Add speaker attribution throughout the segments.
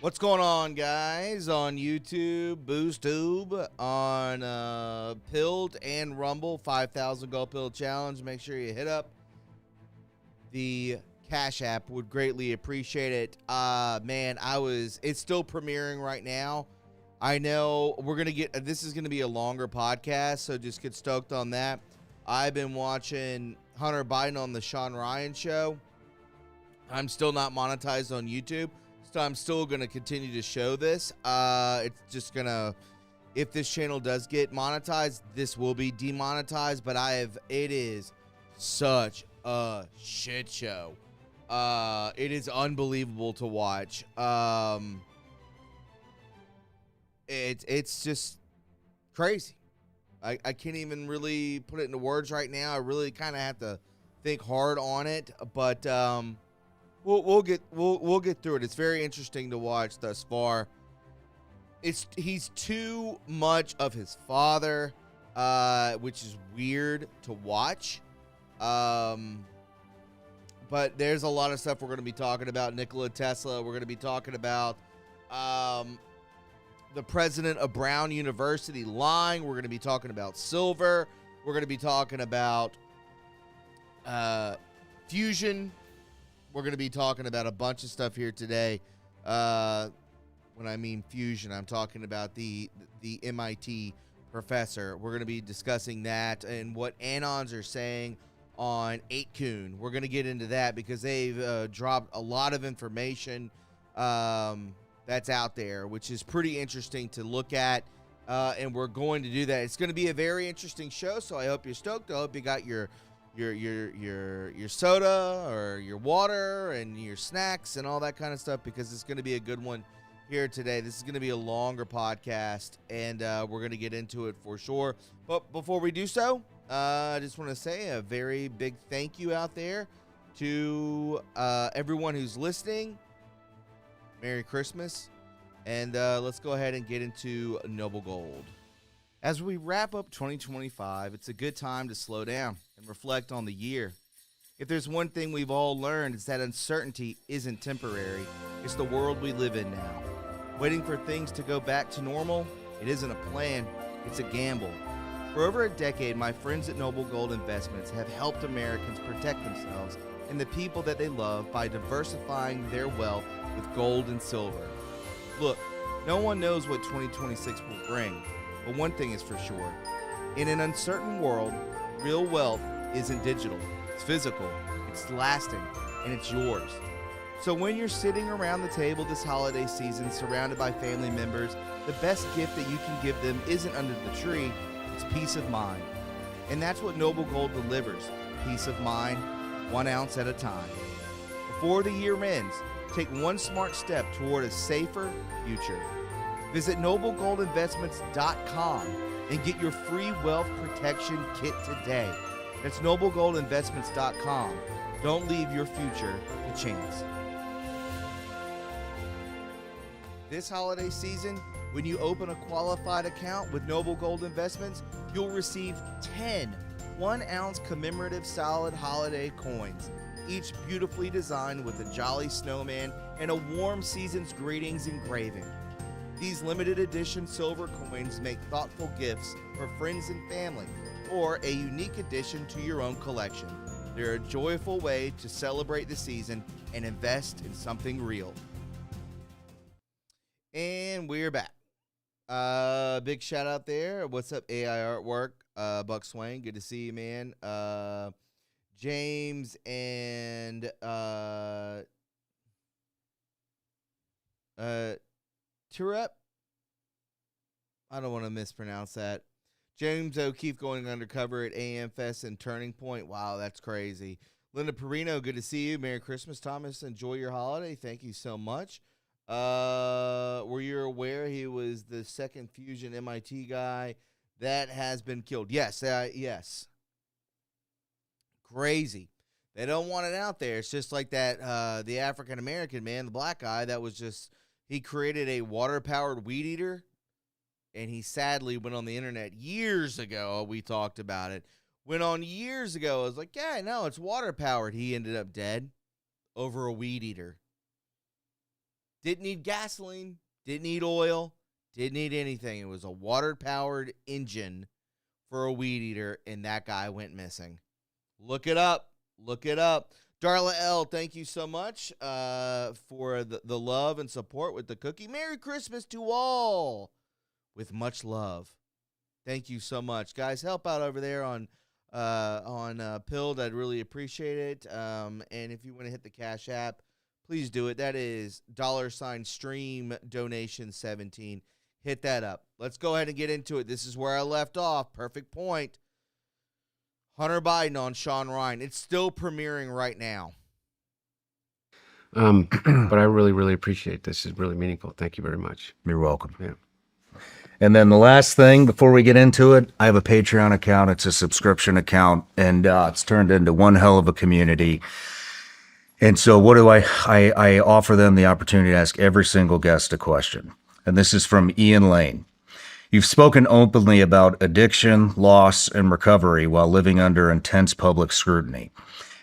Speaker 1: What's going on, guys? On YouTube, BoostTube, on Pilled and Rumble, 5,000 Gold Pill Challenge. Make sure you hit up the Cash App. Would greatly appreciate it. Man, it's still premiering right now. I know this is going to be a longer podcast, so just get stoked on that. I've been watching Hunter Biden on the Sean Ryan show. I'm still not monetized on YouTube. So I'm still going to continue to show this. It's just going to, if this channel does get monetized, this will be demonetized, but it is such a shit show. It is unbelievable to watch. It's just crazy. I can't even really put it into words right now. I really kind of have to think hard on it, but, We'll get through it. It's very interesting to watch thus far. He's too much of his father, which is weird to watch. But there's a lot of stuff we're going to be talking about. Nikola Tesla. We're going to be talking about the president of Brown University lying. We're going to be talking about silver. We're going to be talking about fusion. We're going to be talking about a bunch of stuff here today. When I mean fusion, I'm talking about the MIT professor. We're going to be discussing that and what Anons are saying on 8kun. We're going to get into that because they've dropped a lot of information that's out there, which is pretty interesting to look at. And we're going to do that. It's going to be a very interesting show, so I hope you're stoked. I hope you got your soda or your water and your snacks and all that kind of stuff, because it's going to be a good one here today. This is going to be a longer podcast, and we're going to get into it for sure. But before we do so, I just want to say a very big thank you out there to everyone who's listening. Merry Christmas, and let's go ahead and get into Noble Gold. As we wrap up 2025, it's a good time to slow down and reflect on the year. If there's one thing we've all learned, it's that uncertainty isn't temporary. It's the world we live in now. Waiting for things to go back to normal, it isn't a plan, it's a gamble. For over a decade, my friends at Noble Gold Investments have helped Americans protect themselves and the people that they love by diversifying their wealth with gold and silver. Look, no one knows what 2026 will bring. But one thing is for sure, in an uncertain world, real wealth isn't digital, it's physical, it's lasting, and it's yours. So when you're sitting around the table this holiday season surrounded by family members, the best gift that you can give them isn't under the tree, it's peace of mind. And that's what Noble Gold delivers, peace of mind, 1 ounce at a time. Before the year ends, take one smart step toward a safer future. Visit noblegoldinvestments.com and get your free wealth protection kit today. That's noblegoldinvestments.com. Don't leave your future to chance. This holiday season, when you open a qualified account with Noble Gold Investments, you'll receive 10 1-ounce commemorative solid holiday coins, each beautifully designed with a jolly snowman and a warm season's greetings engraving. These limited edition silver coins make thoughtful gifts for friends and family, or a unique addition to your own collection. They're a joyful way to celebrate the season and invest in something real. And we're back. Big shout out there. What's up, AI Artwork? Buck Swain, good to see you, man. James and TRU I don't want to mispronounce that. James O'Keefe going undercover at AM Fest and Turning Point. Wow, that's crazy. Linda Perino, good to see you. Merry Christmas, Thomas. Enjoy your holiday. Thank you so much. Were you aware he was the second fusion MIT guy that has been killed? Yes, yes. Crazy. They don't want it out there. It's just like that, the African-American man, the black guy, that was just, he created a water-powered weed eater, and he sadly went on the internet years ago. We talked about it. Went on years ago. I was like, yeah, no, it's water-powered. He ended up dead over a weed eater. Didn't need gasoline, didn't need oil, didn't need anything. It was a water-powered engine for a weed eater, and that guy went missing. Look it up. Look it up. Darla L., thank you so much for the love and support with the cookie. Merry Christmas to all with much love. Thank you so much. Guys, help out over there on Pilled. I'd really appreciate it. And if you want to hit the Cash App, please do it. That is $stream donation 17. Hit that up. Let's go ahead and get into it. This is where I left off. Perfect point. Hunter Biden on Sean Ryan. It's still premiering right now.
Speaker 2: But I really, really appreciate this. It's really meaningful. Thank you very much.
Speaker 3: You're welcome.
Speaker 2: Yeah.
Speaker 3: And then the last thing before we get into it, I have a Patreon account. It's a subscription account, and it's turned into one hell of a community. And so what do I offer them the opportunity to ask every single guest a question. And this is from Ian Lane. You've spoken openly about addiction, loss, and recovery while living under intense public scrutiny.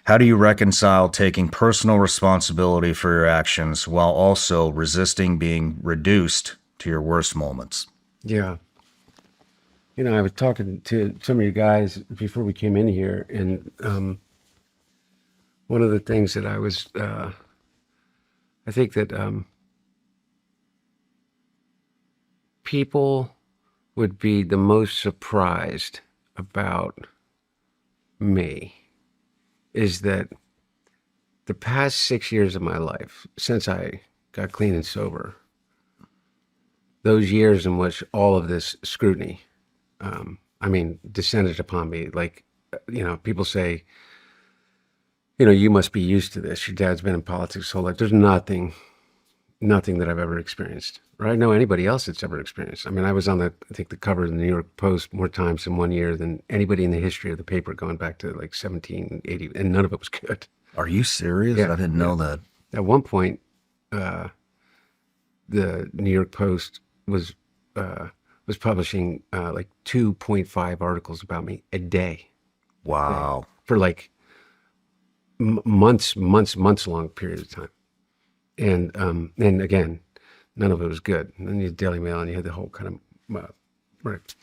Speaker 3: How do you reconcile taking personal responsibility for your actions while also resisting being reduced to your worst moments?
Speaker 2: Yeah. You know, I was talking to some of you guys before we came in here, and one of the things that I think that people would be the most surprised about me is that the past 6 years of my life, since I got clean and sober, those years in which all of this scrutiny, descended upon me. Like, people say, you must be used to this. Your dad's been in politics his whole life. There's nothing that I've ever experienced, or I know anybody else that's ever experienced. I mean, I was on the cover of the New York Post more times in 1 year than anybody in the history of the paper going back to like 1780, and none of it was good.
Speaker 3: Are you serious?
Speaker 2: Yeah,
Speaker 3: I didn't know that.
Speaker 2: At one point, the New York Post was publishing like 2.5 articles about me a day.
Speaker 3: Wow.
Speaker 2: For like months long period of time. And again, none of it was good. And then you had Daily Mail, and you had the whole kind of right.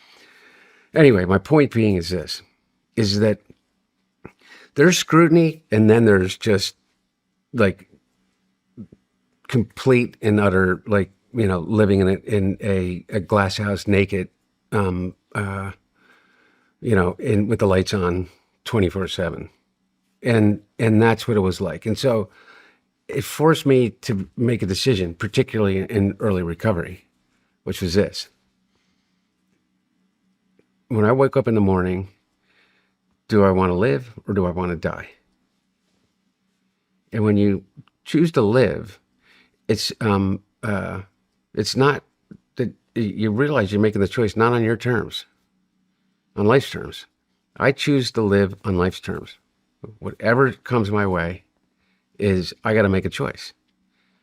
Speaker 2: Anyway, my point being is this: is that there's scrutiny, and then there's just like complete and utter, like, living in a glass house naked, in with the lights on 24/7, and that's what it was like. And so it forced me to make a decision, particularly in early recovery, which was this. When I wake up in the morning, do I want to live or do I want to die? And when you choose to live, it's not that you realize you're making the choice not on your terms, on life's terms. I choose to live on life's terms. Whatever comes my way, is I got to make a choice.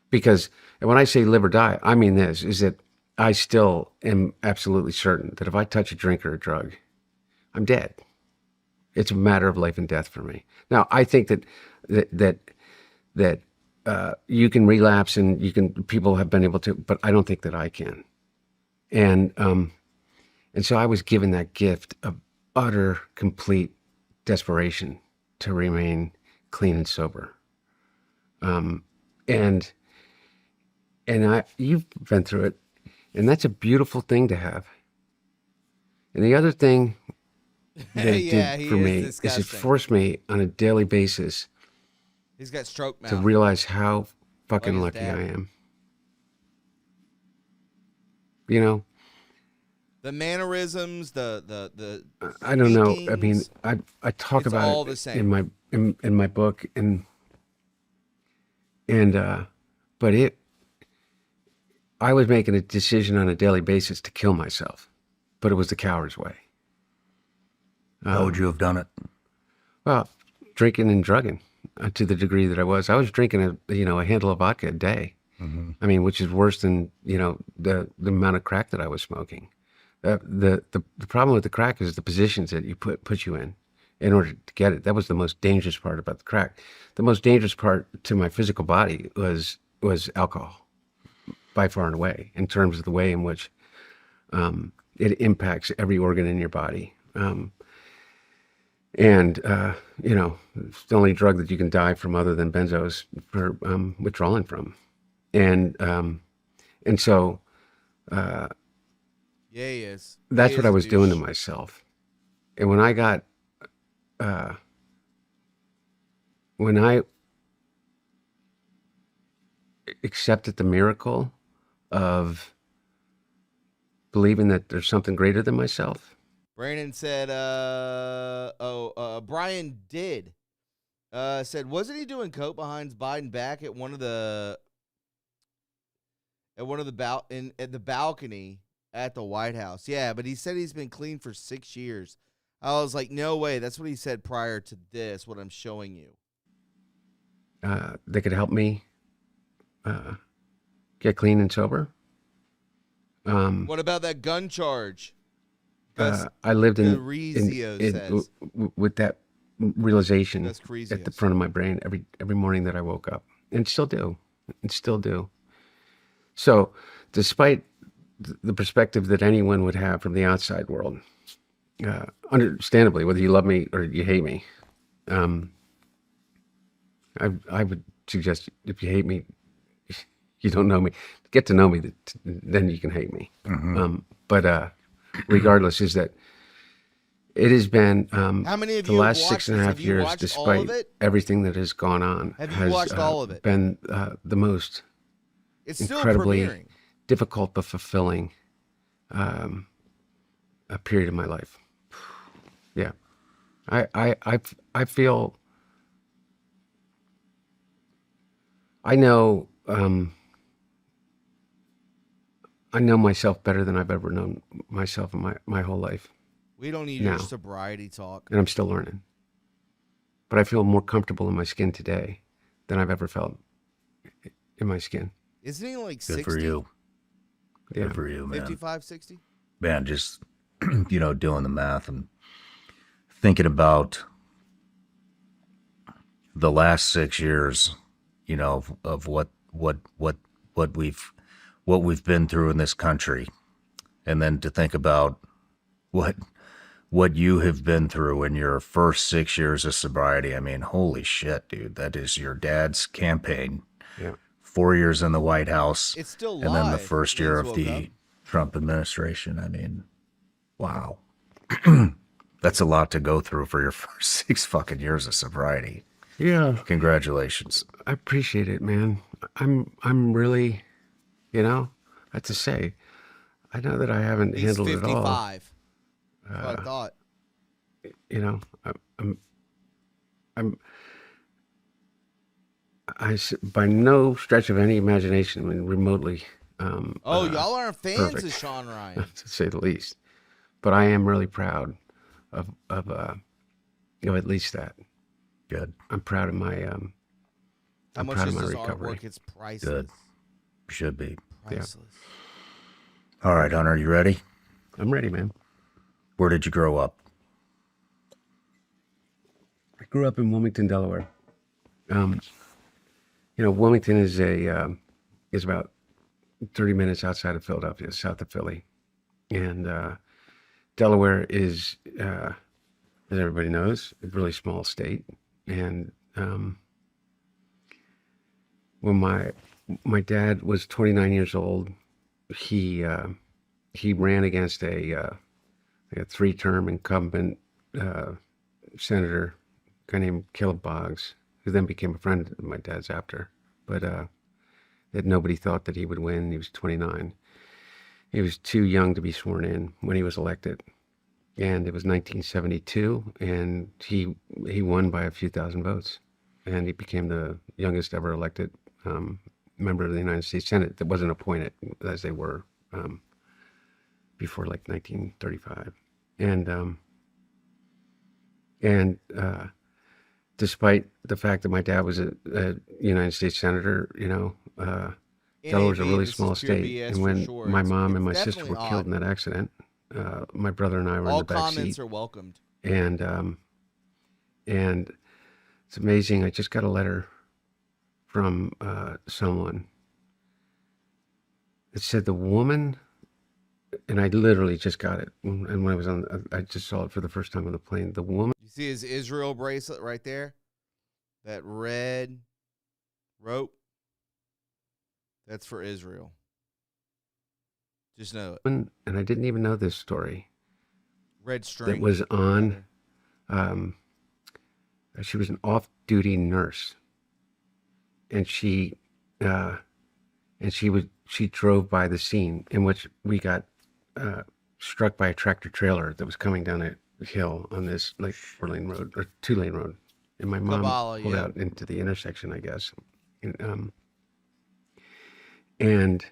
Speaker 2: Because, and when I say live or die, I mean this, is that I still am absolutely certain that if I touch a drink or a drug, I'm dead. It's a matter of life and death for me. Now, I think that you can relapse, and people have been able to, but I don't think that I can. And so I was given that gift of utter, complete desperation to remain clean and sober. You've been through it, and that's a beautiful thing to have. And the other thing that it did for me is it forced me on a daily basis.
Speaker 1: He's got stroke mouth.
Speaker 2: To realize how fucking lucky I am. The
Speaker 1: mannerisms, the
Speaker 2: I don't know. I mean, I talk about
Speaker 1: all
Speaker 2: it
Speaker 1: the same.
Speaker 2: in my book, but I was making a decision on a daily basis to kill myself, but it was the coward's way.
Speaker 3: How would you have done it?
Speaker 2: Well, drinking and drugging to the degree that I was drinking a handle of vodka a day. Mm-hmm. I mean, which is worse than, the amount of crack that I was smoking. The problem with the crack is the positions that you put you in order to get it. That was the most dangerous part about the crack. The most dangerous part to my physical body was alcohol. by far and away in terms of the way in which it impacts every organ in your body. And it's the only drug that you can die from other than benzos for withdrawing from. And so
Speaker 1: Yes.
Speaker 2: that's what I was doing to
Speaker 1: douche.
Speaker 2: myself. And when I got, when I accepted the miracle of believing that there's something greater than myself.
Speaker 1: Brandon said, Brian did. Said, wasn't he doing coke behind Biden back at one of the at the balcony at the White House? Yeah, but he said he's been clean for 6 years. I was like, no way. That's what he said prior to this, what I'm showing you.
Speaker 2: They could help me get clean and sober.
Speaker 1: What about that gun charge?
Speaker 2: I lived
Speaker 1: says.
Speaker 2: with that realization
Speaker 1: That's crazy.
Speaker 2: at the front of my brain every morning that I woke up, and still do. So, despite the perspective that anyone would have from the outside world, understandably, whether you love me or you hate me, I would suggest if you hate me, you don't know me, get to know me, then you can hate me. But regardless, is that it has been
Speaker 1: how many of
Speaker 2: the
Speaker 1: you
Speaker 2: last
Speaker 1: watched
Speaker 2: 6.5
Speaker 1: this?
Speaker 2: years, despite everything that has gone on,
Speaker 1: Have you
Speaker 2: has
Speaker 1: watched all of it?
Speaker 2: been the most
Speaker 1: It's still
Speaker 2: incredibly
Speaker 1: premiering.
Speaker 2: difficult but fulfilling a period of my life. Yeah, I feel I know myself better than I've ever known myself in my whole life.
Speaker 1: We don't need your sobriety talk.
Speaker 2: And I'm still learning. But I feel more comfortable in my skin today than I've ever felt in my skin.
Speaker 1: Isn't he like
Speaker 3: Good
Speaker 1: 60?
Speaker 3: for you.
Speaker 2: Yeah.
Speaker 3: Good for you, man.
Speaker 1: 55, 60?
Speaker 3: Man, just, doing the math and thinking about the last 6 years, of what we've been through in this country. And then to think about what you have been through in your first 6 years of sobriety. I mean, holy shit, dude. That is your dad's campaign.
Speaker 2: Yeah.
Speaker 3: 4 years in the White House.
Speaker 1: It's still live.
Speaker 3: And then the first year of
Speaker 1: Woke
Speaker 3: the
Speaker 1: up.
Speaker 3: Trump administration. I mean, wow. That's a lot to go through for your first 6 fucking years of sobriety.
Speaker 2: Yeah.
Speaker 3: Congratulations.
Speaker 2: I appreciate it, man. I'm really, I have to say, I know that I haven't
Speaker 1: He's
Speaker 2: handled it all.
Speaker 1: 55. That's what I thought.
Speaker 2: By no stretch of any imagination, I mean, remotely.
Speaker 1: Y'all aren't fans
Speaker 2: perfect.
Speaker 1: of Sean Ryan.
Speaker 2: To say the least. But I am really proud of at least that.
Speaker 3: Good.
Speaker 2: I'm proud of my
Speaker 1: How much
Speaker 2: proud
Speaker 1: is
Speaker 2: of my
Speaker 1: his
Speaker 2: recovery.
Speaker 1: artwork? It's priceless.
Speaker 3: Good. Should be.
Speaker 1: Priceless.
Speaker 3: All right, Hunter, you ready?
Speaker 2: I'm ready, man.
Speaker 3: Where did you grow up?
Speaker 2: I grew up in Wilmington, Delaware. Wilmington is about 30 minutes outside of Philadelphia, south of Philly. And Delaware is, as everybody knows, a really small state. And when my dad was 29 years old, he ran against a 3-term incumbent senator, a guy named Caleb Boggs, who then became a friend of my dad's after. But that nobody thought that he would win. He was 29. He was too young to be sworn in when he was elected. And it was 1972, and he won by a few thousand votes. And he became the youngest ever elected member of the United States Senate that wasn't appointed, as they were before like 1935. And despite the fact that my dad was a United States Senator, Delaware's a really small state. And when my mom and my sister were killed in that accident, my brother and I were in the back seat.
Speaker 1: All comments are welcomed.
Speaker 2: And it's amazing. I just got a letter from someone It said the woman, and I literally just got it. And when I was on, I just saw it for the first time on the plane. The woman.
Speaker 1: You see his Israel bracelet right there? That red rope? That's for Israel. Just know it.
Speaker 2: And I didn't even know this story.
Speaker 1: Red string.
Speaker 2: That was on, she was an off-duty nurse. And she drove by the scene in which we got struck by a tractor trailer that was coming down a hill on this like 4-lane road or 2-lane road, and my mom pulled out into the intersection, I guess, and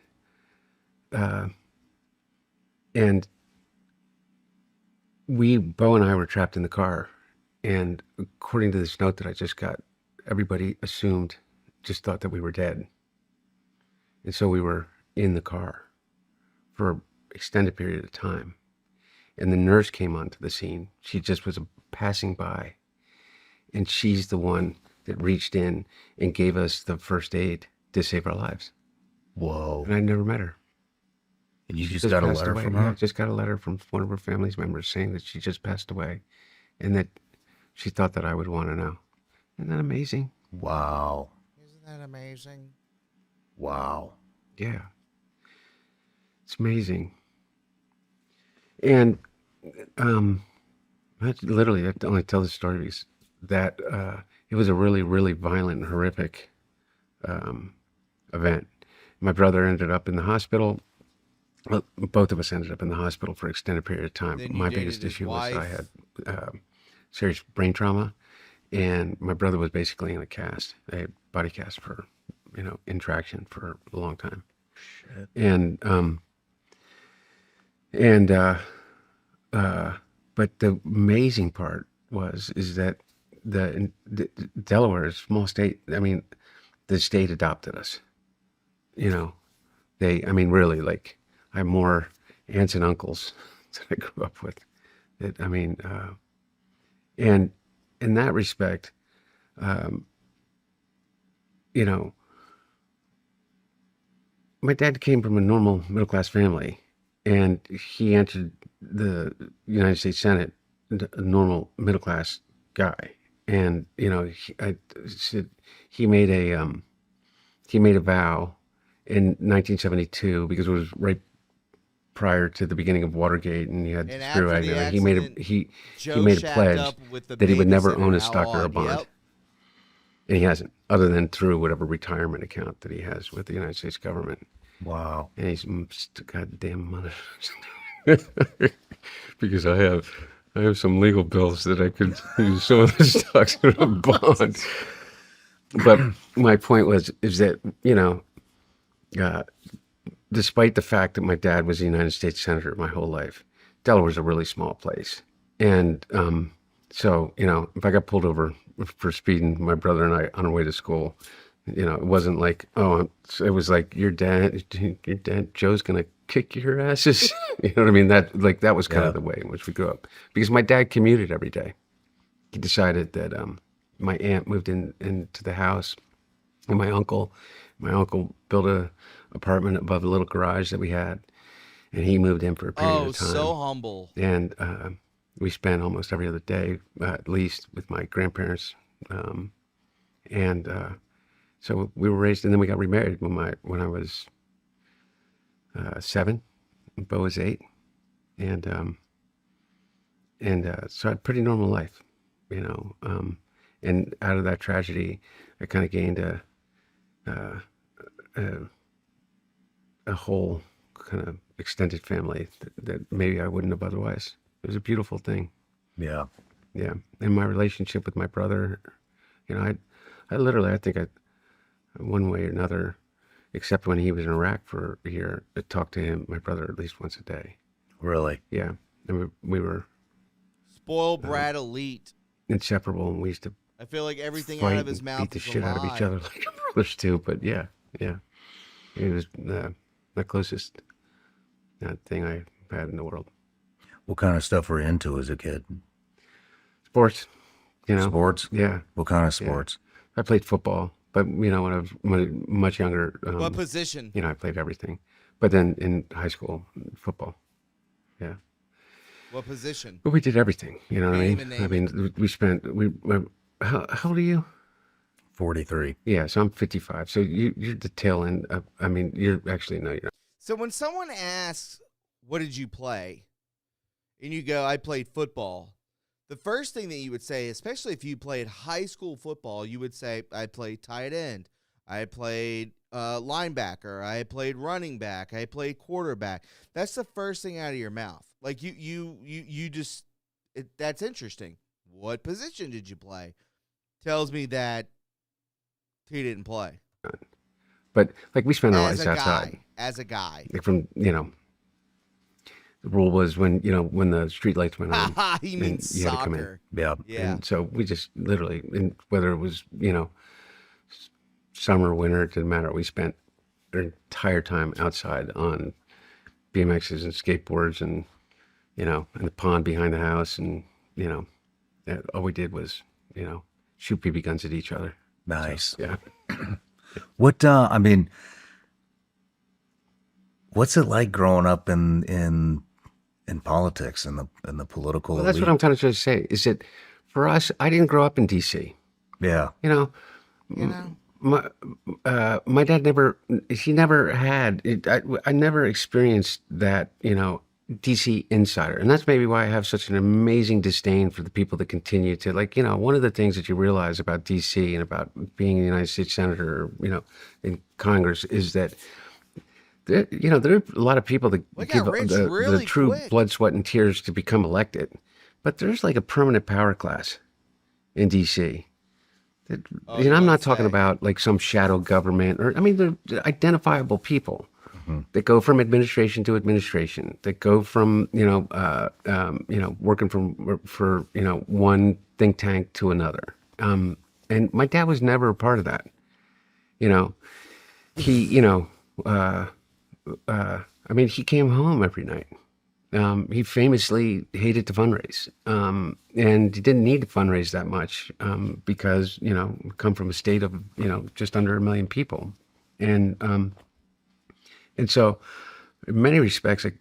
Speaker 2: Bo and I were trapped in the car, and according to this note that I just got, everybody just thought that we were dead. And so we were in the car for an extended period of time. And the nurse came onto the scene. She just was passing by. And she's the one that reached in and gave us the first aid to save our lives.
Speaker 3: Whoa.
Speaker 2: And I never met her.
Speaker 3: And you just got a letter from her?
Speaker 2: Yeah, I just got a letter from one of her family's members saying that she just passed away and that she thought that I would want to know. Isn't that amazing?
Speaker 3: Wow.
Speaker 1: Isn't that amazing?
Speaker 3: Wow.
Speaker 2: Yeah. It's amazing. And that's literally, I only tell this story because that it was a really, really violent and horrific event. My brother ended up in the hospital. Well, both of us ended up in the hospital for an extended period of time. My biggest issue was I had serious brain trauma, and my brother was basically in a body cast for, in traction for a long time. Shit. But the amazing part is that the Delaware is a small state. I mean, the state adopted us. Really, like, I have more aunts and uncles that I grew up with. And in that respect, my dad came from a normal middle-class family, and he entered the United States Senate, a normal middle-class guy. And, he made a vow in 1972 because it was right prior to the beginning of Watergate, and he had the screw agent. He made a pledge that he would never own a stock or a bond. Yep. And he hasn't, other than through whatever retirement account that he has with the United States government.
Speaker 3: Wow.
Speaker 2: And he's just a goddamn mother. Because I have some legal bills that I could use some of the stocks in a bond. But my point is that, despite the fact that my dad was a United States Senator my whole life, Delaware's a really small place. And so, if I got pulled over for speeding, my brother and I on our way to school, it wasn't like, it was like, your dad, Joe's going to kick your asses. You know what I mean? That was kind of the way in which we grew up. Because my dad commuted every day. He decided that my aunt moved into the house, and my uncle built a apartment above a little garage that we had, and he moved in for a period of time.
Speaker 1: Oh, so humble.
Speaker 2: And we spent almost every other day, at least, with my grandparents. So we were raised, and then we got remarried when I was 7, and Bo was 8, and so I had a pretty normal life, and out of that tragedy, I kind of gained a whole kind of extended family that maybe I wouldn't have otherwise. It was a beautiful thing.
Speaker 3: Yeah.
Speaker 2: Yeah. And my relationship with my brother, I literally, I think one way or another, except when he was in Iraq for a year, I talked to him, my brother, at least once a day.
Speaker 3: Really?
Speaker 2: Yeah. And we were
Speaker 1: spoiled brat elite.
Speaker 2: Inseparable, and we used to
Speaker 1: I feel like everything out of his mouth
Speaker 2: beat the shit out of each other like brothers too. But yeah. It was the closest thing I had in the world.
Speaker 3: What kind of stuff were you into as a kid?
Speaker 2: Sports,
Speaker 3: Sports?
Speaker 2: Yeah.
Speaker 3: What kind of sports?
Speaker 2: Yeah. I played football But when I was much younger,
Speaker 1: What position?
Speaker 2: I played everything. But then in high school, football. Yeah.
Speaker 1: What position?
Speaker 2: But we did everything. You know what I
Speaker 1: Name
Speaker 2: mean?
Speaker 1: and
Speaker 2: I mean, we spent. How old are you?
Speaker 3: 43.
Speaker 2: Yeah, so I'm 55. So you're the tail end. I mean, you're actually no, you're not.
Speaker 1: So when someone asks, "What did you play?" and you go, "I played football," the first thing that you would say, especially if you played high school football, you would say, "I played tight end. I played linebacker. I played running back. I played quarterback." That's the first thing out of your mouth. Like you just that's interesting. What position did you play? Tells me that he didn't play.
Speaker 2: But like we spent our
Speaker 1: As
Speaker 2: lives
Speaker 1: a
Speaker 2: outside.
Speaker 1: guy. As a guy.
Speaker 2: Like from the rule was when the street lights went on.
Speaker 1: He
Speaker 2: and
Speaker 1: means
Speaker 2: you had to come in.
Speaker 1: soccer.
Speaker 3: Yeah.
Speaker 1: Yeah.
Speaker 2: And so we just literally, and whether it was summer, winter, it didn't matter. We spent our entire time outside on BMXs and skateboards, and in the pond behind the house, and all we did was shoot BB guns at each other.
Speaker 3: Nice.
Speaker 2: So, yeah.
Speaker 3: What I mean, what's it like growing up in politics and the political
Speaker 2: Well, that's
Speaker 3: elite?
Speaker 2: what I'm trying to say. Is that for us? I didn't grow up in D.C.
Speaker 3: Yeah.
Speaker 2: My dad never had it. I never experienced that, DC insider. And that's maybe why I have such an amazing disdain for the people that continue to one of the things that you realize about DC and about being a United States Senator, in Congress is that there are a lot of people that
Speaker 1: We got
Speaker 2: give
Speaker 1: rich
Speaker 2: the
Speaker 1: really
Speaker 2: true
Speaker 1: quick.
Speaker 2: blood, sweat, and tears to become elected. But there's like a permanent power class in DC. I'm not talking about like some shadow government, or they're identifiable people that go from administration to administration, that go from working for one think tank to another. And my dad was never a part of that. He he came home every night. He famously hated to fundraise, and he didn't need to fundraise that much because we come from a state of just under 1 million people, and so in many respects a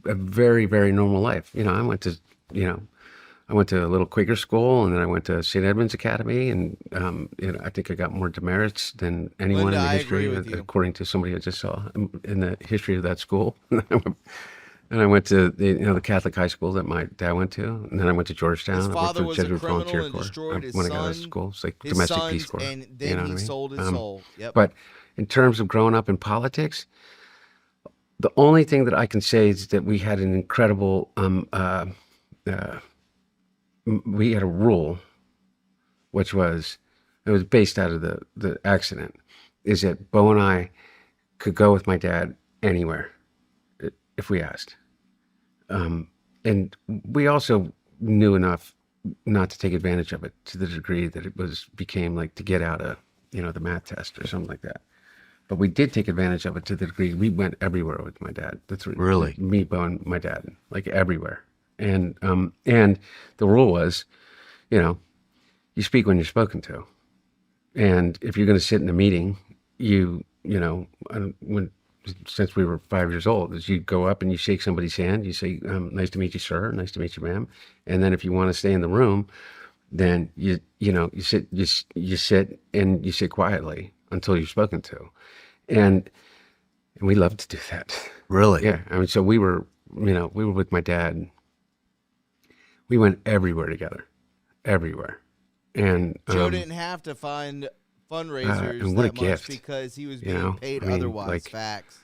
Speaker 2: very, very normal life. I went to a little Quaker school, and then I went to St. Edmund's Academy, and I think I got more demerits than anyone
Speaker 1: Linda,
Speaker 2: in the
Speaker 1: I
Speaker 2: history,
Speaker 1: agree with you.
Speaker 2: according to somebody I just saw in the history of that school. And I went to the Catholic high school that my dad went to, and then I went to Georgetown.
Speaker 1: His
Speaker 2: I worked
Speaker 1: father
Speaker 2: for
Speaker 1: was
Speaker 2: the
Speaker 1: a
Speaker 2: Jesuit
Speaker 1: criminal
Speaker 2: Volunteer
Speaker 1: and
Speaker 2: Corps
Speaker 1: destroyed his
Speaker 2: when I got out of
Speaker 1: son,
Speaker 2: school. It's like
Speaker 1: his
Speaker 2: domestic
Speaker 1: sons,
Speaker 2: Peace Corps.
Speaker 1: and then
Speaker 2: what
Speaker 1: he
Speaker 2: I mean?
Speaker 1: sold his soul. Yep.
Speaker 2: But in terms of growing up in politics, the only thing that I can say is that we had an incredible, we had a rule, which was, it was based out of the accident, is that Bo and I could go with my dad anywhere if we asked. And we also knew enough not to take advantage of it to the degree that it became like to get out of, the math test or something like that. But we did take advantage of it to the degree we went everywhere with my dad. That's what,
Speaker 3: Really?
Speaker 2: Me, Bo, and my dad, like everywhere. And the rule was, you speak when you're spoken to. And if you're going to sit in a meeting, since we were 5 years old, is you go up and you shake somebody's hand. You say, "Nice to meet you, sir. Nice to meet you, ma'am." And then if you want to stay in the room, then you sit and you sit quietly until you're spoken to. And we loved to do that.
Speaker 3: Really?
Speaker 2: Yeah. So we were with my dad. We went everywhere together, everywhere. And
Speaker 1: Joe didn't have to find fundraisers
Speaker 2: and what a
Speaker 1: that much
Speaker 2: gift,
Speaker 1: because he was being paid otherwise.
Speaker 2: like,
Speaker 1: Facts.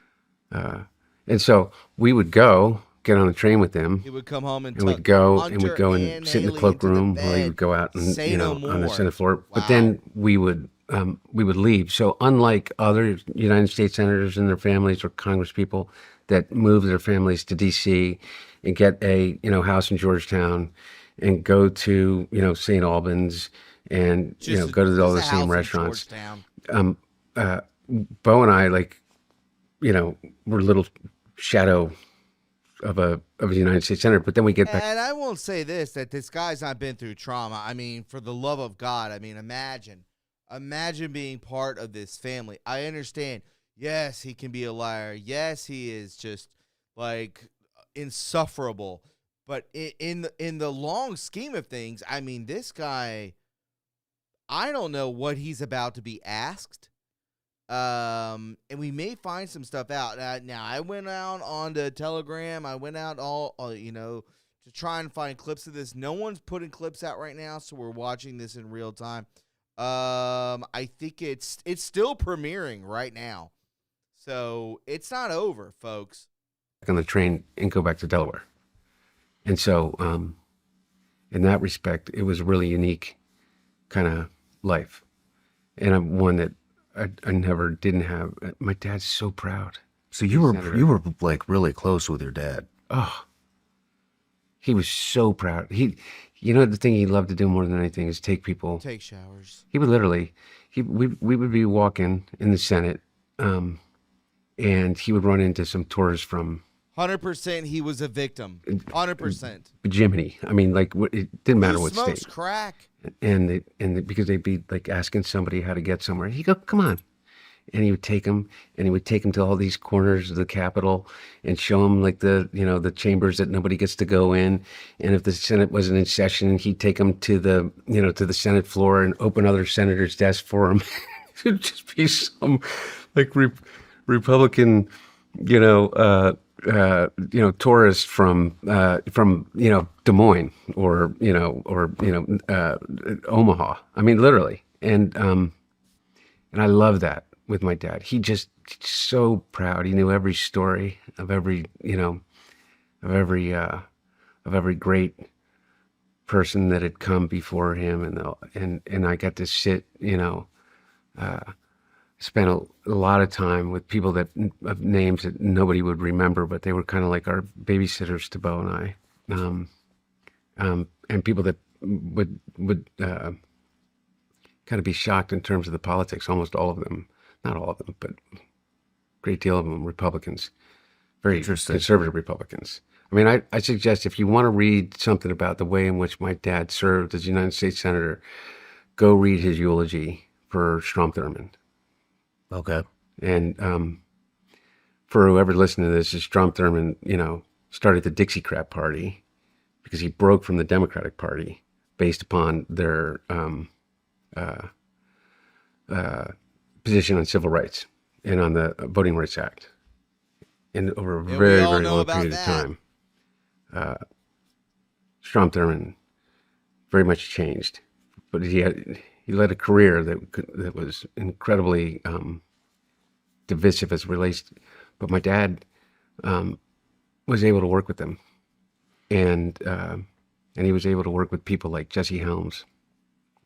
Speaker 2: And so we would go get on a train with him.
Speaker 1: He would come home and
Speaker 2: we'd go and sit in the cloakroom while he would go out and on the Senate floor.
Speaker 1: Wow.
Speaker 2: But then we would leave. So unlike other United States senators and their families or Congress people that move their families to D.C. and get a house in Georgetown and go to St. Albans and go to all the same restaurants. Bo and I we're a little shadow of a United States senator, but then we get back.
Speaker 1: And I won't say this, that this guy's not been through trauma. For the love of God, imagine Imagine being part of this family. I understand. Yes, he can be a liar. Yes, he is just like insufferable. But in the long scheme of things, I mean, this guy, I don't know what he's about to be asked. And we may find some stuff out. Now I went out onto Telegram. I went out to try and find clips of this. No one's putting clips out right now, so we're watching this in real time. I think it's still premiering right now, so it's not over, folks.
Speaker 2: On the train and go back to Delaware, and so in that respect, it was a really unique kind of life, and one that I never didn't have. My dad's so proud.
Speaker 3: So you were like really close with your dad.
Speaker 2: Oh, he was so proud. The thing he loved to do more than anything is take
Speaker 1: showers.
Speaker 2: He would literally, we would be walking in the Senate, and he would run into some tourists from
Speaker 1: 100%. He was a victim. 100%.
Speaker 2: Jiminy. I mean, like it didn't matter what
Speaker 1: smokes
Speaker 2: state.
Speaker 1: Crack.
Speaker 2: And because they'd be like asking somebody how to get somewhere, he'd go, "Come on." And he would take them, to all these corners of the Capitol and show them like the chambers that nobody gets to go in. And if the Senate wasn't in session, he'd take them to the Senate floor and open other senators' desks for them. It would just be some like Republican, tourist from Des Moines or Omaha. I mean, literally. And I love that with my dad. He just so proud. He knew every story of every great person that had come before him, and I got to sit, spent a lot of time with people of names that nobody would remember, but they were kind of like our babysitters to Bo and I, and people that would kind of be shocked in terms of the politics. Almost all of them. Not all of them, but a great deal of them Republicans, very conservative Republicans. I mean, I suggest if you want to read something about the way in which my dad served as a United States Senator, go read his eulogy for Strom Thurmond.
Speaker 3: Okay.
Speaker 2: And for whoever listening to this, Strom Thurmond, started the Dixiecrat Party because he broke from the Democratic Party based upon their position on civil rights and on the Voting Rights Act. And over a very, very long period of time, Strom Thurmond very much changed. But he led a career that was incredibly divisive as it relates. But my dad was able to work with them, and he was able to work with people like Jesse Helms,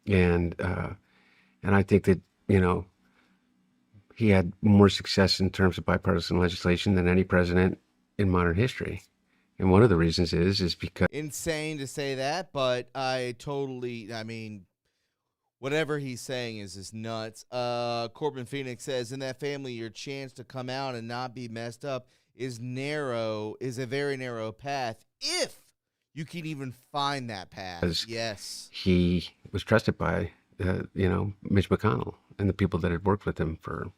Speaker 2: and I think that he had more success in terms of bipartisan legislation than any president in modern history. And one of the reasons is because...
Speaker 1: Insane to say that, but I mean, whatever he's saying is just nuts. Corbin Phoenix says, in that family, your chance to come out and not be messed up is a very narrow path, if you can even find that path. Yes.
Speaker 2: He was trusted by, Mitch McConnell and the people that had worked with him for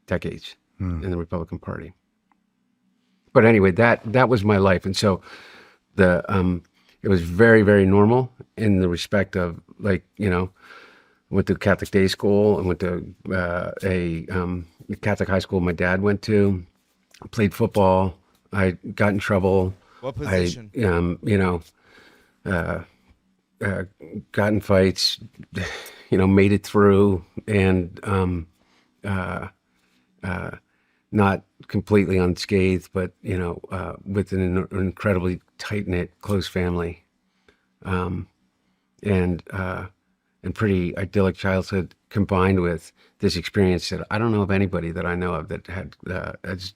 Speaker 2: decades in the Republican Party. But anyway, that was my life. And so it was very, very normal in the respect of, like, went to Catholic day school and went to a Catholic high school my dad went to, played football. I got in trouble.
Speaker 1: What position?
Speaker 2: Got in fights, made it through, and not completely unscathed, but with an incredibly tight-knit, close family, and pretty idyllic childhood, combined with this experience that I don't know of anybody that I know of that had, at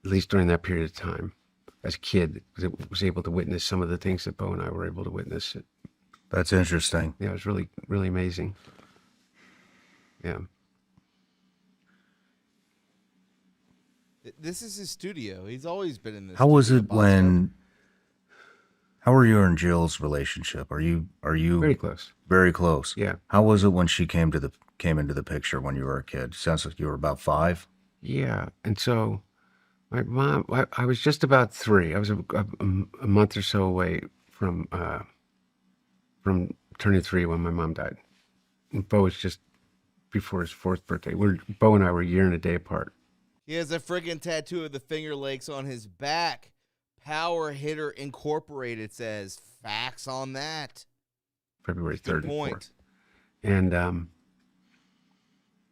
Speaker 2: least during that period of time, as a kid, was able to witness some of the things that Bo and I were able to witness.
Speaker 3: That's interesting.
Speaker 2: Yeah, it was really, really amazing. Yeah.
Speaker 1: This is his studio. He's always been in this.
Speaker 3: How was it when How are you and Jill's relationship? Are you
Speaker 2: Very close.
Speaker 3: very close?
Speaker 2: Yeah.
Speaker 3: How was it when she came into the picture when you were a kid? Sounds like you were about 5.
Speaker 2: Yeah. And so my mom, I was just about 3. I was a month or so away from turning 3 when my mom died. And Bo was just before his 4th birthday. Bo and I were a year and a day apart.
Speaker 1: He has a friggin' tattoo of the Finger Lakes on his back. Power Hitter Incorporated says, facts on that.
Speaker 2: February 3rd
Speaker 1: Good
Speaker 2: and 4th.
Speaker 1: point.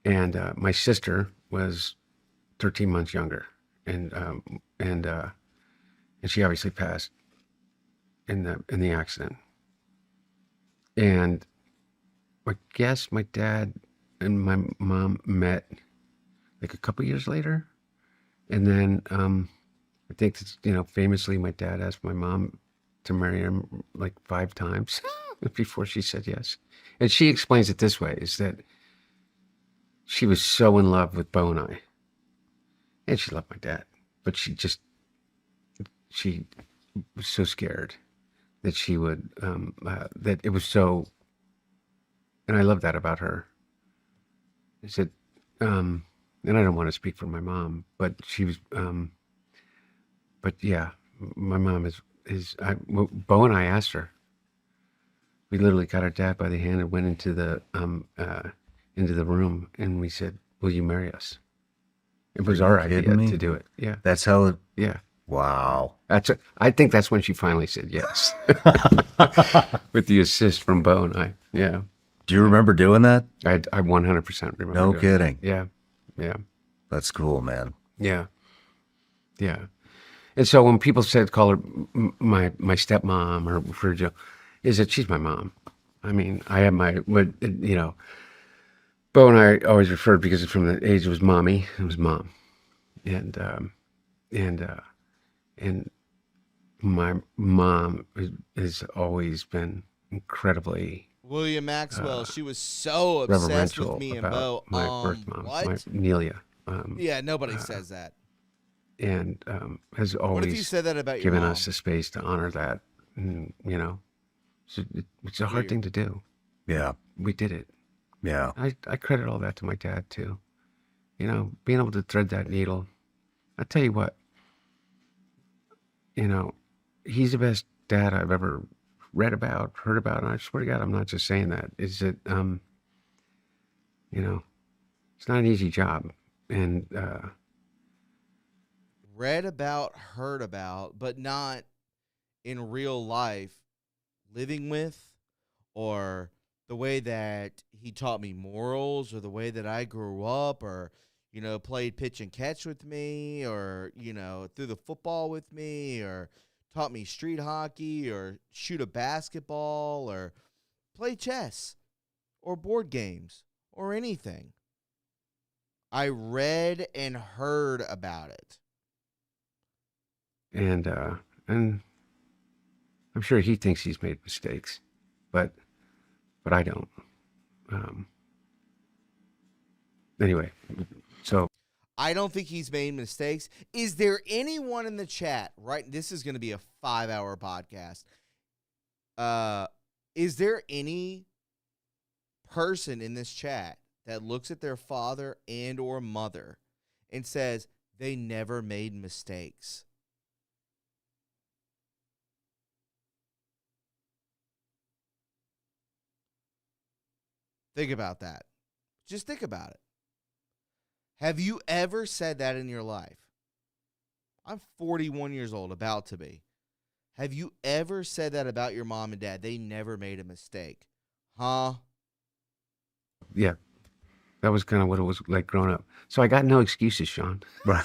Speaker 2: And my sister was 13 months younger, and she obviously passed in the accident. And I guess my dad and my mom met like a couple years later, and then I think famously my dad asked my mom to marry him like 5 times before she said yes. And she explains it this way: is that she was so in love with Bo and I, and she loved my dad, but she was so scared that she would that it was so. And I love that about her. Is that and I don't want to speak for my mom, but she was but yeah, my mom Bo and I asked her. We literally got our dad by the hand and went into the room, and we said, "Will you marry us?" It was our idea to do it. Yeah.
Speaker 3: That's how it.
Speaker 2: Yeah.
Speaker 3: Wow.
Speaker 2: I think that's when she finally said yes, with the assist from Bo and I. Yeah.
Speaker 3: Do you remember doing that?
Speaker 2: I 100% remember.
Speaker 3: No
Speaker 2: doing it.
Speaker 3: kidding.
Speaker 2: Yeah. Yeah.
Speaker 3: That's cool, man.
Speaker 2: Yeah. Yeah. And so when people call her my stepmom or refer to Jill, is that she's my mom. I mean, I have Bo and I always referred, because from the age it was mommy, it was mom. And my mom has always been incredibly
Speaker 1: William Maxwell, she was so obsessed
Speaker 2: reverential
Speaker 1: with me and
Speaker 2: about
Speaker 1: Bo.
Speaker 2: my birth mom,
Speaker 1: What?
Speaker 2: Nelia.
Speaker 1: Yeah, nobody says that.
Speaker 2: And has always
Speaker 1: What if you said that about your
Speaker 2: given
Speaker 1: mom?
Speaker 2: us the space to honor that. And, it's a hard thing to do.
Speaker 3: Yeah.
Speaker 2: We did it.
Speaker 3: Yeah.
Speaker 2: I credit all that to my dad too. Being able to thread that needle. I tell you what, he's the best dad I've ever read about, heard about, and I swear to God, I'm not just saying that. Is that it's not an easy job, and
Speaker 1: Read about, heard about, but not in real life, living with, or the way that he taught me morals, or the way that I grew up, or played pitch and catch with me, or threw the football with me, or taught me street hockey, or shoot a basketball, or play chess, or board games, or anything. I read and heard about it.
Speaker 2: and I'm sure he thinks he's made mistakes, but I don't. Anyway, so
Speaker 1: I don't think he's made mistakes. Is there anyone in the chat, right? This is going to be a 5-hour podcast. Is there any person in this chat that looks at their father and or mother and says they never made mistakes? Think about that. Just think about it. Have you ever said that in your life? I'm 41 years old, about to be. Have you ever said that about your mom and dad? They never made a mistake. Huh?
Speaker 2: yeah, that was kind of what it was like growing up. So I got no excuses, Sean.
Speaker 3: Right.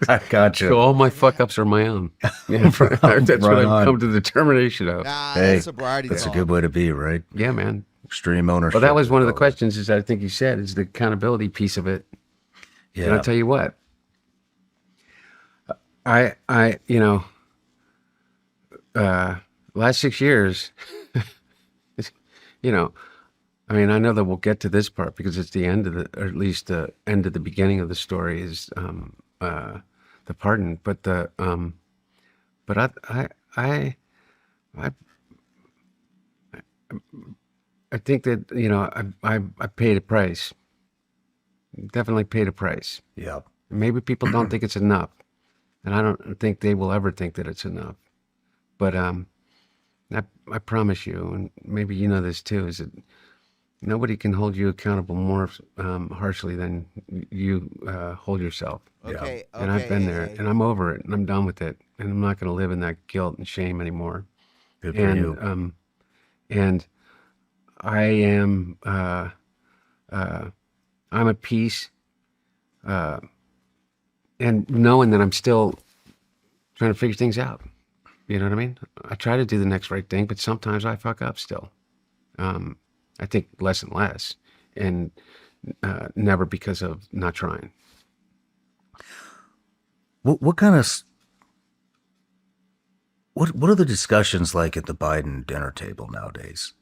Speaker 3: I gotcha.
Speaker 2: So all my fuck ups are my own. Yeah, that's what I've come to the determination of.
Speaker 1: Nah,
Speaker 3: Hey,
Speaker 1: that's sobriety
Speaker 3: That's a
Speaker 1: talk.
Speaker 3: good way to be, right?
Speaker 2: Yeah, man.
Speaker 3: Extreme ownership.
Speaker 2: Well, that was one of the questions, is I think you said, is the accountability piece of it.
Speaker 3: Yeah.
Speaker 2: And I'll tell you what, last 6 years, I mean, I know that we'll get to this part because it's the end of or at least the end of the beginning of the story is the pardon. But I I think that I paid a price. Definitely paid a price.
Speaker 3: Yeah.
Speaker 2: Maybe people don't think it's enough, and I don't think they will ever think that it's enough. But I promise you, and maybe you know this too, is that nobody can hold you accountable more harshly than you hold yourself.
Speaker 1: Okay,
Speaker 2: And I've been there,
Speaker 1: hey.
Speaker 2: and I'm over it, and I'm done with it, and I'm not going to live in that guilt and shame anymore.
Speaker 3: Good for you.
Speaker 2: And I am I'm at peace, and knowing that I'm still trying to figure things out. You know what I mean? I try to do the next right thing, but sometimes I fuck up still. I think less and less, and never because of not trying.
Speaker 3: What kind of what are the discussions like at the Biden dinner table nowadays?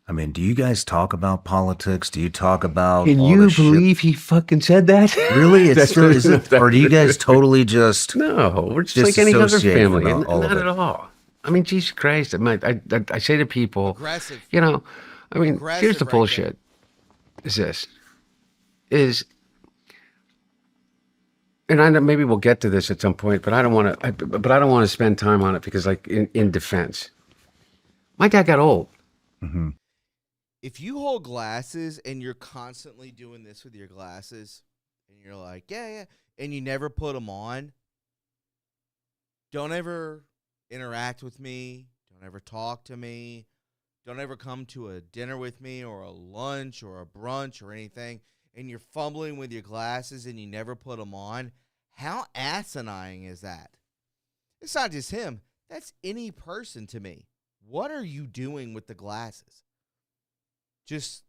Speaker 3: I mean, do you guys talk about politics? Do you talk about
Speaker 2: Can
Speaker 3: all
Speaker 2: you
Speaker 3: this shit?
Speaker 2: believe he fucking said that?
Speaker 3: Really? It's
Speaker 2: That's
Speaker 3: still,
Speaker 2: really
Speaker 3: is it, or do you guys totally just
Speaker 2: No, we're just like any other
Speaker 3: disassociate
Speaker 2: family.
Speaker 3: from all of
Speaker 2: Not
Speaker 3: it?
Speaker 2: at all. I mean, Jesus Christ. I say to people,
Speaker 1: Aggressive.
Speaker 2: I mean,
Speaker 1: Aggressive
Speaker 2: here's the
Speaker 1: right
Speaker 2: bullshit. Is this. And I know maybe we'll get to this at some point, but I don't want to. But I don't want to spend time on it because, like, in defense, my dad got old.
Speaker 1: If you hold glasses and you're constantly doing this with your glasses, and you're like, yeah, and you never put them on, don't ever interact with me. Don't ever talk to me. Don't ever come to a dinner with me or a lunch or a brunch or anything, and you're fumbling with your glasses and you never put them on. How asinine is that? It's not just him. That's any person to me. What are you doing with the glasses? Just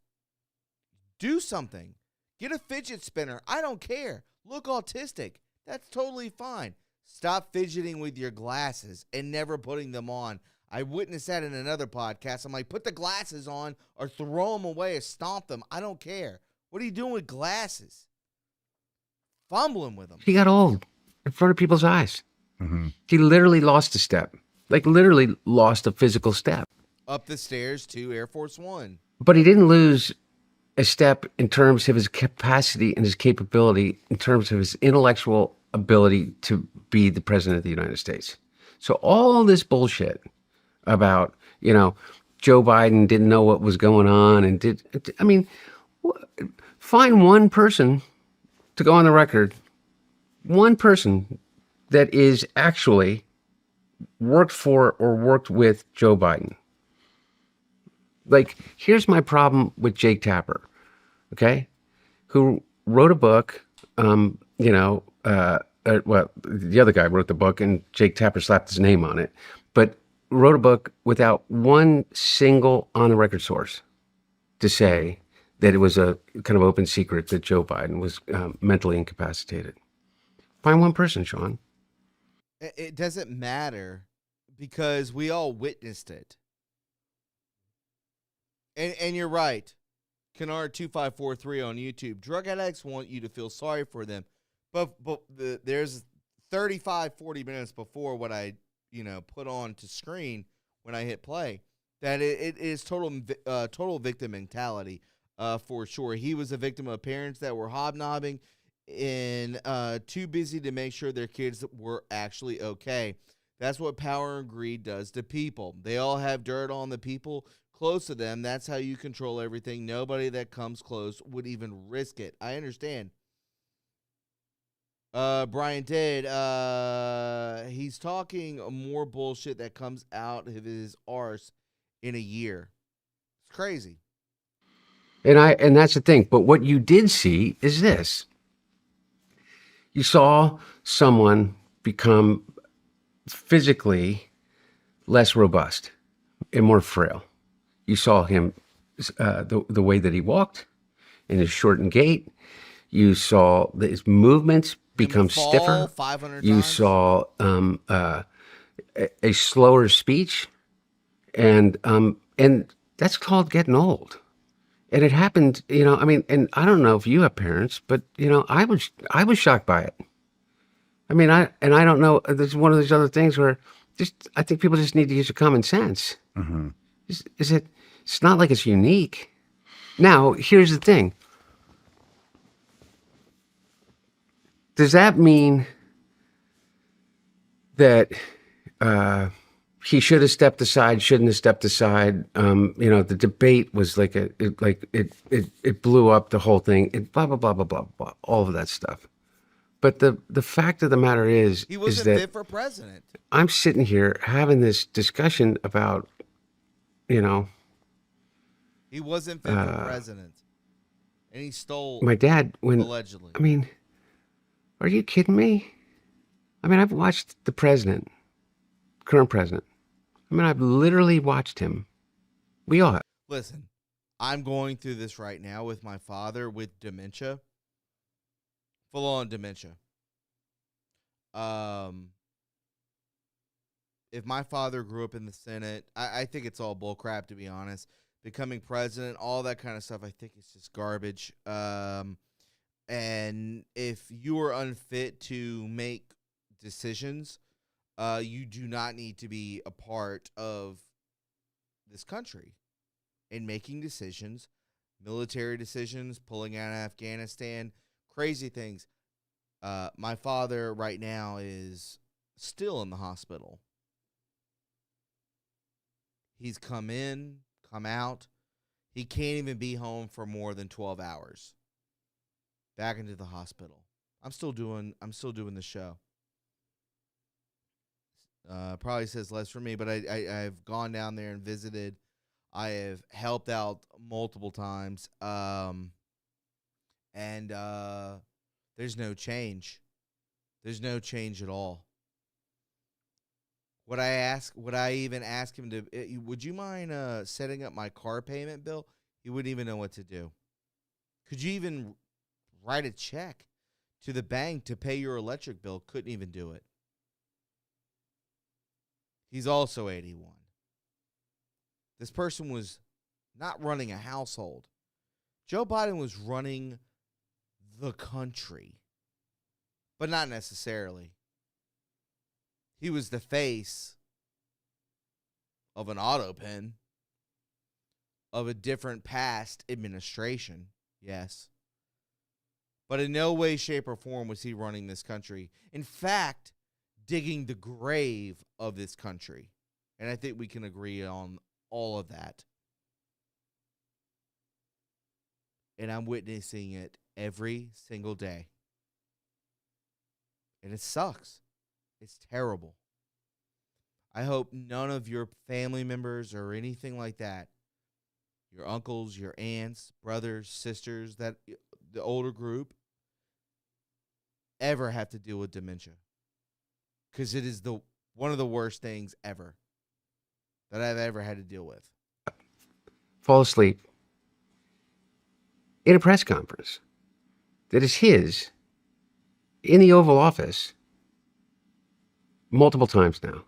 Speaker 1: do something. Get a fidget spinner. I don't care. Look autistic. That's totally fine. Stop fidgeting with your glasses and never putting them on. I witnessed that in another podcast. I'm like, put the glasses on or throw them away or stomp them. I don't care. What are you doing with glasses? Fumbling with them.
Speaker 2: He got old in front of people's eyes. He literally lost a step. Like, literally lost a physical step.
Speaker 1: Up the stairs to Air Force One.
Speaker 2: But he didn't lose a step in terms of his capacity and his capability, in terms of his intellectual ability to be the president of the United States. So all this bullshit about, Joe Biden didn't know what was going on and find one person to go on the record, one person that is actually worked for or worked with Joe Biden. Like, here's my problem with Jake Tapper, okay? Who wrote a book, the other guy wrote the book and Jake Tapper slapped his name on it, but wrote a book without one single on-the-record source to say that it was a kind of open secret that Joe Biden was mentally incapacitated. Find one person, Sean.
Speaker 1: It doesn't matter because we all witnessed it. And you're right. Kennard2543 on YouTube. Drug addicts want you to feel sorry for them. But there's 35, 40 minutes before what I, put on to screen when I hit play that it is total victim mentality for sure. He was a victim of parents that were hobnobbing and too busy to make sure their kids were actually okay. That's what power and greed does to people. They all have dirt on the people close to them. That's how you control everything. Nobody that comes close would even risk it. I understand. Brian did. He's talking more bullshit that comes out of his arse in a year. It's crazy.
Speaker 2: And that's the thing. But what you did see is this. You saw someone become physically less robust and more frail. You saw him, the way that he walked in his shortened gait. You saw his movements become stiffer.
Speaker 1: 500
Speaker 2: you
Speaker 1: times.
Speaker 2: saw a slower speech, and that's called getting old. And it happened, and I don't know if you have parents, but I was shocked by it. I mean, I don't know. This is one of those other things where I think people just need to use their common sense.
Speaker 3: Mm-hmm.
Speaker 2: It's not like it's unique. Now, here's the thing. Does that mean that he should have stepped aside, shouldn't have stepped aside? The debate was like it blew up the whole thing. It blah blah blah blah blah blah, all of that stuff. But the fact of the matter is,
Speaker 1: He wasn't
Speaker 2: that
Speaker 1: fit for president.
Speaker 2: I'm sitting here having this discussion about,
Speaker 1: He wasn't fit for president, and he stole
Speaker 2: my dad
Speaker 1: allegedly.
Speaker 2: I mean, are you kidding me? I mean, I've watched the president, current president. I mean, I've literally watched him. We all have.
Speaker 1: Listen, I'm going through this right now with my father with dementia. Full on dementia. If my father grew up in the Senate, I think it's all bullcrap, to be honest. Becoming president, all that kind of stuff, I think it's just garbage. And if you are unfit to make decisions, you do not need to be a part of this country in making decisions, military decisions, pulling out of Afghanistan, crazy things. My father right now is still in the hospital. He's come in, come out. He can't even be home for more than 12 hours. Back into the hospital. I'm still doing the show. Probably says less for me, but I've gone down there and visited. I have helped out multiple times. And there's no change. There's no change at all. Would I even ask him to, would you mind setting up my car payment bill? He wouldn't even know what to do. Could you even write a check to the bank to pay your electric bill? Couldn't even do it. He's also 81. This person was not running a household. Joe Biden was running the country, but not necessarily. He was the face of an auto pen of a different past administration, yes. But in no way, shape, or form was he running this country. In fact, digging the grave of this country. And I think we can agree on all of that. And I'm witnessing it every single day. And it sucks. It's terrible. I hope none of your family members or anything like that, your uncles, your aunts, brothers, sisters, that the older group, ever have to deal with dementia. Because it is one of the worst things ever that I've ever had to deal with.
Speaker 2: Fall asleep in a press conference that is his in the Oval Office multiple times now.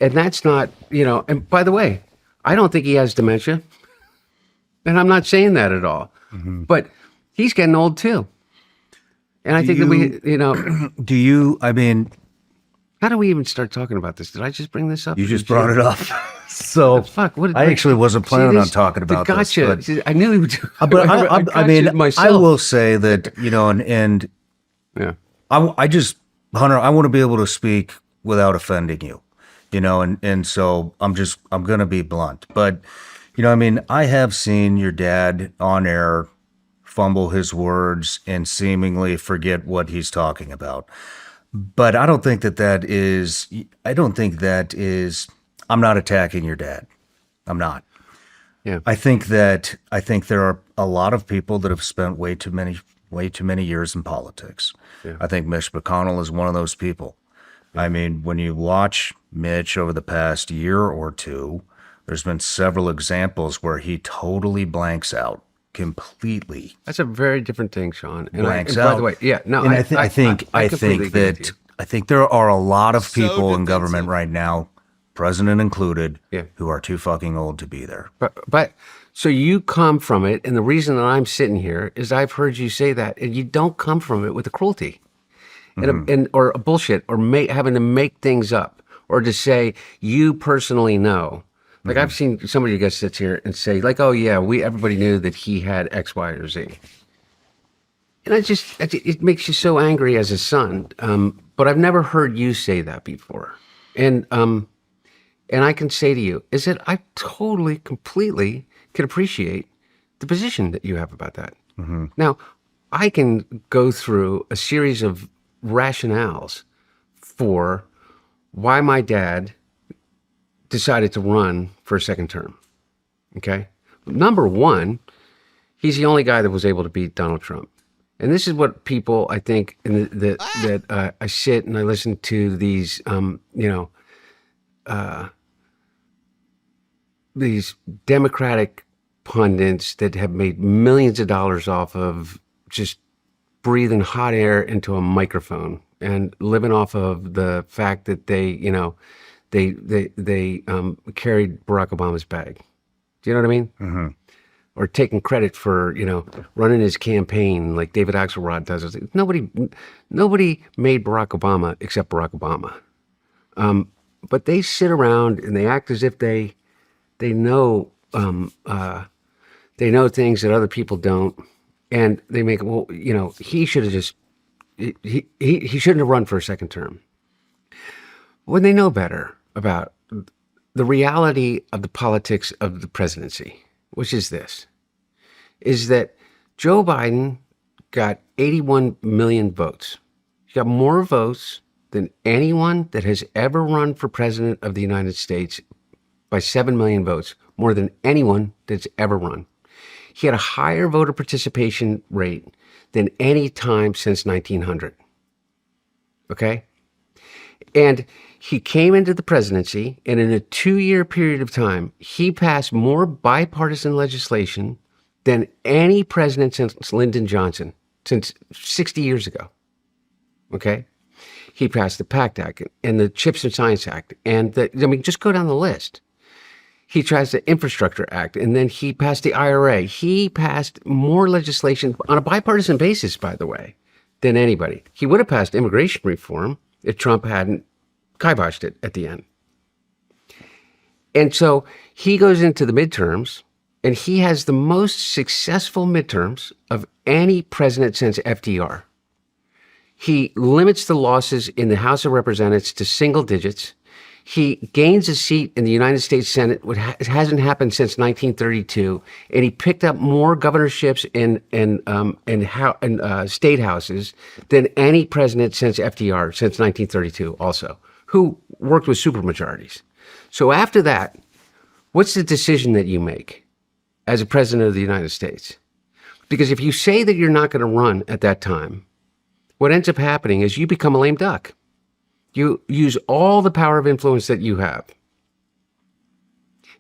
Speaker 2: And that's not, and by the way, I don't think he has dementia. And I'm not saying that at all. Mm-hmm. But he's getting old too. And I think that how do we even start talking about this? Did I just bring this up?
Speaker 3: You just brought it up. So
Speaker 2: fuck.
Speaker 3: I actually wasn't planning on talking about
Speaker 2: gotcha.
Speaker 3: this.
Speaker 2: But I knew he would.
Speaker 3: But I will say that, and
Speaker 2: yeah.
Speaker 3: I just, Hunter, I want to be able to speak without offending you, and so I'm going to be blunt. But, I have seen your dad on air fumble his words and seemingly forget what he's talking about. But I don't think that is, I'm not attacking your dad. I'm not.
Speaker 2: Yeah.
Speaker 3: I think there are a lot of people that have spent way too many years in politics.
Speaker 2: Yeah.
Speaker 3: I think Mitch McConnell is one of those people. Yeah. I mean, when you watch Mitch over the past year or two, there's been several examples where he totally blanks out completely.
Speaker 2: That's a very different thing, Sean. And
Speaker 3: blanks out.
Speaker 2: By the way, yeah, no,
Speaker 3: and I think there are a lot of people in government right now, president included, who are too fucking old to be there.
Speaker 2: But so you come from it, and the reason that I'm sitting here is I've heard you say that, and you don't come from it with a cruelty, or a bullshit, or having to make things up, or to say you personally know. Like I've seen some of you guys sit here and say like, oh yeah, everybody knew that he had X, Y, or Z. And it makes you so angry as a son. But I've never heard you say that before. And I can say to you is that I totally, completely can appreciate the position that you have about that. Now, I can go through a series of rationales for why my dad decided to run for a second term. Okay? Number one, he's the only guy that was able to beat Donald Trump. And this is what people, I think, that I sit and I listen to these, these Democratic pundits that have made millions of dollars off of just breathing hot air into a microphone and living off of the fact that they carried Barack Obama's bag. Do you know what I mean? Mm-hmm. Or taking credit for, running his campaign like David Axelrod does. Nobody made Barack Obama except Barack Obama. But they sit around and they act as if they know things that other people don't, and they make he should have just he shouldn't have run for a second term. When they know better about the reality of the politics of the presidency, which is this, is that Joe Biden got 81 million votes. He got more votes than anyone that has ever run for president of the United States by 7 million votes, more than anyone that's ever run. He had a higher voter participation rate than any time since 1900. Okay? And he came into the presidency, and in a 2-year period of time, he passed more bipartisan legislation than any president since Lyndon Johnson, since 60 years ago. Okay? He passed the PACT Act and the CHIPS and Science Act, and just go down the list. He passed the Infrastructure Act, and then he passed the IRA. He passed more legislation on a bipartisan basis, by the way, than anybody. He would have passed immigration reform if Trump hadn't kiboshed it at the end. And so he goes into the midterms, and he has the most successful midterms of any president since FDR. He limits the losses in the House of Representatives to single digits. He gains a seat in the United States Senate, which hasn't happened since 1932, and he picked up more governorships in state houses than any president since FDR, since 1932 also, who worked with supermajorities. So after that, what's the decision that you make as a president of the United States? Because if you say that you're not going to run at that time, what ends up happening is you become a lame duck. You use all the power of influence that you have.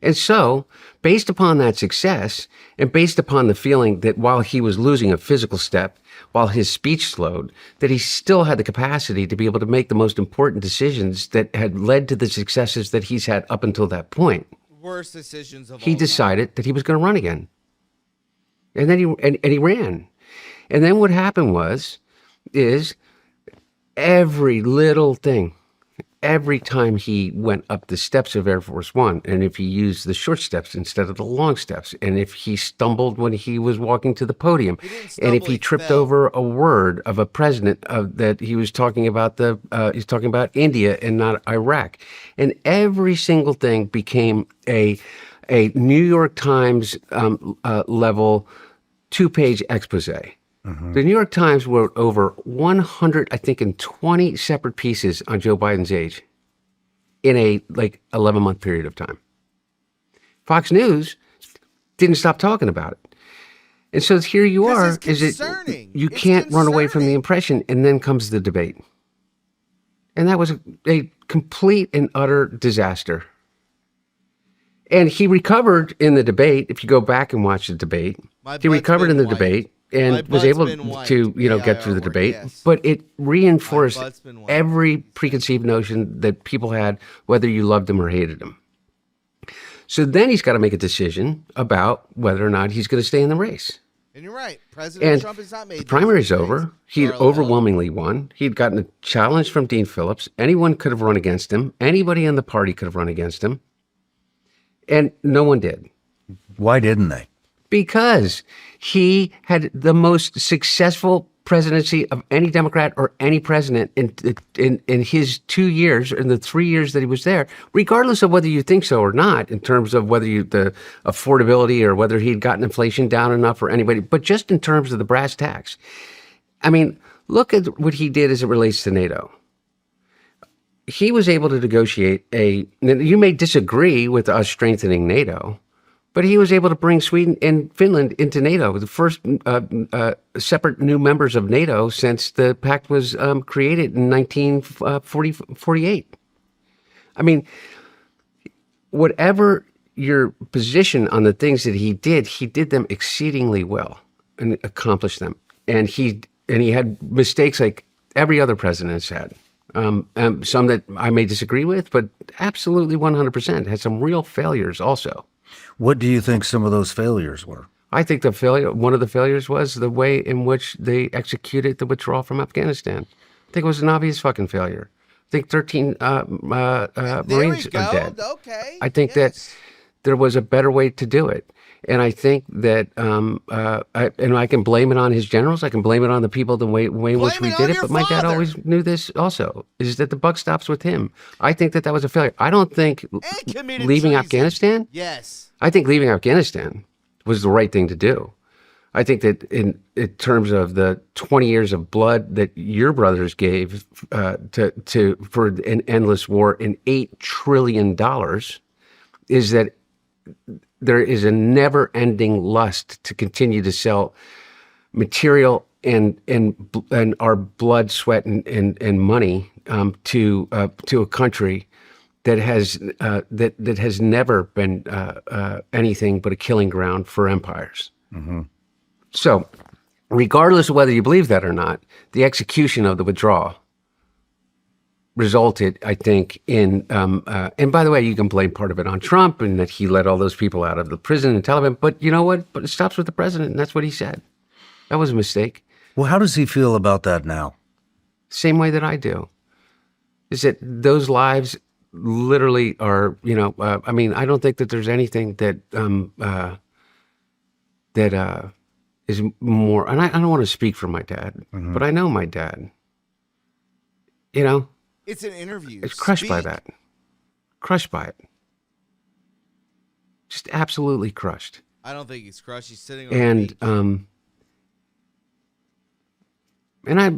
Speaker 2: And so, based upon that success, and based upon the feeling that while he was losing a physical step, while his speech slowed, that he still had the capacity to be able to make the most important decisions that had led to the successes that he's had up until that point.
Speaker 1: Worst decisions of all
Speaker 2: He decided that he was going to run again. And then he ran. And then what happened is every little thing, every time he went up the steps of Air Force One, and if he used the short steps instead of the long steps, and if he stumbled when he was walking to the podium, and if he tripped over a word of a president that he was talking about he's talking about India and not Iraq, and every single thing became a New York Times level 2-page expose. Mm-hmm. The New York Times wrote over 120 separate pieces on Joe Biden's age in a 11-month period of time. Fox News didn't stop talking about it. And so here you are, you can't run away from the impression, and then comes the debate. And that was a complete and utter disaster. And he recovered in the debate. If you go back and watch the debate, he recovered in the debate and was able to, get through the debate. Yes. But it reinforced every preconceived notion that people had, whether you loved him or hated him. So then he's got to make a decision about whether or not he's going to stay in the race.
Speaker 1: And you're right. President
Speaker 2: And
Speaker 1: Trump has not made
Speaker 2: the
Speaker 1: those
Speaker 2: primary's
Speaker 1: mistakes.
Speaker 2: over. He'd
Speaker 1: Carl,
Speaker 2: overwhelmingly won. He'd gotten a challenge from Dean Phillips. Anyone could have run against him. Anybody in the party could have run against him. And no one did.
Speaker 3: Why didn't they?
Speaker 2: Because he had the most successful presidency of any Democrat or any president in his 2 years, in the 3 years that he was there, regardless of whether you think so or not, in terms of whether the affordability or whether he'd gotten inflation down enough for anybody, but just in terms of the brass tacks. I mean, look at what he did as it relates to NATO. He was able to negotiate you may disagree with us strengthening NATO, but he was able to bring Sweden and Finland into NATO, the first separate new members of NATO since the pact was created in 1948. I mean, whatever your position on the things that he did them exceedingly well and accomplished them. And he had mistakes like every other president has had. Some that I may disagree with, but absolutely 100% had some real failures also.
Speaker 3: What do you think some of those failures were?
Speaker 2: I think one of the failures was the way in which they executed the withdrawal from Afghanistan. I think it was an obvious fucking failure. I think 13 Marines are dead.
Speaker 1: Okay.
Speaker 2: I think that there was a better way to do it. And I think that, I can blame it on his generals. I can blame it on the people, the way in which we did it. But my dad always knew this also, is that the buck stops with him. I think that was a failure. I don't think leaving Afghanistan.
Speaker 1: Yes.
Speaker 2: I think leaving Afghanistan was the right thing to do. I think that in terms of the 20 years of blood that your brothers gave for an endless war in $8 trillion, is that there is a never-ending lust to continue to sell material and our blood, sweat, and money to a country that has never been anything but a killing ground for empires. Mm-hmm. So, regardless of whether you believe that or not, the execution of the withdrawal resulted, I think, in and by the way, you can blame part of it on Trump and that he let all those people out of the prison and Taliban. But you know what? But it stops with the president, and that's what he said. That was a mistake.
Speaker 3: Well, how does he feel about that now? Same
Speaker 2: way that I do. Is that those lives literally are, I mean, I don't think that there's anything that is more, and I don't want to speak for my dad, mm-hmm. but I know my dad.
Speaker 1: It's an interview.
Speaker 2: It's crushed by that. Crushed by it. Just absolutely crushed.
Speaker 1: I don't think he's crushed. He's sitting on the beach. I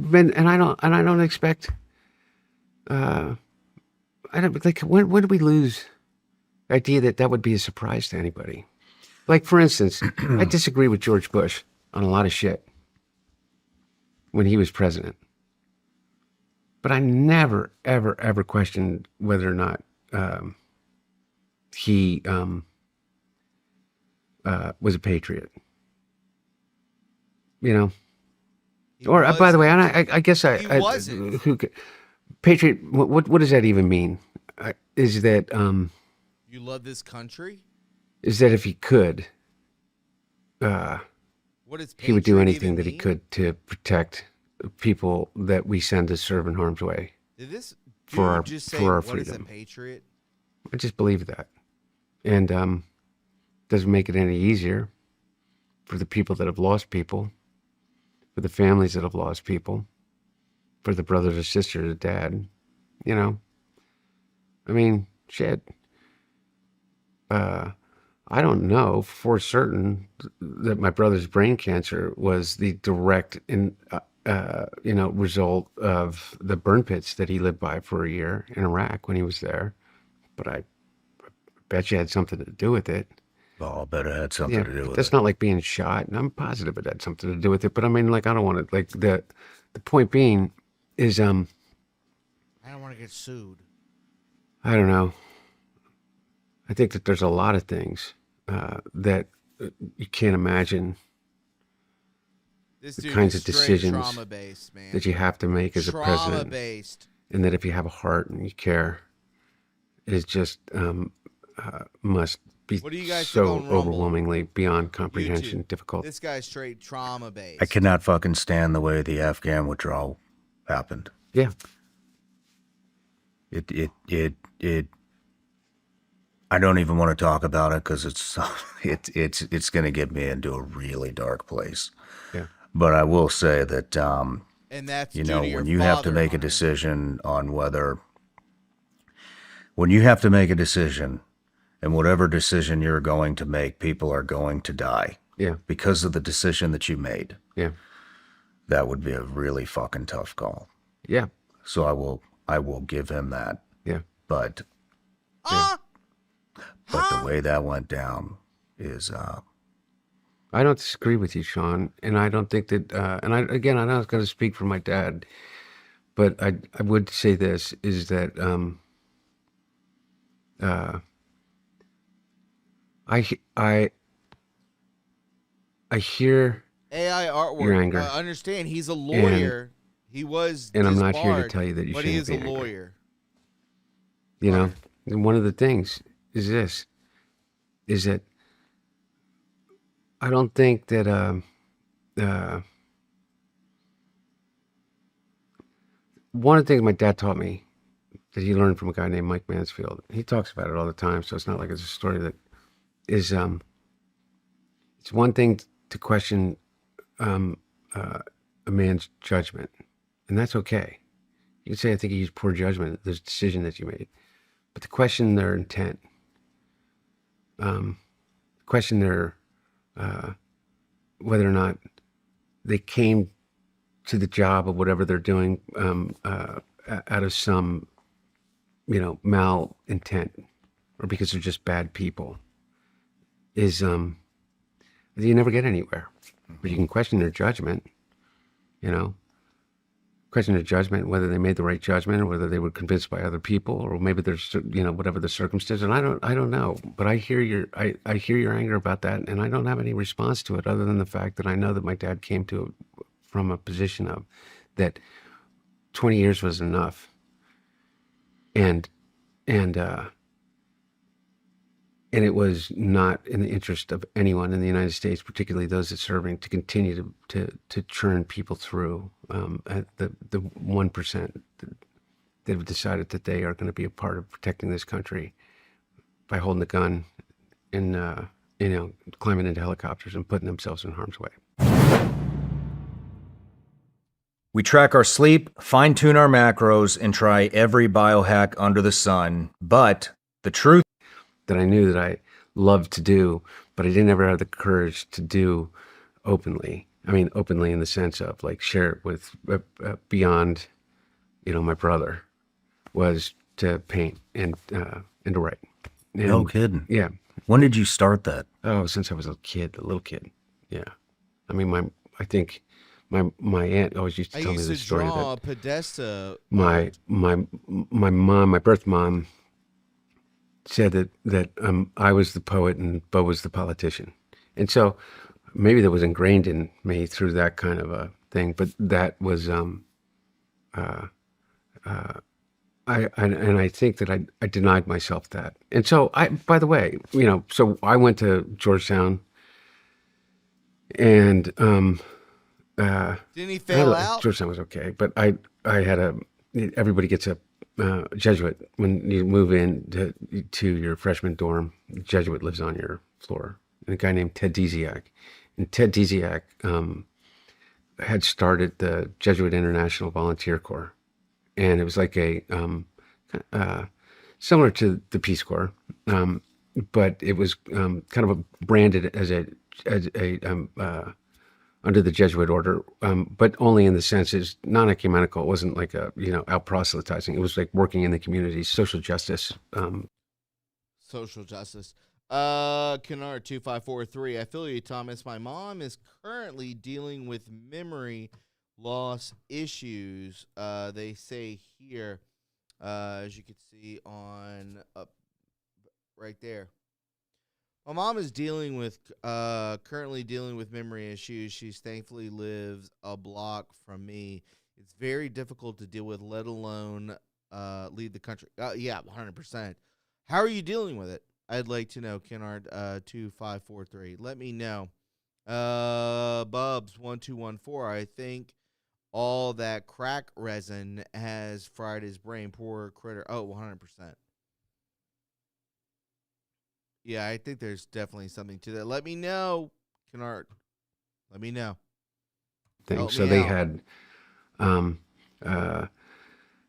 Speaker 1: don't expect. I don't like. When did we lose the idea that would be a surprise to anybody? Like, for instance, I disagree with George Bush on a lot of shit when he was president. But I never, ever, ever questioned whether or not he was a patriot. Or by the way, and I guess I wasn't. Patriot. What does that even mean? Is that you love this country?
Speaker 2: Is that if he could, he would do anything that he could to protect people that we send to serve in harm's way.
Speaker 1: Did this
Speaker 2: for our
Speaker 1: just say,
Speaker 2: for our
Speaker 1: what
Speaker 2: freedom?
Speaker 1: Is a patriot?
Speaker 2: I just believe that, and doesn't make it any easier for the people that have lost people, for the families that have lost people, for the brothers or sisters or dad. I mean, shit. I don't know for certain that my brother's brain cancer was the direct result of the burn pits that he lived by for a year in Iraq when he was there. But I bet you had something to do with it.
Speaker 3: Well, I bet it had something to do with it.
Speaker 2: That's not like being shot, and I'm positive it had something to do with it. But I mean, like, I don't want to, like, the point being is, I don't
Speaker 1: want to get sued.
Speaker 2: I don't know. I think that there's a lot of things that you can't imagine. The kinds of decisions that you have to make as a president, and that if you have a heart and you care, is just must be
Speaker 1: What do you guys
Speaker 2: so
Speaker 1: think on Rumble?
Speaker 2: overwhelmingly beyond comprehension
Speaker 1: YouTube.
Speaker 2: difficult.
Speaker 1: This guy's straight trauma based.
Speaker 3: I cannot fucking stand the way the Afghan withdrawal happened.
Speaker 2: Yeah.
Speaker 3: It I don't even want to talk about it because it's going to get me into a really dark place.
Speaker 2: Yeah.
Speaker 3: But I will say that
Speaker 1: And that's
Speaker 3: you
Speaker 1: due
Speaker 3: know,
Speaker 1: to your
Speaker 3: when you have to
Speaker 1: father,
Speaker 3: make a
Speaker 1: Hunter.
Speaker 3: decision on when you have to make a decision, and whatever decision you're going to make, people are going to die.
Speaker 2: Yeah.
Speaker 3: Because of the decision that you made.
Speaker 2: Yeah.
Speaker 3: That would be a really fucking tough call.
Speaker 2: Yeah.
Speaker 3: So I will give him that.
Speaker 2: Yeah.
Speaker 3: But the way that went down is
Speaker 2: I don't disagree with you, Sean, and I don't think that. And I'm not going to speak for my dad, but I would say this is that I hear
Speaker 1: AI artwork.
Speaker 2: your anger.
Speaker 1: Understand, he's a lawyer. He was,
Speaker 2: and I'm not here to
Speaker 1: disbarred,
Speaker 2: tell you that you
Speaker 1: but he
Speaker 2: shouldn't
Speaker 1: is a
Speaker 2: be angry.
Speaker 1: lawyer.
Speaker 2: You know, and one of the things is this: is that I don't think that one of the things my dad taught me that he learned from a guy named Mike Mansfield. He talks about it all the time, so it's not like it's a story that is. It's one thing to question a man's judgment, and that's okay. You can say, "I think he used poor judgment. This decision that you made," but to question their intent, question their whether or not they came to the job of whatever they're doing out of some, mal intent, or because they're just bad people, is you never get anywhere. But you can question their judgment, question their judgment, whether they made the right judgment or whether they were convinced by other people, or maybe there's, whatever the circumstance. And I don't know, but I hear your anger about that. And I don't have any response to it other than the fact that I know that my dad came to it from a position of that 20 years was enough. And it was not in the interest of anyone in the United States, particularly those that serving, to continue to churn people through at the 1% that have decided that they are going to be a part of protecting this country by holding a gun and climbing into helicopters and putting themselves in harm's way.
Speaker 3: we track our sleep, fine-tune our macros, and try every biohack under the sun. But the truth
Speaker 2: that I knew that I loved to do, but I didn't ever have the courage to do openly. I mean, openly in the sense of like share it with beyond, my brother, was to paint and to write. And,
Speaker 3: no kidding.
Speaker 2: Yeah.
Speaker 3: When did you start that?
Speaker 2: Oh, since I was a little kid. Yeah. I mean, I think my aunt always used to tell me this story.
Speaker 1: I used to draw a Podesta.
Speaker 2: My mom, my birth mom, said that I was the poet and Bo was the politician, and so maybe that was ingrained in me through that kind of a thing. But that was I think that I denied myself that, and so by the way, so I went to Georgetown, and
Speaker 1: didn't he fail out?
Speaker 2: Georgetown was okay, but I had everybody gets a Jesuit when you move in to your freshman dorm. Jesuit lives on your floor, and a guy named Ted Desiak, and Ted Desiak had started the Jesuit International Volunteer Corps, and it was like a similar to the Peace Corps, but it was kind of branded as a under the Jesuit order, but only in the sense it's non-ecumenical. It wasn't like out proselytizing. It was like working in the community, social justice.
Speaker 1: Social justice. Kennard 2543. I feel you, Thomas. My mom is currently dealing with memory loss issues. They say here, as you can see on right there. My mom is currently dealing with memory issues. She thankfully lives a block from me. It's very difficult to deal with, let alone leave the country. Yeah, 100%. How are you dealing with it? I'd like to know, Kennard 2543. Let me know. Bubs 1214. I think all that crack resin has fried his brain. Poor critter. Oh, 100%. Yeah, I think there's definitely something to that. Let me know, Kennard. Let me know.
Speaker 2: Thing.
Speaker 1: Help
Speaker 2: So
Speaker 1: me
Speaker 2: they
Speaker 1: out.
Speaker 2: had uh,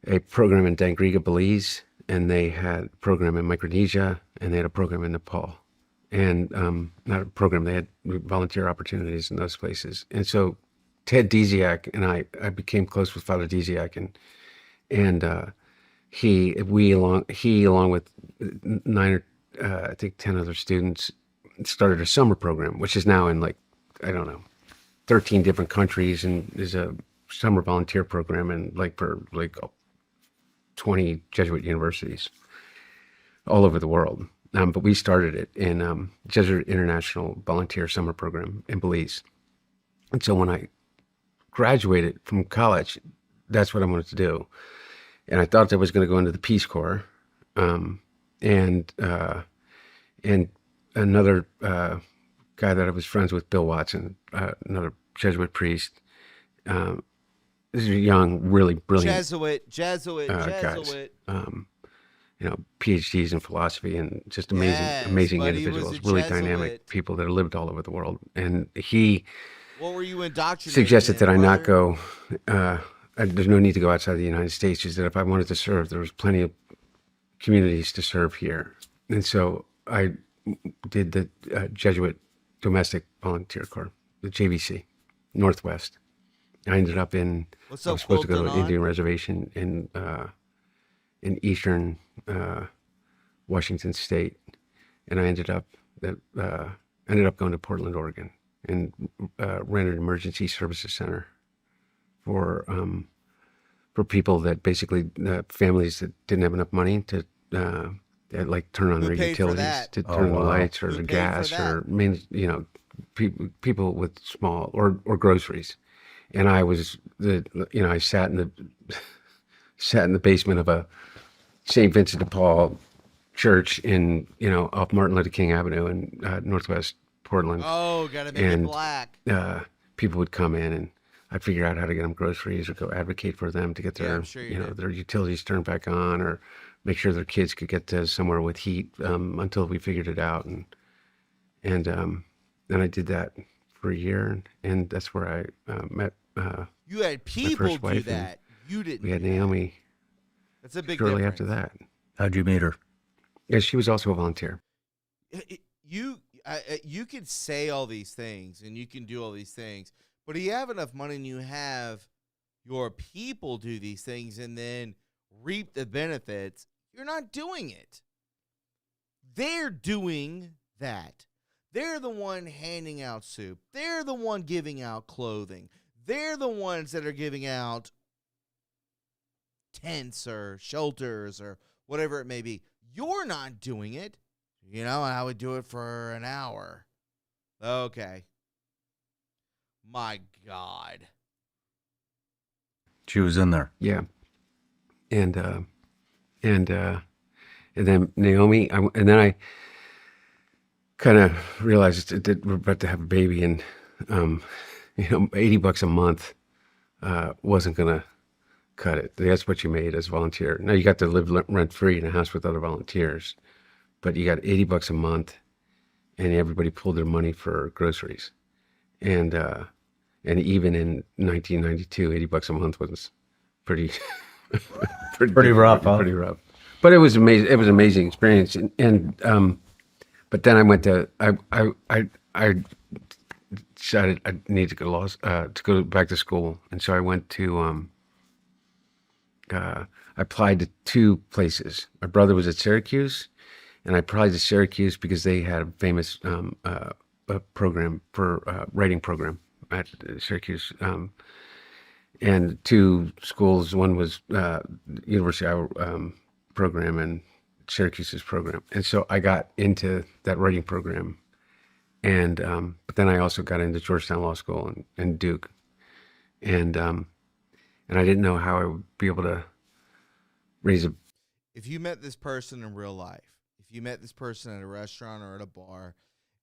Speaker 2: a program in Dangriga, Belize, and they had a program in Micronesia, and they had a program in Nepal. And not a program, they had volunteer opportunities in those places. And so Ted Desiak and I became close with Father Desiak, and he along with nine or I think 10 other students started a summer program, which is now in like, I don't know, 13 different countries, and is a summer volunteer program and like for like 20 Jesuit universities all over the world. But we started it in Jesuit International Volunteer Summer Program in Belize. And so when I graduated from college, that's what I wanted to do. And I thought I was going to go into the Peace Corps. Um, and another guy that I was friends with, Bill Watson, another Jesuit priest. These are young, really brilliant
Speaker 1: Jesuit.
Speaker 2: guys. PhDs in philosophy and just amazing,
Speaker 1: Yes,
Speaker 2: amazing
Speaker 1: but he was
Speaker 2: individuals,
Speaker 1: a
Speaker 2: really
Speaker 1: Jesuit.
Speaker 2: dynamic people that have lived all over the world. And he
Speaker 1: What were you indoctrinated
Speaker 2: suggested that
Speaker 1: in,
Speaker 2: I not
Speaker 1: brother?
Speaker 2: go. There's no need to go outside the United States. Is that if I wanted to serve, there was plenty of communities to serve here. And so I did the Jesuit Domestic Volunteer Corps, the JVC, Northwest. I ended up
Speaker 1: What's
Speaker 2: I
Speaker 1: up,
Speaker 2: was supposed to go to an
Speaker 1: Quilton
Speaker 2: Indian
Speaker 1: on?
Speaker 2: reservation in eastern Washington State, and I ended up going to Portland, Oregon, and ran an emergency services center for people that basically families that didn't have enough money to like turn on
Speaker 1: Who
Speaker 2: their
Speaker 1: paid for that?
Speaker 2: utilities, to
Speaker 3: Oh,
Speaker 2: turn on the
Speaker 3: wow.
Speaker 2: lights or
Speaker 1: Who
Speaker 2: the
Speaker 1: paid for
Speaker 2: gas
Speaker 1: that?
Speaker 2: or people with small or groceries. And I was I sat in the basement of a St. Vincent de Paul church in off Martin Luther King Avenue in Northwest Portland,
Speaker 1: Oh, gotta make it
Speaker 2: and
Speaker 1: black.
Speaker 2: people would come in, and I'd figure out how to get them groceries or go advocate for them to get
Speaker 1: Yeah, I'm
Speaker 2: their
Speaker 1: sure you did.
Speaker 2: their utilities turned back on, or make sure their kids could get to somewhere with heat until we figured it out. And then I did that for a year, and that's where I met
Speaker 1: You had
Speaker 2: my
Speaker 1: people
Speaker 2: first
Speaker 1: do
Speaker 2: wife, and
Speaker 1: that. You didn't
Speaker 2: we had
Speaker 1: do that.
Speaker 2: Naomi
Speaker 1: That's a big
Speaker 2: shortly
Speaker 1: difference.
Speaker 2: after that.
Speaker 3: How'd you meet her?
Speaker 2: Yeah, she was also a volunteer.
Speaker 1: You could say all these things and you can do all these things, but if you have enough money and you have your people do these things and then reap the benefits, you're not doing it. They're doing that. They're the one handing out soup. They're the one giving out clothing. They're the ones that are giving out tents or shelters or whatever it may be. You're not doing it. I would do it for an hour. Okay. My God.
Speaker 3: She was in there.
Speaker 2: Yeah, and uh, and uh, and then Naomi, and then I kind of realized that we're about to have a baby, and $80 a month wasn't gonna cut it. That's what you made as a volunteer. Now you got to live rent free in a house with other volunteers, but you got $80 a month, and everybody pulled their money for groceries, and even in 1992, $80 a month was pretty
Speaker 3: Pretty rough, huh?
Speaker 2: pretty rough. But it was amazing. It was an amazing experience, and but then I went to I decided I need to to go back to school, and so I went to I applied to two places. My brother was at Syracuse, and I applied to Syracuse because they had a famous a program for writing program at Syracuse. And two schools. One was University program and Syracuse's program, and so I got into that writing program. And but then I also got into Georgetown Law School and Duke, and I didn't know how I would be able to raise a.
Speaker 1: If you met this person in real life, if you met this person at a restaurant or at a bar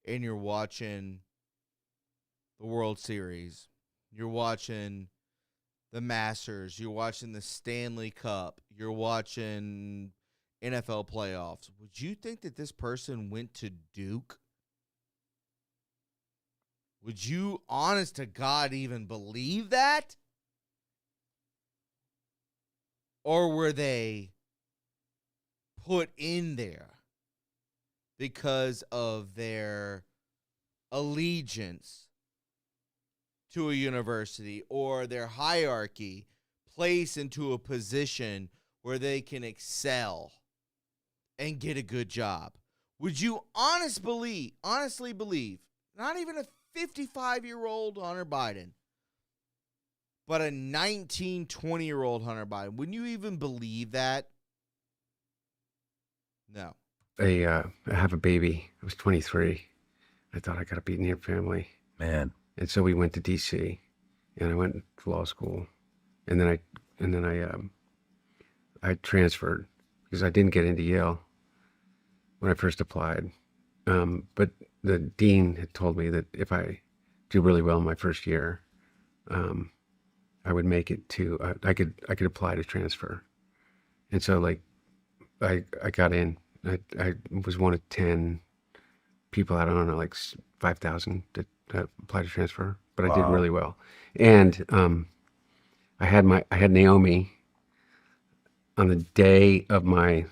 Speaker 1: and you're watching the World Series, you're watching the Masters, you're watching the Stanley Cup, you're watching NFL playoffs, would you think that this person went to Duke? Would you, honest to God, even believe that? Or were they put in there because of their allegiance to a university or their hierarchy placed into a position where they can excel and get a good job? Would you honestly believe, not even a 55-year-old Hunter Biden, but a 19, 20-year-old Hunter Biden, wouldn't you even believe that? No.
Speaker 2: I have a baby. I was 23. I thought I got to be near family.
Speaker 3: Man.
Speaker 2: And so we went to DC, and I went to law school, and then I transferred because I didn't get into Yale when I first applied. But the dean had told me that if I do really well in my first year, I would make it to I could apply to transfer. And so like I got in. I was one of 10 people, I don't know, like 5,000 that applied to transfer, but I did really well. And I had Naomi on the day of my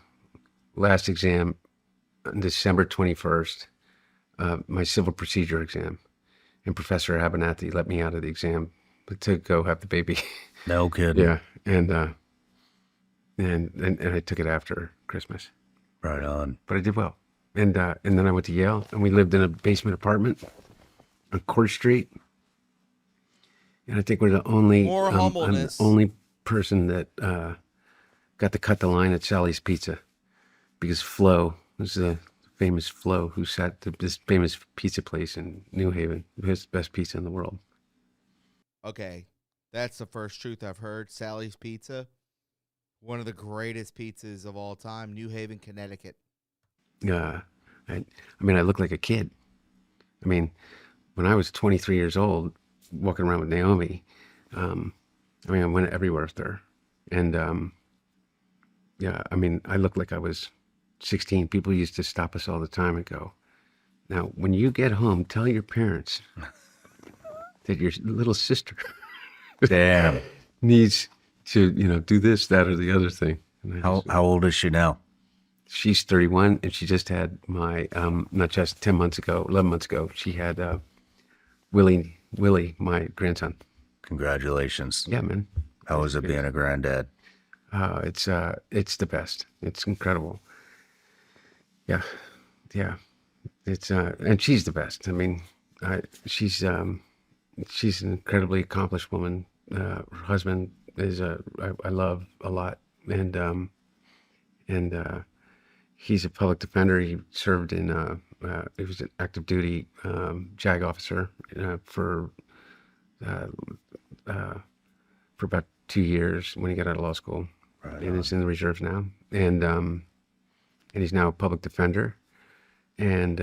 Speaker 2: last exam on December 21st, my civil procedure exam, and Professor Abernathy let me out of the exam to go have the baby.
Speaker 3: No kidding.
Speaker 2: Yeah, and I took it after Christmas.
Speaker 3: Right on.
Speaker 2: But I did well, and then I went to Yale, and we lived in a basement apartment on Court Street, and I think we're the only
Speaker 1: More
Speaker 2: I'm the
Speaker 1: humbleness.
Speaker 2: only person that got to cut the line at Sally's Pizza, because Flo was the famous Flo who sat at this famous pizza place in New Haven, his best pizza in the world.
Speaker 1: Okay, that's the first truth I've heard. Sally's Pizza, one of the greatest pizzas of all time, New Haven, Connecticut.
Speaker 2: I mean, I look like a kid. I mean, when I was 23 years old, walking around with Naomi, I mean, I went everywhere with her. And yeah, I mean, I looked like I was 16. People used to stop us all the time and go, "Now, when you get home, tell your parents that your little sister
Speaker 3: Damn.
Speaker 2: needs to, do this, that, or the other thing." And
Speaker 3: How old is she now?
Speaker 2: She's 31, and she just had my, not just 10 months ago, 11 months ago, she had Willie, my grandson.
Speaker 3: Congratulations.
Speaker 2: Yeah, man.
Speaker 3: How is it being a granddad?
Speaker 2: It's the best. It's incredible. Yeah. It's and she's the best. I mean, she's an incredibly accomplished woman. Her husband is I love a lot, and he's a public defender. He served in he was an active duty JAG officer for about 2 years when he got out of law school.
Speaker 3: Right
Speaker 2: And
Speaker 3: on.
Speaker 2: is in the reserves now, and he's now a public defender, and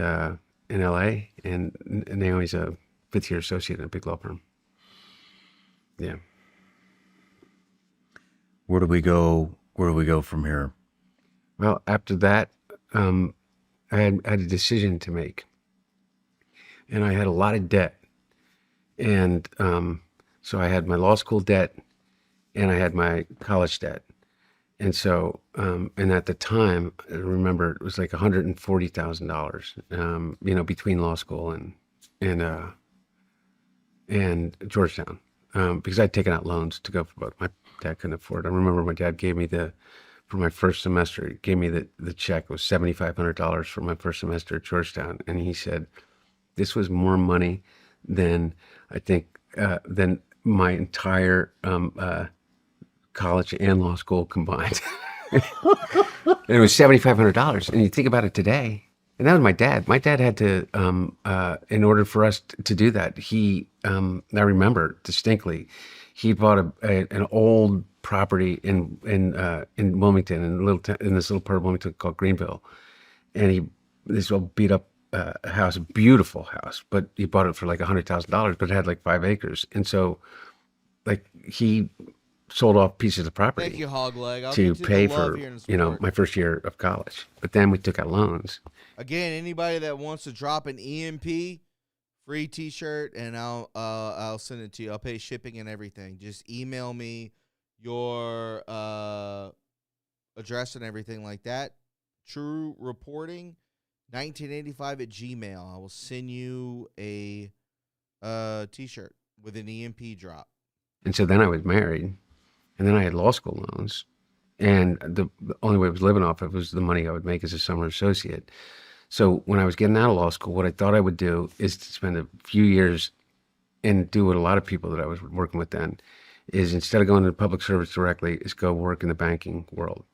Speaker 2: in LA, and Naomi's a 5th-year associate in a big law firm. Yeah.
Speaker 3: Where do we go? Where do we go from here?
Speaker 2: Well, after that, I had a decision to make, and I had a lot of debt, and so I had my law school debt, and I had my college debt. And so, and at the time, I remember it was like $140,000, between law school and Georgetown, because I'd taken out loans to go for both. My dad couldn't afford it. I remember my dad gave me for my first semester, he gave me the check. It was $7,500 for my first semester at Georgetown. And he said, this was more money than I think, than my entire, college and law school combined. And it was $7,500. And you think about it today, and that was my dad. My dad had to, in order for us to do that, I remember distinctly, he bought an old property in Wilmington, in this little part of Wilmington called Greenville. and this old beat up house, a beautiful house, but he bought it for like $100,000, but it had like 5 acres. And so like he sold off pieces of property
Speaker 1: Thank you, Hogleg. I'll
Speaker 2: to
Speaker 1: get to the
Speaker 2: pay
Speaker 1: love
Speaker 2: for,
Speaker 1: here in support.
Speaker 2: my first year of college. But then we took out loans.
Speaker 1: Again, anybody that wants to drop an EMP, free T-shirt, and I'll send it to you. I'll pay shipping and everything. Just email me your address and everything like that. TRU REPORTIng 1985 at Gmail. I will send you a T-shirt with an EMP drop.
Speaker 2: And so then I was married, and then I had law school loans. And the only way I was living off of was the money I would make as a summer associate. So when I was getting out of law school, what I thought I would do is to spend a few years and do what a lot of people that I was working with then is, instead of going to public service directly, is go work in the banking world.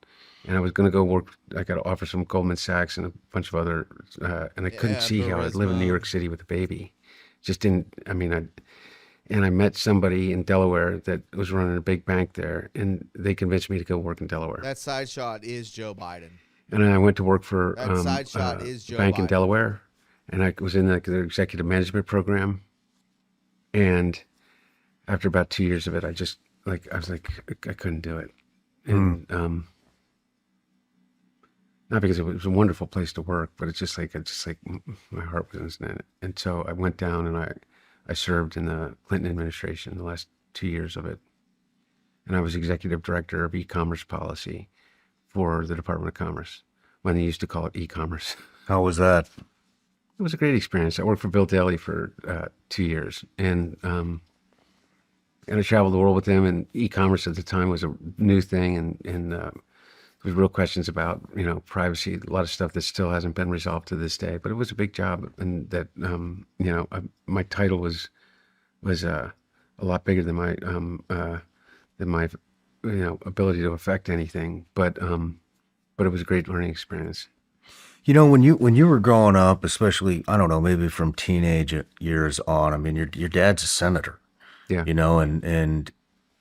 Speaker 2: And I was going to go work, I got to offer some Goldman Sachs and a bunch of other, and I couldn't see how I'd live in New York City with a baby. Just didn't, and I met somebody in Delaware that was running a big bank there, and they convinced me to go work in Delaware.
Speaker 1: That side shot is Joe Biden.
Speaker 2: And then I went to work for
Speaker 1: That side shot is
Speaker 2: a
Speaker 1: Joe
Speaker 2: bank in
Speaker 1: Biden.
Speaker 2: Delaware, and I was in their executive management program. And after about 2 years of it, I was like, I couldn't do it. And not because it was a wonderful place to work, but it's just like my heart wasn't in it. And so I went down and I served in the Clinton administration the last 2 years of it. And I was executive director of e-commerce policy for the Department of Commerce, when they used to call it e-commerce.
Speaker 3: How was that?
Speaker 2: It was a great experience. I worked for Bill Daley for 2 years, and I traveled the world with him. And e-commerce at the time was a new thing, and there was real questions about privacy, a lot of stuff that still hasn't been resolved to this day. But it was a big job, and that my title was a lot bigger than my ability to affect anything. But it was a great learning experience.
Speaker 3: When you were growing up, especially, I don't know, maybe from teenage years on, I mean, your dad's a senator.
Speaker 2: Yeah.
Speaker 3: And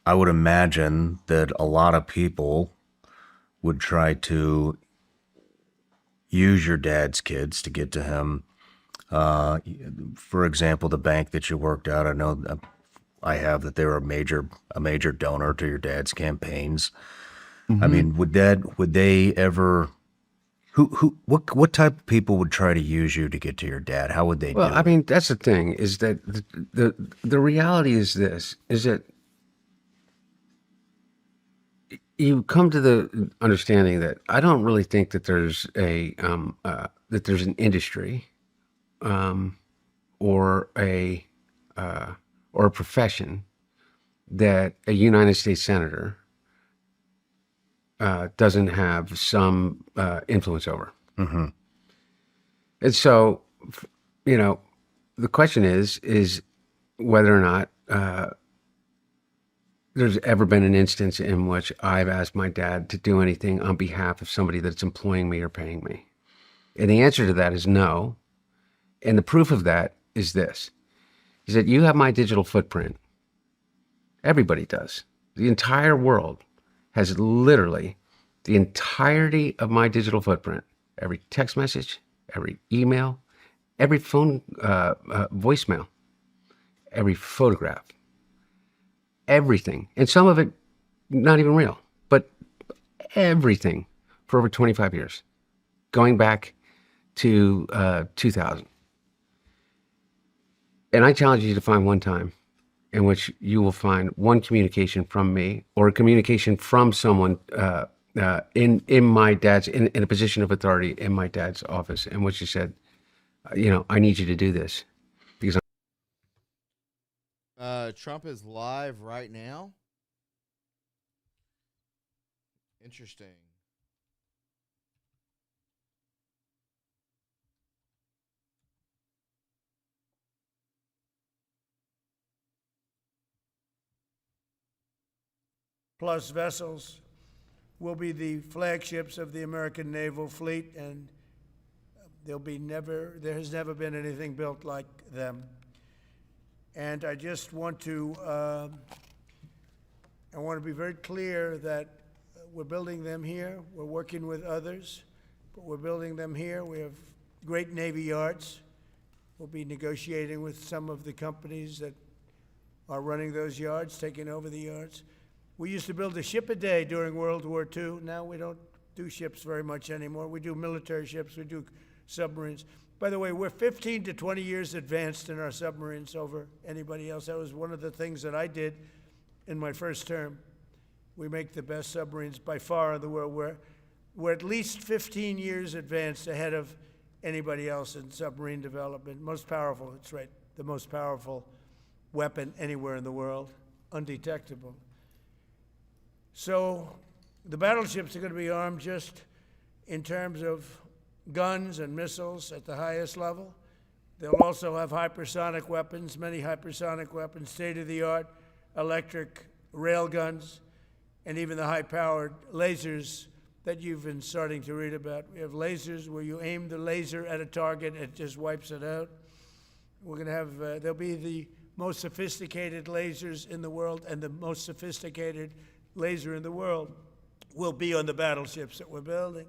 Speaker 3: I would imagine that a lot of people would try to use your dad's kids to get to him. For example, the bank that you worked at, I know I have that they were a major donor to your dad's campaigns. Mm-hmm. I mean, would they ever? What type of people would try to use you to get to your dad? How would they do it?
Speaker 2: I mean, that's the thing, is that the reality is this, is that you come to the understanding that I don't really think that there's an industry, or a profession that a United States senator doesn't have some influence over. Mm-hmm. And so, the question is whether or not there's ever been an instance in which I've asked my dad to do anything on behalf of somebody that's employing me or paying me. And the answer to that is no. And the proof of that is this, is that you have my digital footprint. Everybody does. The entire world has literally the entirety of my digital footprint. Every text message, every email, every phone voicemail, every photograph, everything. And some of it not even real, but everything for over 25 years, going back to 2000. And I challenge you to find one time in which you will find one communication from me, or a communication from someone in my dad's, in a position of authority in my dad's office, in which he said, I need you to do this. Because
Speaker 1: Trump is live right now. Interesting.
Speaker 4: Plus vessels will be the flagships of the American naval fleet, and there has never been anything built like them. And I just want to be very clear that we're building them here. We're working with others. but we're building them here. We have great Navy yards. We'll be negotiating with some of the companies that are running those yards, taking over the yards. We used to build a ship a day during World War II. Now we don't do ships very much anymore. We do military ships, we do submarines. By the way, we're 15 to 20 years advanced in our submarines over anybody else. That was one of the things that I did in my first term. We make the best submarines by far in the world. We're at least 15 years advanced ahead of anybody else in submarine development. Most powerful, that's right, the most powerful weapon anywhere in the world, undetectable. So the battleships are going to be armed just in terms of guns and missiles at the highest level. They'll also have hypersonic weapons, many hypersonic weapons, state-of-the-art electric rail guns, and even the high-powered lasers that you've been starting to read about. We have lasers where you aim the laser at a target, it just wipes it out. We're going to have, there'll be the most sophisticated lasers in the world, and the most sophisticated laser in the world will be on the battleships that we're building.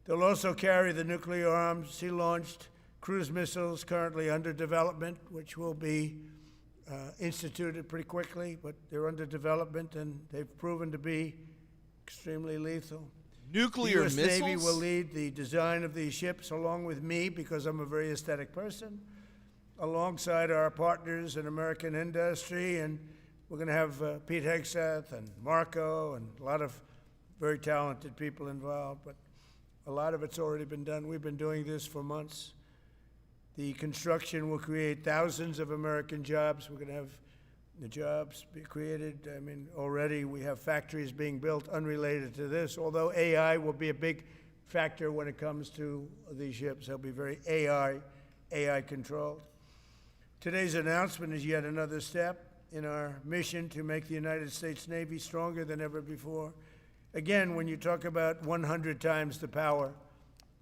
Speaker 4: They'll also carry the nuclear arms, sea-launched cruise missiles currently under development, which will be instituted pretty quickly, but they're under development, and they've proven to be extremely lethal.
Speaker 1: Nuclear
Speaker 4: the US
Speaker 1: missiles?
Speaker 4: Navy will lead the design of these ships along with me, because I'm a very aesthetic person, alongside our partners in American industry, and we're going to have Pete Hegseth and Marco and a lot of very talented people involved, but a lot of it's already been done. We've been doing this for months. The construction will create thousands of American jobs. We're going to have the jobs be created. I mean, already we have factories being built unrelated to this, although AI will be a big factor when it comes to these ships. They'll be very AI controlled. Today's announcement is yet another step in our mission to make the United States Navy stronger than ever before. Again, when you talk about 100 times the power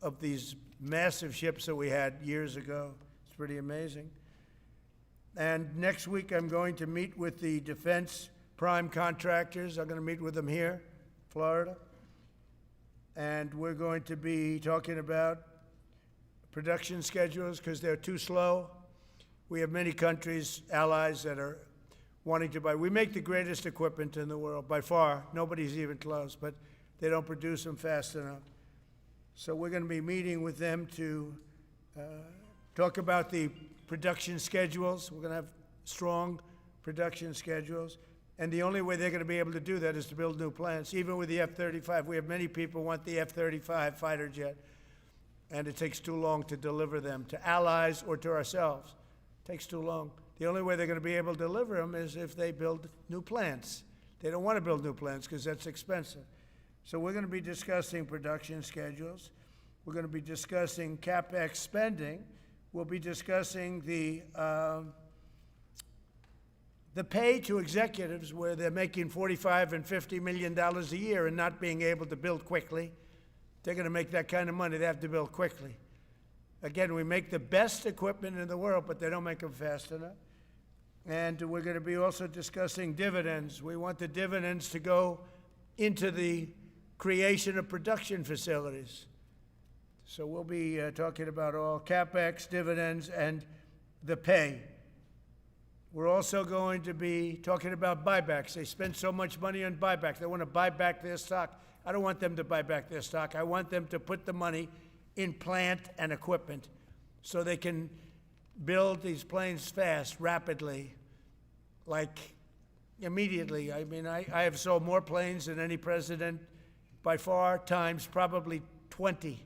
Speaker 4: of these massive ships that we had years ago, it's pretty amazing. And next week, I'm going to meet with the defense prime contractors. I'm going to meet with them here, Florida. And we're going to be talking about production schedules because they're too slow. We have many countries, allies, that are wanting to buy. We make the greatest equipment in the world, by far. Nobody's even close, but they don't produce them fast enough. So we're going to be meeting with them to talk about the production schedules. We're going to have strong production schedules. And the only way they're going to be able to do that is to build new plants. Even with the F-35, we have many people want the F-35 fighter jet, and it takes too long to deliver them to allies or to ourselves. It takes too long. The only way they're going to be able to deliver them is if they build new plants. They don't want to build new plants because that's expensive. So we're going to be discussing production schedules. We're going to be discussing CapEx spending. We'll be discussing the pay to executives where they're making $45 and $50 million a year and not being able to build quickly. They're going to make that kind of money. They have to build quickly. Again, we make the best equipment in the world, but they don't make them fast enough. And we're going to be also discussing dividends. We want the dividends to go into the creation of production facilities. So we'll be talking about all CapEx, dividends, and the pay. We're also going to be talking about buybacks. They spend so much money on buybacks. They want to buy back their stock. I don't want them to buy back their stock. I want them to put the money in plant and equipment so they can build these planes fast, rapidly, like immediately. I mean, I have sold more planes than any president by far, times probably 20.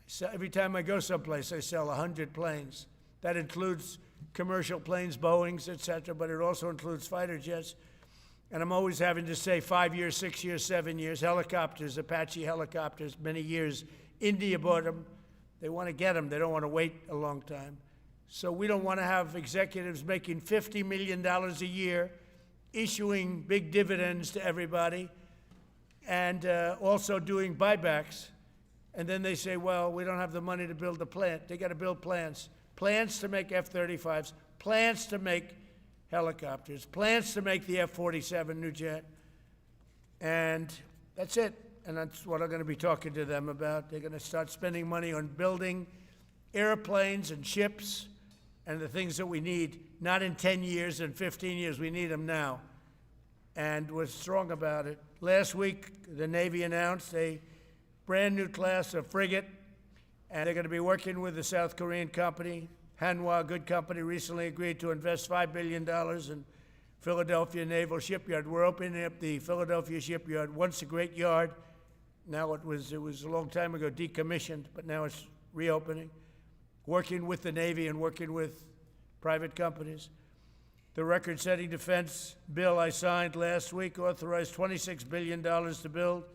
Speaker 4: So every time I go someplace, I sell 100 planes. That includes commercial planes, Boeings, et cetera, but it also includes fighter jets. And I'm always having to say 5 years, 6 years, 7 years. Helicopters, Apache helicopters, many years. India bought them. They want to get them. They don't want to wait a long time. So we don't want to have executives making $50 million a year, issuing big dividends to everybody, and also doing buybacks. And then they say, well, we don't have the money to build a plant. They got to build plants. Plants to make F-35s, plants to make helicopters, plants to make the F-47 new jet. And that's it. and that's what I'm going to be talking to them about. They're going to start spending money on building airplanes and ships and the things that we need, not in 10 years and 15 years. We need them now. And we're strong about it. Last week, the Navy announced a brand new class of frigate, and they're going to be working with the South Korean company. Hanwha, a good company, recently agreed to invest $5 billion in Philadelphia Naval Shipyard. We're opening up the Philadelphia Shipyard, once a great yard. Now it was a long time ago decommissioned, but now it's reopening. Working with the Navy and working with private companies. The record-setting defense bill I signed last week authorized $26 billion to build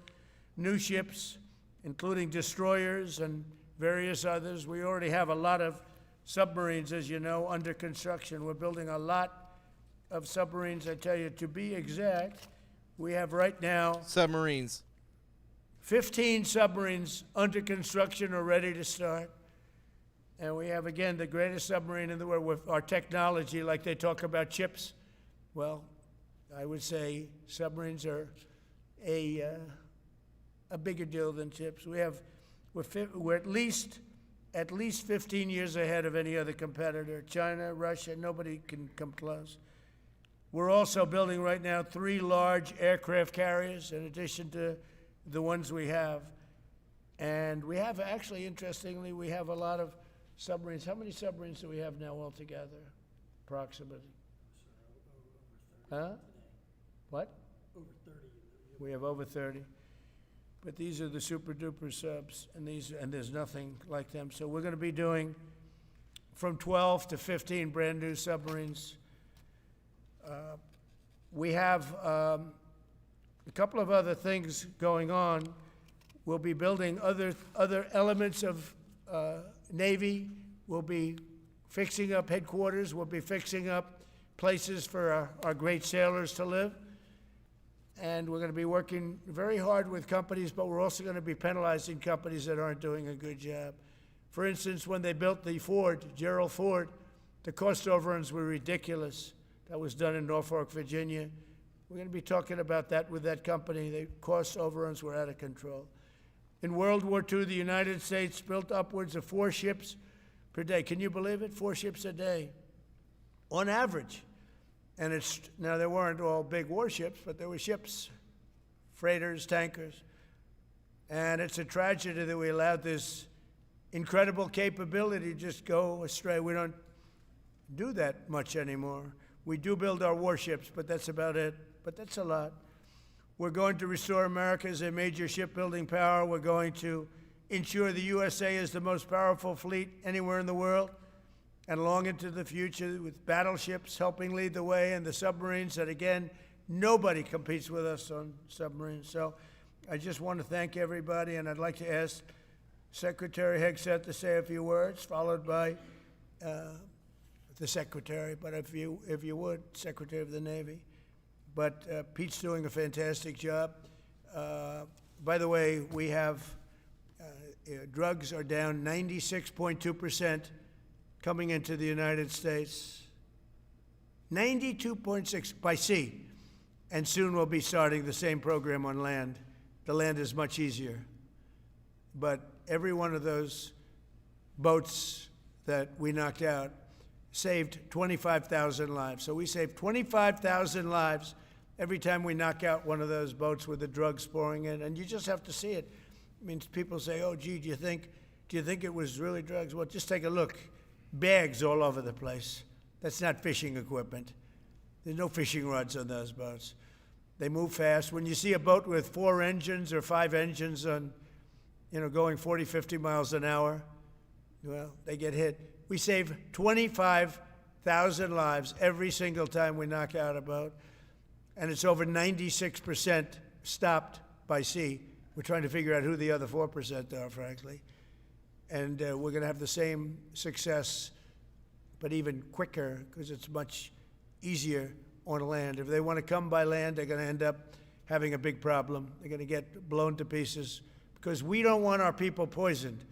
Speaker 4: new ships, including destroyers and various others. We already have a lot of submarines, as you know, under construction. We're building a lot of submarines. I tell you, to be exact, we have right now
Speaker 1: Submarines.
Speaker 4: 15 submarines under construction or ready to start. And we have, again, the greatest submarine in the world with our technology, like they talk about chips. Well, I would say submarines are a bigger deal than chips. We're at least 15 years ahead of any other competitor. China, Russia, nobody can come close. We're also building right now 3 large aircraft carriers in addition to the ones we have. And we have, actually, interestingly, we have a lot of submarines. How many submarines do we have now altogether, approximately? Huh? What? Over 30. We have over 30. But these are the super duper subs, and there's nothing like them. So we're going to be doing from 12 to 15 brand new submarines. We have a couple of other things going on. We'll be building other elements of Navy. We'll be fixing up headquarters. We'll be fixing up places for our great sailors to live. And we're going to be working very hard with companies, but we're also going to be penalizing companies that aren't doing a good job. For instance, when they built the Ford, Gerald Ford, the cost overruns were ridiculous. That was done in Norfolk, Virginia. We're going to be talking about that with that company. The cost overruns were out of control. In World War II, the United States built upwards of 4 ships per day. Can you believe it? 4 ships a day, on average. And now there weren't all big warships, but there were ships, freighters, tankers. And it's a tragedy that we allowed this incredible capability to just go astray. We don't do that much anymore. We do build our warships, but that's about it. But that's a lot. We're going to restore America as a major shipbuilding power. We're going to ensure the USA is the most powerful fleet anywhere in the world, and long into the future with battleships helping lead the way, and the submarines that, again, nobody competes with us on submarines. So I just want to thank everybody, and I'd like to ask Secretary Hegseth to say a few words, followed by the Secretary, but if you would, Secretary of the Navy. But Pete's doing a fantastic job. By the way, we have drugs are down 96.2% coming into the United States. 92.6 by sea. And soon we'll be starting the same program on land. The land is much easier. But every one of those boats that we knocked out saved 25,000 lives. So we saved 25,000 lives every time we knock out one of those boats with the drugs pouring in. And you just have to see it. I mean, people say, oh, gee, do you think it was really drugs? Well, just take a look. Bags all over the place. That's not fishing equipment. There's no fishing rods on those boats. They move fast. When you see a boat with 4 engines or 5 engines on, going 40, 50 miles an hour, well, they get hit. We save 25,000 lives every single time we knock out a boat. And it's over 96% stopped by sea. We're trying to figure out who the other 4% are, frankly. And we're going to have the same success, but even quicker, because it's much easier on land. If they want to come by land, they're going to end up having a big problem. They're going to get blown to pieces, because we don't want our people poisoned.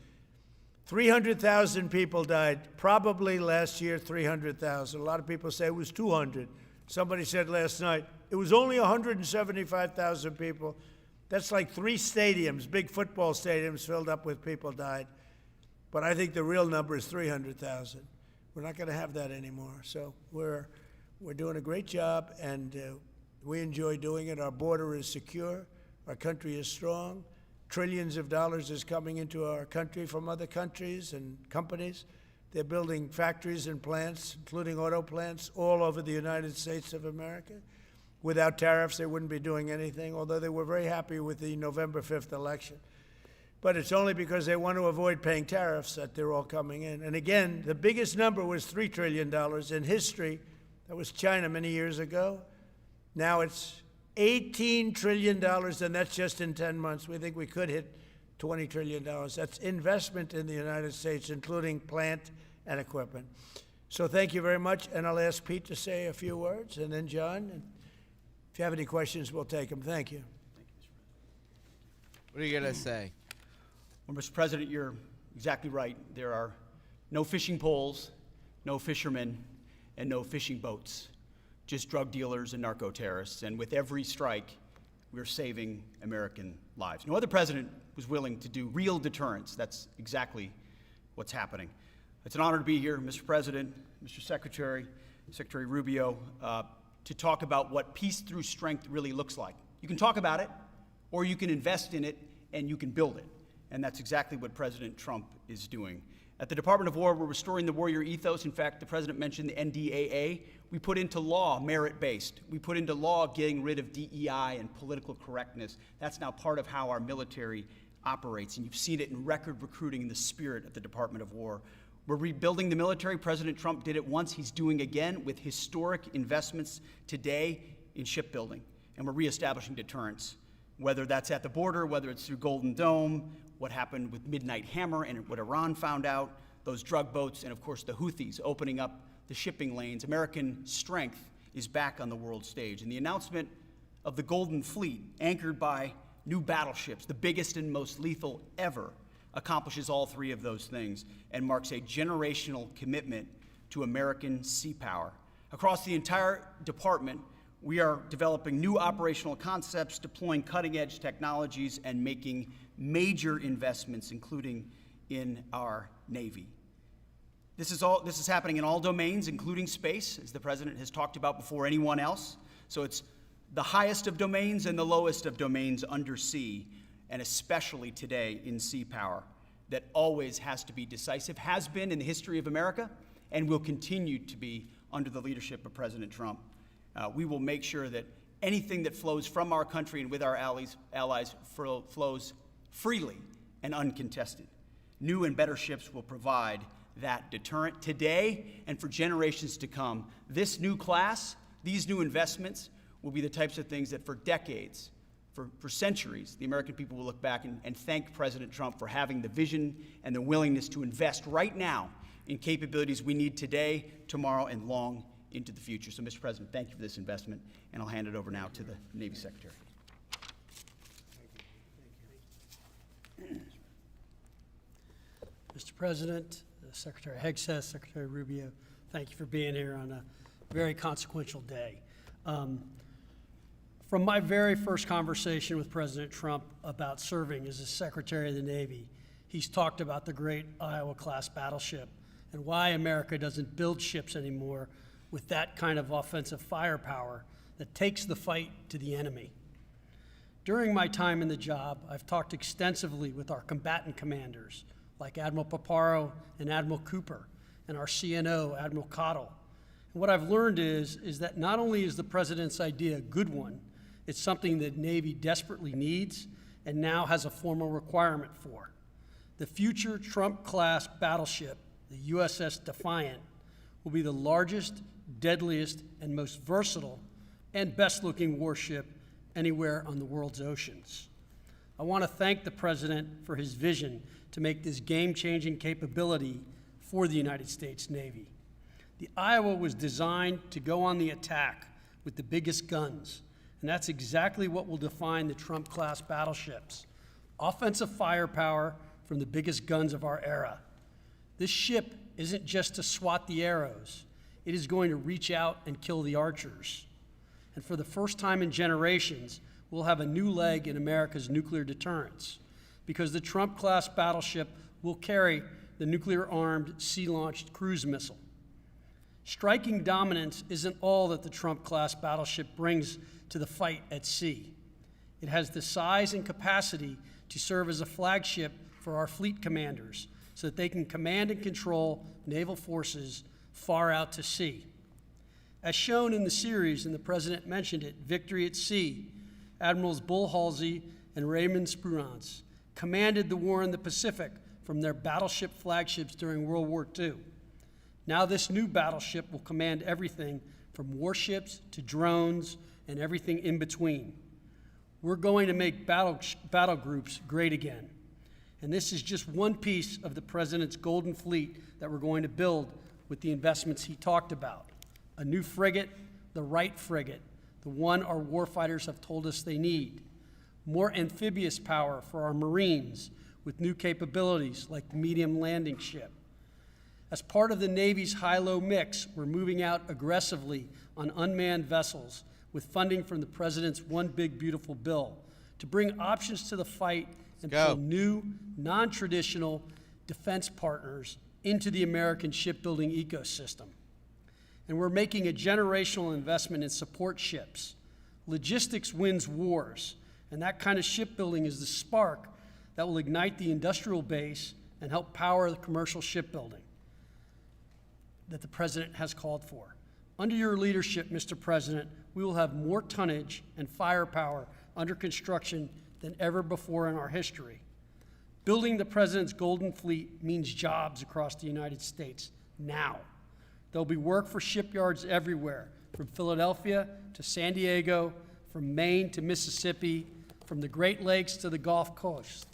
Speaker 4: 300,000 people died, probably last year, 300,000. A lot of people say it was 200. Somebody said last night, it was only 175,000 people. That's like 3 stadiums, big football stadiums filled up with people died. But I think the real number is 300,000. We're not going to have that anymore. So we're doing a great job, and we enjoy doing it. Our border is secure. Our country is strong. Trillions of dollars is coming into our country from other countries and companies. They're building factories and plants, including auto plants, all over the United States of America. Without tariffs, they wouldn't be doing anything, although they were very happy with the November 5th election. But it's only because they want to avoid paying tariffs that they're all coming in. And again, the biggest number was $3 trillion in history. That was China many years ago. Now it's $18 trillion, and that's just in 10 months. We think we could hit $20 trillion. That's investment in the United States, including plant and equipment. So thank you very much, and I'll ask Pete to say a few words, and then John. And if you have any questions, we'll take them. Thank you.
Speaker 1: What are you going to say?
Speaker 5: Well, Mr. President, you're exactly right. There are no fishing poles, no fishermen, and no fishing boats, just drug dealers and narco-terrorists. And with every strike, we're saving American lives. No other president was willing to do real deterrence. That's exactly what's happening. It's an honor to be here, Mr. President, Mr. Secretary, Secretary Rubio, to talk about what peace through strength really looks like. You can talk about it, or you can invest in it, and you can build it. And that's exactly what President Trump is doing. At the Department of War, we're restoring the warrior ethos. In fact, the President mentioned the NDAA. We put into law merit-based. We put into law getting rid of DEI and political correctness. That's now part of how our military operates, and you've seen it in record recruiting in the spirit of the Department of War. We're rebuilding the military. President Trump did it once. He's doing again with historic investments today in shipbuilding. And we're reestablishing deterrence, whether that's at the border, whether it's through Golden Dome, what happened with Midnight Hammer and what Iran found out, those drug boats, and of course the Houthis opening up the shipping lanes. American strength is back on the world stage. And the announcement of the Golden Fleet, anchored by new battleships, the biggest and most lethal ever, accomplishes all 3 of those things and marks a generational commitment to American sea power. Across the entire department, we are developing new operational concepts, deploying cutting-edge technologies, and making major investments, including in our Navy. This is happening in all domains, including space, as the President has talked about before anyone else. So it's the highest of domains and the lowest of domains under sea, and especially today in sea power, that always has to be decisive, has been in the history of America, and will continue to be under the leadership of President Trump. We will make sure that anything that flows from our country and with our allies flows freely and uncontested. New and better ships will provide that deterrent today and for generations to come. This new class, these new investments, will be the types of things that for decades, for centuries, the American people will look back and thank President Trump for having the vision and the willingness to invest right now in capabilities we need today, tomorrow, and long into the future. So, Mr. President, thank you for this investment, and I'll hand it over now to the Navy Secretary.
Speaker 6: Mr. President, Secretary Hegseth, Secretary Rubio, thank you for being here on a very consequential day. From my very first conversation with President Trump about serving as the Secretary of the Navy, he's talked about the great Iowa-class battleship and why America doesn't build ships anymore with that kind of offensive firepower that takes the fight to the enemy. During my time in the job, I've talked extensively with our combatant commanders, like Admiral Paparo and Admiral Cooper, and our CNO, Admiral Cottle. And what I've learned is that not only is the President's idea a good one, it's something that Navy desperately needs and now has a formal requirement for. The future Trump-class battleship, the USS Defiant, will be the largest, deadliest, and most versatile and best-looking warship anywhere on the world's oceans. I want to thank the President for his vision to make this game-changing capability for the United States Navy. The Iowa was designed to go on the attack with the biggest guns, and that's exactly what will define the Trump-class battleships: offensive firepower from the biggest guns of our era. This ship isn't just to swat the arrows. It is going to reach out and kill the archers. And for the first time in generations, we'll have a new leg in America's nuclear deterrence, because the Trump-class battleship will carry the nuclear-armed, sea-launched cruise missile. Striking dominance isn't all that the Trump-class battleship brings to the fight at sea. It has the size and capacity to serve as a flagship for our fleet commanders so that they can command and control naval forces far out to sea. As shown in the series, and the President mentioned it, Victory at Sea, Admirals Bull Halsey and Raymond Spruance commanded the war in the Pacific from their battleship flagships during World War II. Now this new battleship will command everything from warships to drones and everything in between. We're going to make battle groups great again. And this is just one piece of the President's golden fleet that we're going to build with the investments he talked about. A new frigate, the right frigate, the one our warfighters have told us they need. More amphibious power for our Marines with new capabilities like the medium landing ship. As part of the Navy's high-low mix, we're moving out aggressively on unmanned vessels with funding from the President's One Big Beautiful Bill to bring options to the fight and pull new, non-traditional defense partners into the American shipbuilding ecosystem. And we're making a generational investment in support ships. Logistics wins wars, and that kind of shipbuilding is the spark that will ignite the industrial base and help power the commercial shipbuilding that the President has called for. Under your leadership, Mr. President, we will have more tonnage and firepower under construction than ever before in our history. Building the President's Golden Fleet means jobs across the United States now. There'll be work for shipyards everywhere, from Philadelphia to San Diego, from Maine to Mississippi, from the Great Lakes to the Gulf Coast,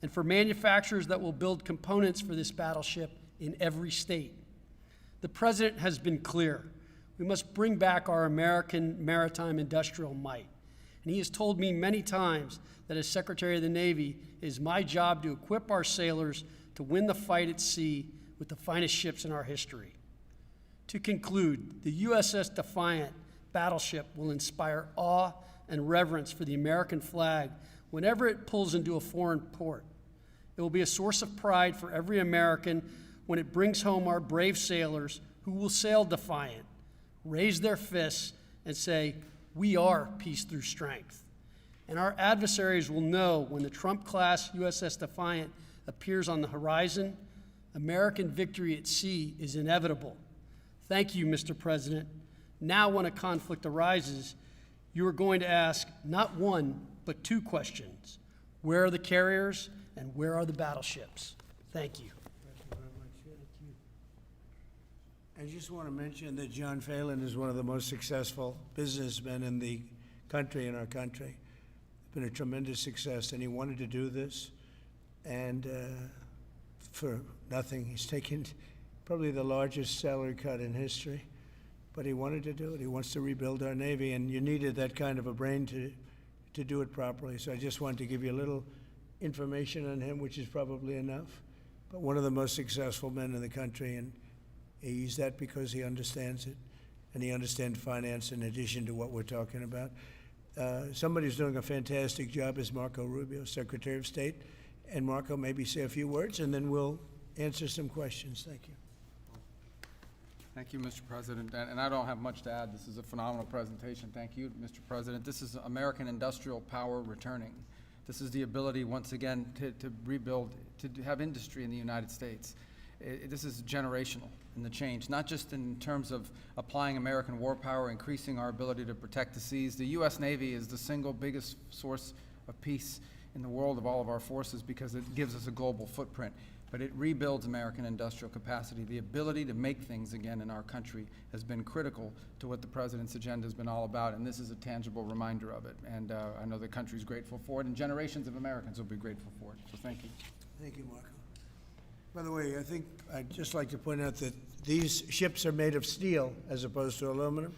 Speaker 6: and for manufacturers that will build components for this battleship in every state. The President has been clear. We must bring back our American maritime industrial might. And he has told me many times that as Secretary of the Navy, it is my job to equip our sailors to win the fight at sea with the finest ships in our history. To conclude, the USS Defiant battleship will inspire awe and reverence for the American flag whenever it pulls into a foreign port. It will be a source of pride for every American when it brings home our brave sailors who will sail defiant, raise their fists, and say, "We are peace through strength." And our adversaries will know when the Trump-class USS Defiant appears on the horizon, American victory at sea is inevitable. Thank you, Mr. President. Now, when a conflict arises, you are going to ask not one, but two questions. Where are the carriers, and where are the battleships? Thank you.
Speaker 4: I just want to mention that John Phelan is one of the most successful businessmen in the country, in our country. It's been a tremendous success, and he wanted to do this, and for nothing. He's taken probably the largest salary cut in history, but he wanted to do it. He wants to rebuild our Navy, and you needed that kind of a brain to do it properly. So I just wanted to give you a little information on him, which is probably enough, but one of the most successful men in the country, and he's that because he understands it, and he understands finance in addition to what we're talking about. Somebody who's doing a fantastic job is Marco Rubio, Secretary of State. And Marco, maybe say a few words, and then we'll answer some questions. Thank you.
Speaker 7: Thank you, Mr. President. And I don't have much to add. This is a phenomenal presentation. Thank you, Mr. President. This is American industrial power returning. This is the ability, once again, to rebuild, to have industry in the United States. This is generational in the change, not just in terms of applying American war power, increasing our ability to protect the seas. The U.S. Navy is the single biggest source of peace in the world of all of our forces because it gives us a global footprint. But it rebuilds American industrial capacity. The ability to make things again in our country has been critical to what the President's agenda has been all about, and this is a tangible reminder of it. And I know the country's grateful for it, and generations of Americans will be grateful for it. So thank you.
Speaker 4: Thank you, Marco. By the way, I think I'd just like to point out that these ships are made of steel as opposed to aluminum.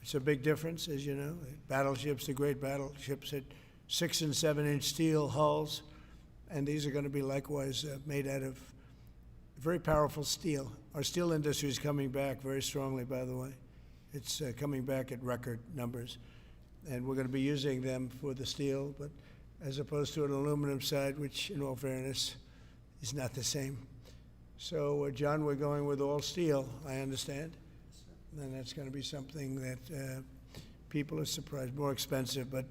Speaker 4: It's a big difference, as you know. Battleships, the great battleships, had 6- and 7-inch steel hulls, and these are going to be likewise made out of very powerful steel. Our steel industry is coming back very strongly, by the way. It's coming back at record numbers. and we're going to be using them for the steel, but as opposed to an aluminum side, which in all fairness is not the same. So, John, we're going with all steel, I understand. And that's going to be something that people are surprised, more expensive, but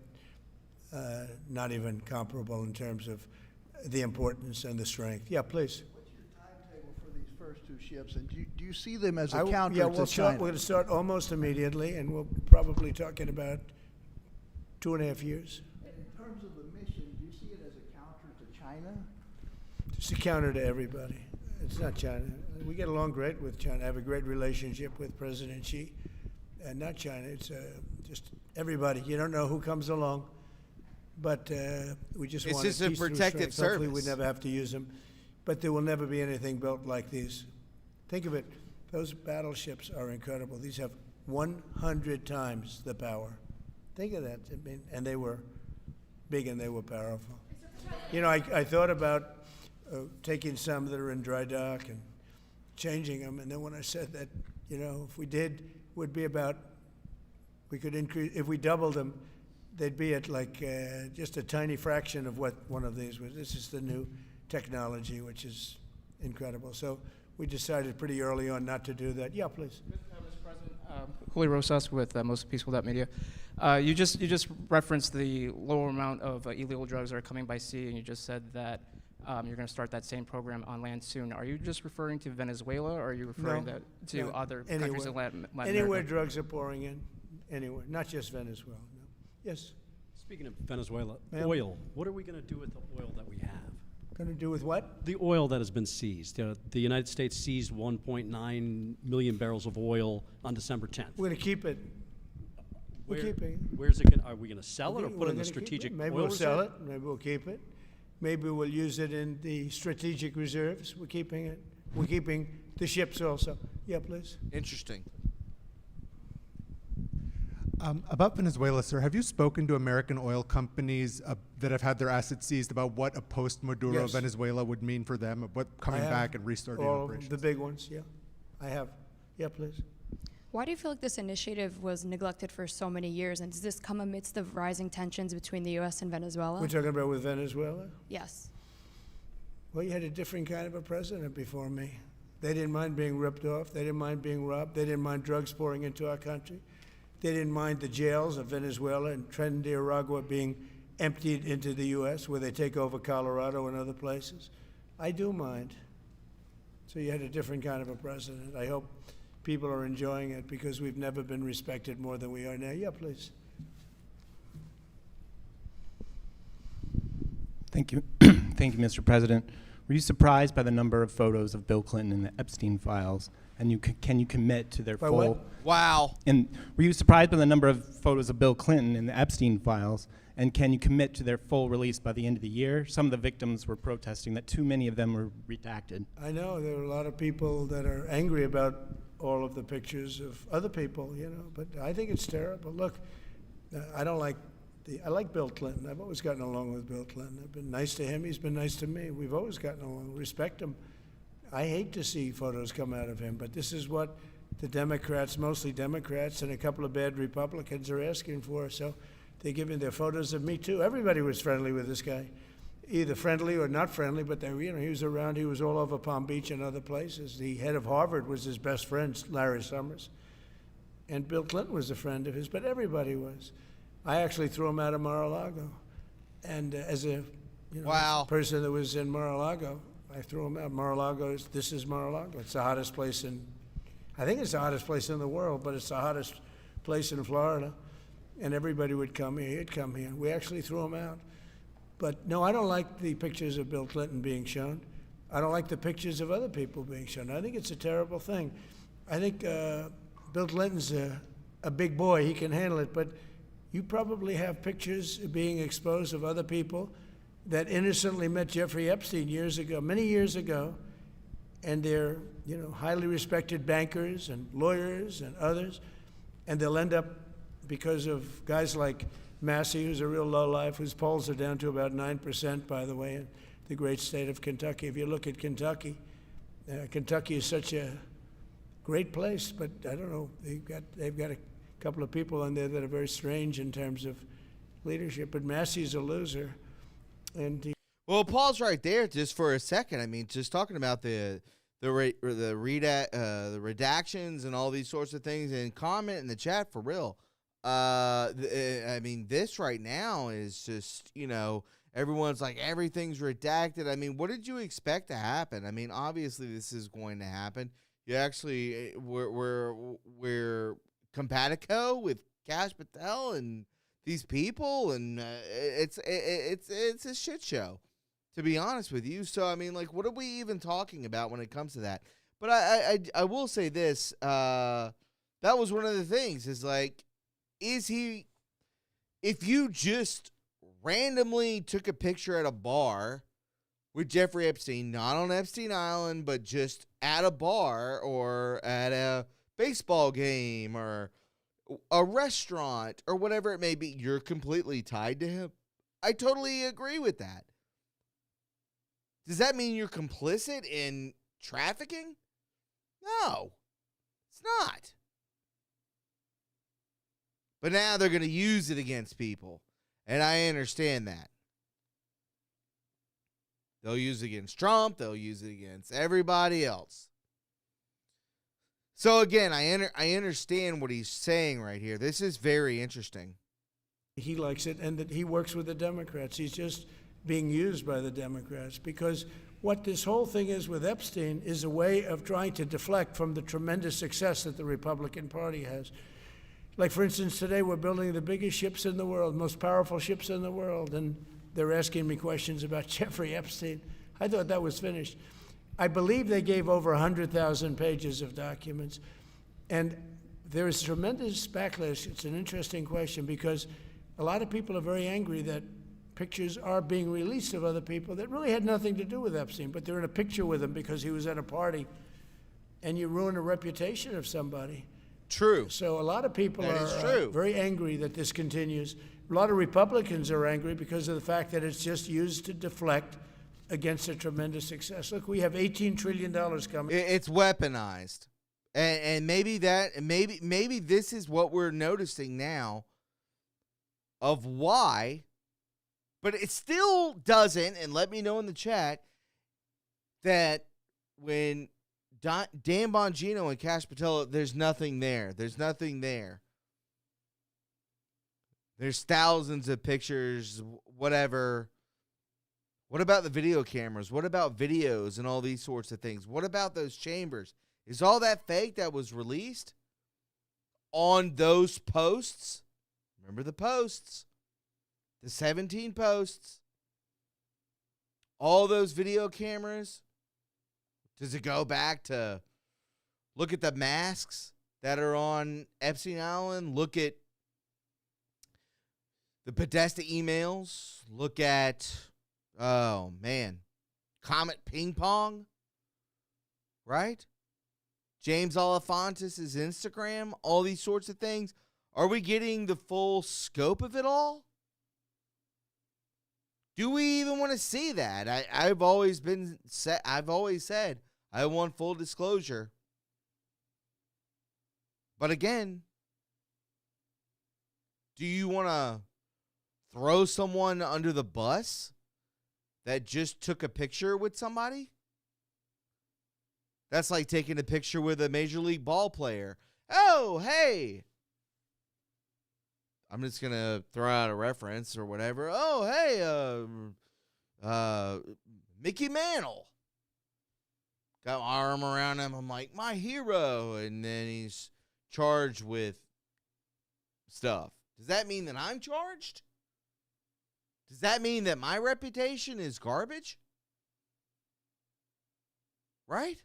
Speaker 4: not even comparable in terms of the importance and the strength. Yeah, please.
Speaker 8: What's your timetable for these first two ships, and do you see them as a
Speaker 4: Yeah,
Speaker 8: counter to
Speaker 4: we're
Speaker 8: China?
Speaker 4: going to start almost immediately, and we'll probably talk in about 2.5 years.
Speaker 8: And in terms of the mission, do you see it as a counter to China?
Speaker 4: It's a counter to everybody. It's not China. We get along great with China. I have a great relationship with President Xi, and not China. It's just everybody. You don't know who comes along, but we just
Speaker 1: It's
Speaker 4: want
Speaker 1: just a
Speaker 4: peace through
Speaker 1: protective
Speaker 4: strength. Hopefully, we
Speaker 1: service.
Speaker 4: never have to use them, but there will never be anything built like these. Think of it. Those battleships are incredible. These have 100 times the power. Think of that. I mean, and they were big and they were powerful. You know, I thought about taking some that are in dry dock and changing them, and then when I said that, you know, if we did, would be about, we could increase, if we doubled them, they'd be at like just a tiny fraction of what one of these was. This is the new technology, which is incredible. So we decided pretty early on not to do that. Yeah, please.
Speaker 9: Mr. President, Julio Rosas with Most Peaceful Media. You just referenced the lower amount of illegal drugs that are coming by sea, and you just said that you're going to start that same program on land soon. Are you just referring to Venezuela, or are you referring to other countries in Latin America?
Speaker 4: Anywhere drugs are pouring in, anywhere, not just Venezuela. No. Yes.
Speaker 10: Speaking of Venezuela,
Speaker 4: Ma'am?
Speaker 10: oil. What are we going to do with the oil that we have?
Speaker 4: Going to do with what?
Speaker 10: The oil that has been seized. The United States seized 1.9 million barrels of oil on December 10th.
Speaker 4: We're going to keep it. We're keeping it.
Speaker 10: Where's it going? Are we going to sell it or
Speaker 4: We're
Speaker 10: put it in
Speaker 4: gonna
Speaker 10: the
Speaker 4: keep it.
Speaker 10: strategic
Speaker 4: Maybe
Speaker 10: oil
Speaker 4: we'll sell
Speaker 10: reserve?
Speaker 4: it. Maybe we'll keep it. Maybe we'll use it in the strategic reserves. We're keeping it. We're keeping the ships also. Yeah, please.
Speaker 1: Interesting.
Speaker 11: About Venezuela, sir, have you spoken to American oil companies that have had their assets seized about what a post-Maduro
Speaker 4: Yes.
Speaker 11: Venezuela would mean for them, of what coming
Speaker 4: I have
Speaker 11: back and restarting
Speaker 4: all
Speaker 11: operations?
Speaker 4: the big ones, yeah. I have. Yeah, please.
Speaker 12: Why do you feel like this initiative was neglected for so many years, and does this come amidst the rising tensions between the U.S. and Venezuela?
Speaker 4: We're talking about with Venezuela?
Speaker 12: Yes.
Speaker 4: Well, you had a different kind of a president before me. They didn't mind being ripped off. They didn't mind being robbed. They didn't mind drugs pouring into our country. They didn't mind the jails of Venezuela and Trinidad being emptied into the U.S., where they take over Colorado and other places. I do mind. So you had a different kind of a president. I hope people are enjoying it, because we've never been respected more than we are now. Yeah, please.
Speaker 13: Thank you. Thank you, Mr. President. Were you surprised by the number of photos of Bill Clinton in the Epstein files? And can you commit to their
Speaker 4: By
Speaker 13: full...
Speaker 4: what?
Speaker 1: Wow.
Speaker 13: And were you surprised by the number of photos of Bill Clinton in the Epstein files? And can you commit to their full release by the end of the year? Some of the victims were protesting that too many of them were redacted.
Speaker 4: I know there are a lot of people that are angry about all of the pictures of other people, you know, but I think it's terrible. Look, I like Bill Clinton. I've always gotten along with Bill Clinton. I've been nice to him. He's been nice to me. We've always gotten along. Respect him. I hate to see photos come out of him, but this is what the Democrats, mostly Democrats, and a couple of bad Republicans are asking for. So they're giving their photos of me too. Everybody was friendly with this guy, either friendly or not friendly, but they, you know, he was around. He was all over Palm Beach and other places. The head of Harvard was his best friend, Larry Summers, and Bill Clinton was a friend of his. But everybody was. I actually threw him out of Mar-a-Lago, and as a
Speaker 1: Wow.
Speaker 4: person that was in Mar-a-Lago, I threw him out. Mar-a-Lago this is Mar-a-Lago. It's the hottest place I think it's the hottest place in the world, but it's the hottest place in Florida. And everybody would come here. He'd come here. We actually threw him out. But no, I don't like the pictures of Bill Clinton being shown. I don't like the pictures of other people being shown. I think it's a terrible thing. I think Bill Clinton's a big boy. He can handle it. But you probably have pictures being exposed of other people that innocently met Jeffrey Epstein years ago, many years ago, and they're, you know, highly respected bankers and lawyers and others, and they'll end up, because of guys like Massey, who's a real lowlife, whose polls are down to about 9%, by the way, in the great state of Kentucky. If you look at Kentucky, Kentucky is such a great place, but I don't know, they've got to couple of people on there that are very strange in terms of leadership. But Massey's a loser, and
Speaker 1: Well, pause right there just for a second. I mean, just talking about the redactions and all these sorts of things, and comment in the chat for real. I mean, this right now is just, everyone's like, everything's redacted. I mean, what did you expect to happen? I mean, obviously this is going to happen. You actually, we're compatico with Kash Patel and these people, and it's a shit show, to be honest with you. So, I mean, like, what are we even talking about when it comes to that? But I will say this, that was one of the things, is like, if you just randomly took a picture at a bar with Jeffrey Epstein, not on Epstein Island, but just at a bar or at a baseball game or a restaurant or whatever it may be, you're completely tied to him. I totally agree with that. Does that mean you're complicit in trafficking? No, it's not. But now they're going to use it against people, and I understand that. They'll use it against Trump. They'll use it against everybody else. So again, I understand what he's saying right here. This is very interesting.
Speaker 4: he likes it, and that he works with the Democrats. He's just being used by the Democrats, because what this whole thing is with Epstein is a way of trying to deflect from the tremendous success that the Republican Party has. Like, for instance, today we're building the biggest ships in the world, most powerful ships in the world, and they're asking me questions about Jeffrey Epstein. I thought that was finished. I believe they gave over 100,000 pages of documents, and there is tremendous backlash. It's an interesting question, because a lot of people are very angry that pictures are being released of other people that really had nothing to do with Epstein, but they're in a picture with him because he was at a party, and you ruin a reputation of somebody.
Speaker 1: True.
Speaker 4: So a lot of people
Speaker 1: That
Speaker 4: are
Speaker 1: is true.
Speaker 4: very angry that this continues. A lot of Republicans are angry because of the fact that it's just used to deflect against a tremendous success. Look, we have $18 trillion coming.
Speaker 1: It's weaponized, and maybe this is what we're noticing now of why, but it still doesn't. And let me know in the chat that when Dan Bongino and Kash Patel, there's nothing there. There's nothing there. There's thousands of pictures, whatever. What about the video cameras? What about videos and all these sorts of things? What about those chambers? Is all that fake that was released on those posts? Remember the posts? The 17 posts? All those video cameras? Does it go back to look at the masks that are on Epstein Island? Look at the Podesta emails? Look at, oh man, Comet Ping Pong? Right? James Alefantis' Instagram? All these sorts of things. Are we getting the full scope of it all? Do we even want to see that? I've always said I want full disclosure. But again, do you want to throw someone under the bus that just took a picture with somebody? That's like taking a picture with a Major League ball player. Oh, hey. I'm just going to throw out a reference or whatever. Oh, hey, Mickey Mantle. Got my arm around him. I'm like, my hero. And then he's charged with stuff. Does that mean that I'm charged? Does that mean that my reputation is garbage? Right?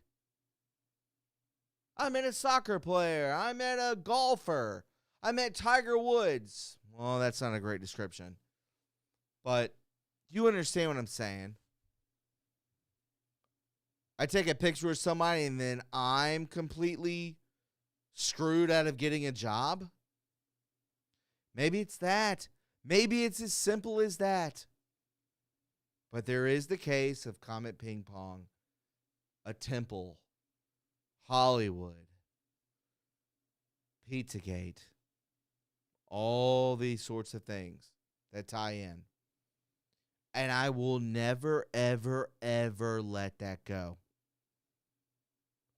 Speaker 1: I met a soccer player. I met a golfer. I met Tiger Woods. Well, that's not a great description. But you understand what I'm saying. I take a picture of somebody and then I'm completely screwed out of getting a job. Maybe it's that. Maybe it's as simple as that. But there is the case of Comet Ping Pong, a temple, Hollywood, Pizzagate, all these sorts of things that tie in. And I will never, ever, ever let that go.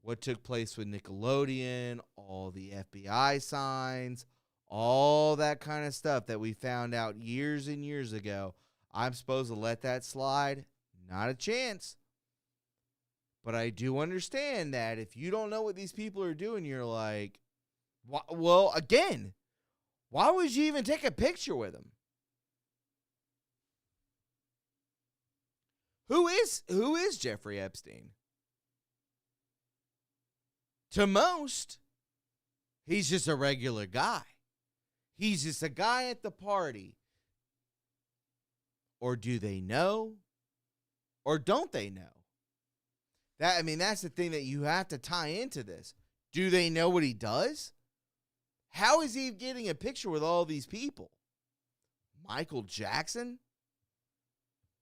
Speaker 1: What took place with Nickelodeon, all the FBI signs, all that kind of stuff that we found out years and years ago. I'm supposed to let that slide? Not a chance. But I do understand that if you don't know what these people are doing, you're like, well, again, why would you even take a picture with them? Who is Jeffrey Epstein? To most, he's just a regular guy. He's just a guy at the party. Or do they know? Or don't they know? That's the thing that you have to tie into this. Do they know what he does? How is he getting a picture with all these people? Michael Jackson?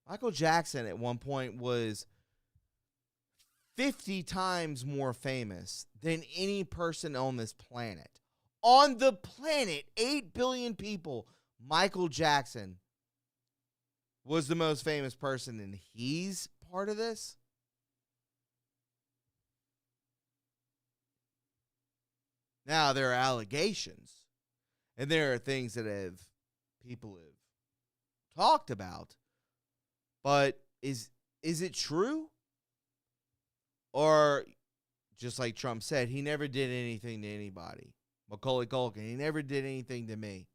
Speaker 1: Michael Jackson at one point was 50 times more famous than any person on this planet. On the planet, 8 billion people, Michael Jackson was the most famous person, and he's part of this? Now, there are allegations, and there are things that people have talked about, but is it true? Or, just like Trump said, he never did anything to anybody. Macaulay Culkin, he never did anything to me.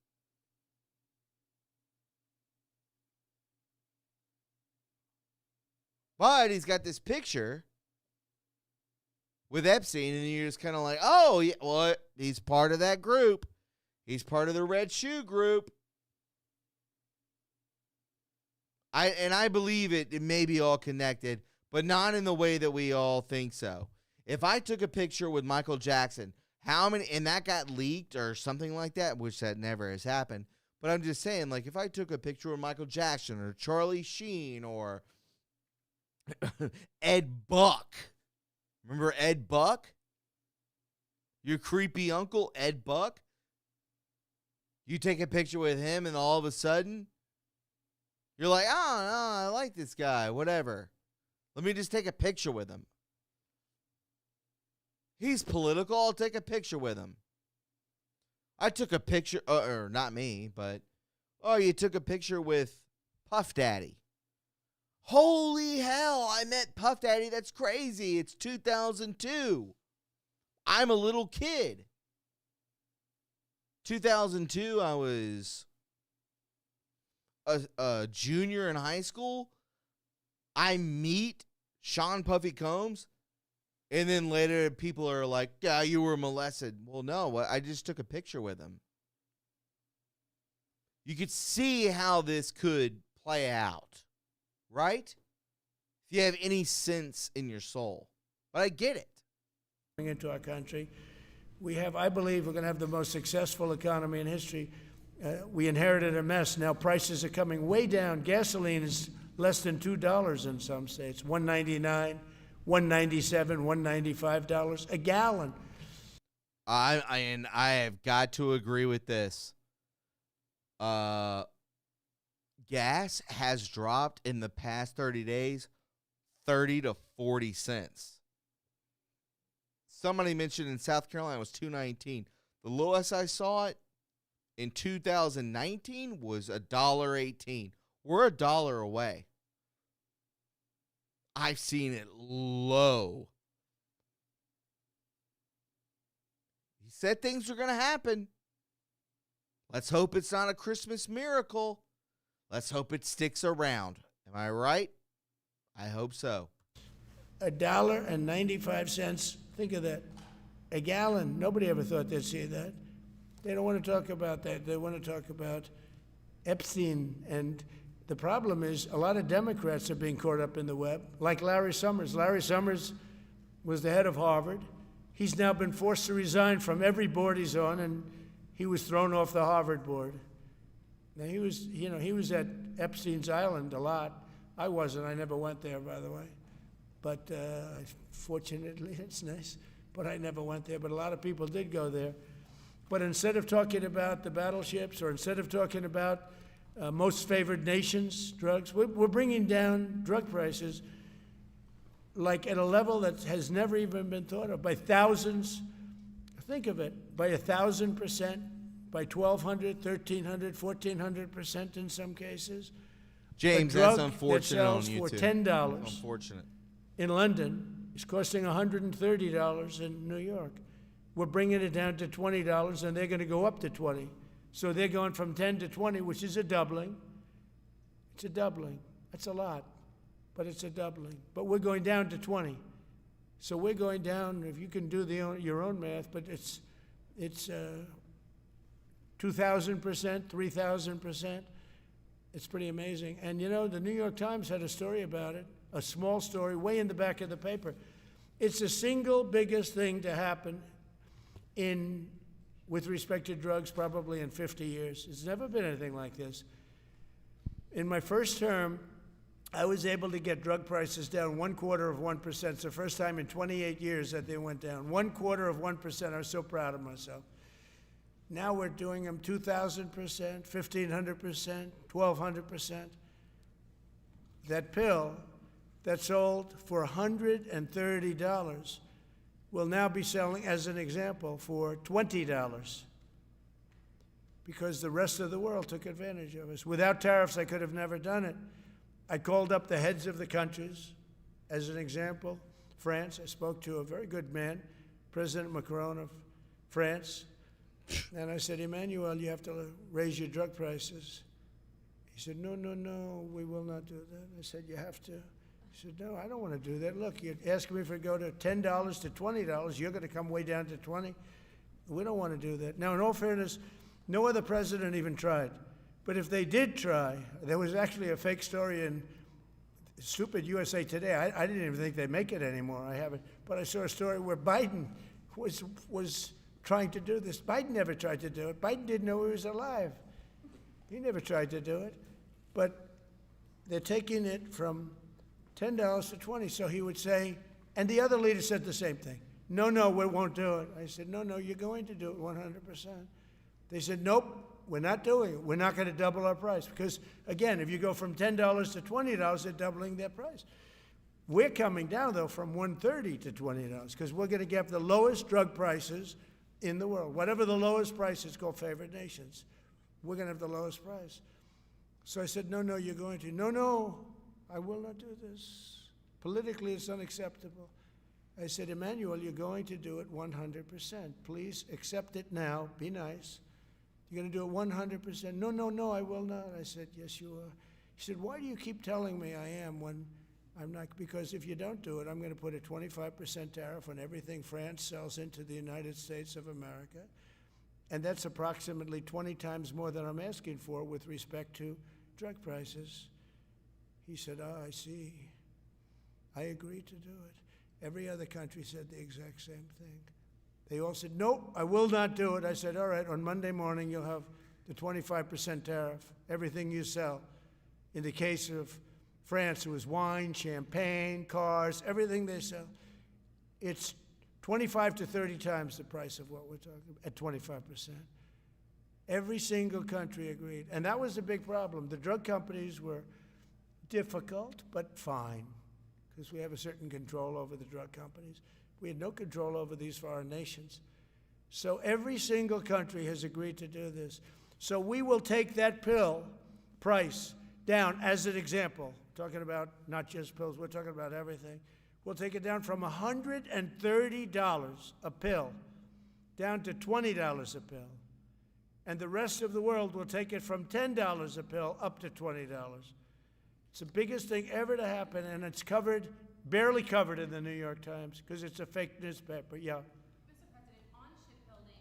Speaker 1: But he's got this picture with Epstein, and you're just kind of like, oh, yeah, well, he's part of that group. He's part of the Red Shoe group. I believe it may be all connected, but not in the way that we all think so. If I took a picture with Michael Jackson, and that got leaked or something like that, which that never has happened, but I'm just saying, like, if I took a picture with Michael Jackson or Charlie Sheen or Ed Buck, remember Ed Buck? Your creepy uncle, Ed Buck? You take a picture with him, and all of a sudden, you're like, oh, no, I like this guy, whatever. Let me just take a picture with him. He's political, I'll take a picture with him. I took a picture, or not me, but, you took a picture with Puff Daddy. Holy hell, I met Puff Daddy, that's crazy. It's 2002. I'm a little kid. 2002, I was a junior in high school. I meet Sean Puffy Combs, and then later people are like, yeah, you were molested. Well, no, I just took a picture with him. You could see how this could play out, right? If you have any sense in your soul. But I get it.
Speaker 4: Into our country, I believe we're going to have the most successful economy in history. We inherited a mess. Now prices are coming way down. Gasoline is less than $2 in some states. $1.99, $1.97, $1.95 a gallon.
Speaker 1: I have got to agree with this. Gas has dropped in the past 30 days 30 to 40 cents. Somebody mentioned in South Carolina it was $2.19. The lowest I saw it in 2019 was $1.18. We're $1 away. I've seen it low. He said things were going to happen. Let's hope it's not a Christmas miracle. Let's hope it sticks around. Am I right? I hope so.
Speaker 4: $1.95. Think of that. A gallon. Nobody ever thought they'd see that. They don't want to talk about that. They want to talk about Epstein. And the problem is a lot of Democrats are being caught up in the web, like Larry Summers. Larry Summers was the head of Harvard. He's now been forced to resign from every board he's on, and he was thrown off the Harvard board. Now, he was at Epstein's Island a lot. I wasn't. I never went there, by the way. But fortunately, it's nice. But I never went there. But a lot of people did go there. But instead of talking about the battleships, or instead of talking about most favored nations drugs, we're bringing down drug prices like at a level that has never even been thought of, by thousands. Think of it, by 1,000%, by 1,200, 1,300, 1,400% in some cases.
Speaker 1: James,
Speaker 4: A drug
Speaker 1: that's unfortunate
Speaker 4: that
Speaker 1: on
Speaker 4: sells
Speaker 1: you
Speaker 4: for
Speaker 1: too.
Speaker 4: $10
Speaker 1: Unfortunate.
Speaker 4: in London is costing $130 in New York. We're bringing it down to $20, and they're going to go up to 20. So they're going from 10 to 20, which is a doubling. It's a doubling. That's a lot, but it's a doubling. But we're going down to 20. So we're going down, if you can do your own math, but it's 2,000%, 3,000%. It's pretty amazing. And you know, the New York Times had a story about it, a small story, way in the back of the paper. It's the single biggest thing to happen with respect to drugs probably in 50 years. It's never been anything like this. In my first term, I was able to get drug prices down 1/4%. It's the first time in 28 years that they went down. 1/4%. I was so proud of myself. Now we're doing them 2,000%, 1,500%, 1,200%. That pill that sold for $130 will now be selling, as an example, for $20, because the rest of the world took advantage of us. Without tariffs, I could have never done it. I called up the heads of the countries, as an example. France, I spoke to a very good man, President Macron of France, and I said, Emmanuel, you have to raise your drug prices. He said, no, no, no, we will not do that. I said, you have to. He said, no, I don't want to do that. Look, you're asking me if it go to $10 to $20. You're going to come way down to 20. We don't want to do that. Now, in all fairness, no other president even tried. But if they did try, there was actually a fake story in stupid USA Today. I didn't even think they make it anymore. I haven't. But I saw a story where Biden was trying to do this. Biden never tried to do it. Biden didn't know he was alive. He never tried to do it. But they're taking it from $10 to 20. So he would say, and the other leader said the same thing. No, no, we won't do it. I said, no, no, you're going to do it 100%. They said, nope, we're not doing it. We're not going to double our price. Because, again, if you go from $10 to $20, they're doubling their price. We're coming down, though, from $130 to $20, because we're going to get the lowest drug prices in the world. Whatever the lowest price is called favored nations, we're going to have the lowest price. So I said, no, no, you're going to. No, no, I will not do this. Politically, it's unacceptable. I said, Emmanuel, you're going to do it 100%. Please accept it now. Be nice. You're going to do it 100%. No, no, no, I will not. I said, yes, you are. He said, why do you keep telling me I am when I'm not? Because if you don't do it, I'm going to put a 25% tariff on everything France sells into the United States of America. And that's approximately 20 times more than I'm asking for with respect to drug prices. He said, oh, I see. I agreed to do it. Every other country said the exact same thing. They all said, nope, I will not do it. I said, all right, on Monday morning, you'll have the 25% tariff, everything you sell. In the case of France, it was wine, champagne, cars, everything they sell. It's 25 to 30 times the price of what we're talking about, at 25%. Every single country agreed. And that was a big problem. The drug companies were difficult, but fine, because we have a certain control over the drug companies. We had no control over these foreign nations. So every single country has agreed to do this. So we will take that pill price down, as an example, talking about not just pills, we're talking about everything. We'll take it down from $130 a pill down to $20 a pill. And the rest of the world will take it from $10 a pill up to $20. It's the biggest thing ever to happen, and it's covered, barely covered in the New York Times, because it's a fake newspaper. Yeah.
Speaker 14: Mr. President, on shipbuilding,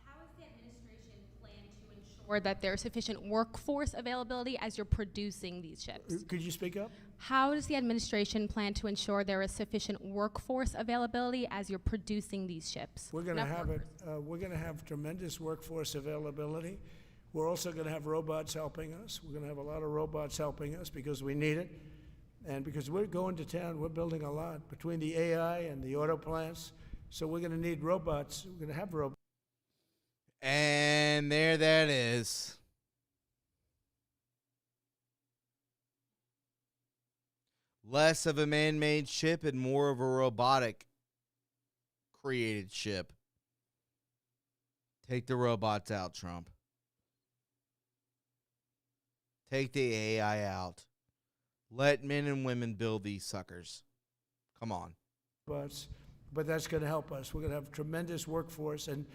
Speaker 14: how is the administration plan to ensure that there's sufficient workforce availability as you're producing these ships?
Speaker 4: Could you speak up?
Speaker 14: How does the administration plan to ensure there is sufficient workforce availability as you're producing these ships?
Speaker 4: We're going to have it. We're going to have tremendous workforce availability. We're also going to have robots helping us. We're going to have a lot of robots helping us because we need it. And because we're going to town, we're building a lot between the AI and the auto plants. So we're going to need robots. We're going to have robots.
Speaker 1: And there that is. Less of a man-made ship and more of a robotic created ship. Take the robots out, Trump. Take the AI out. Let men and women build these suckers. Come on.
Speaker 4: But that's going to help us. We're going to have a tremendous workforce, and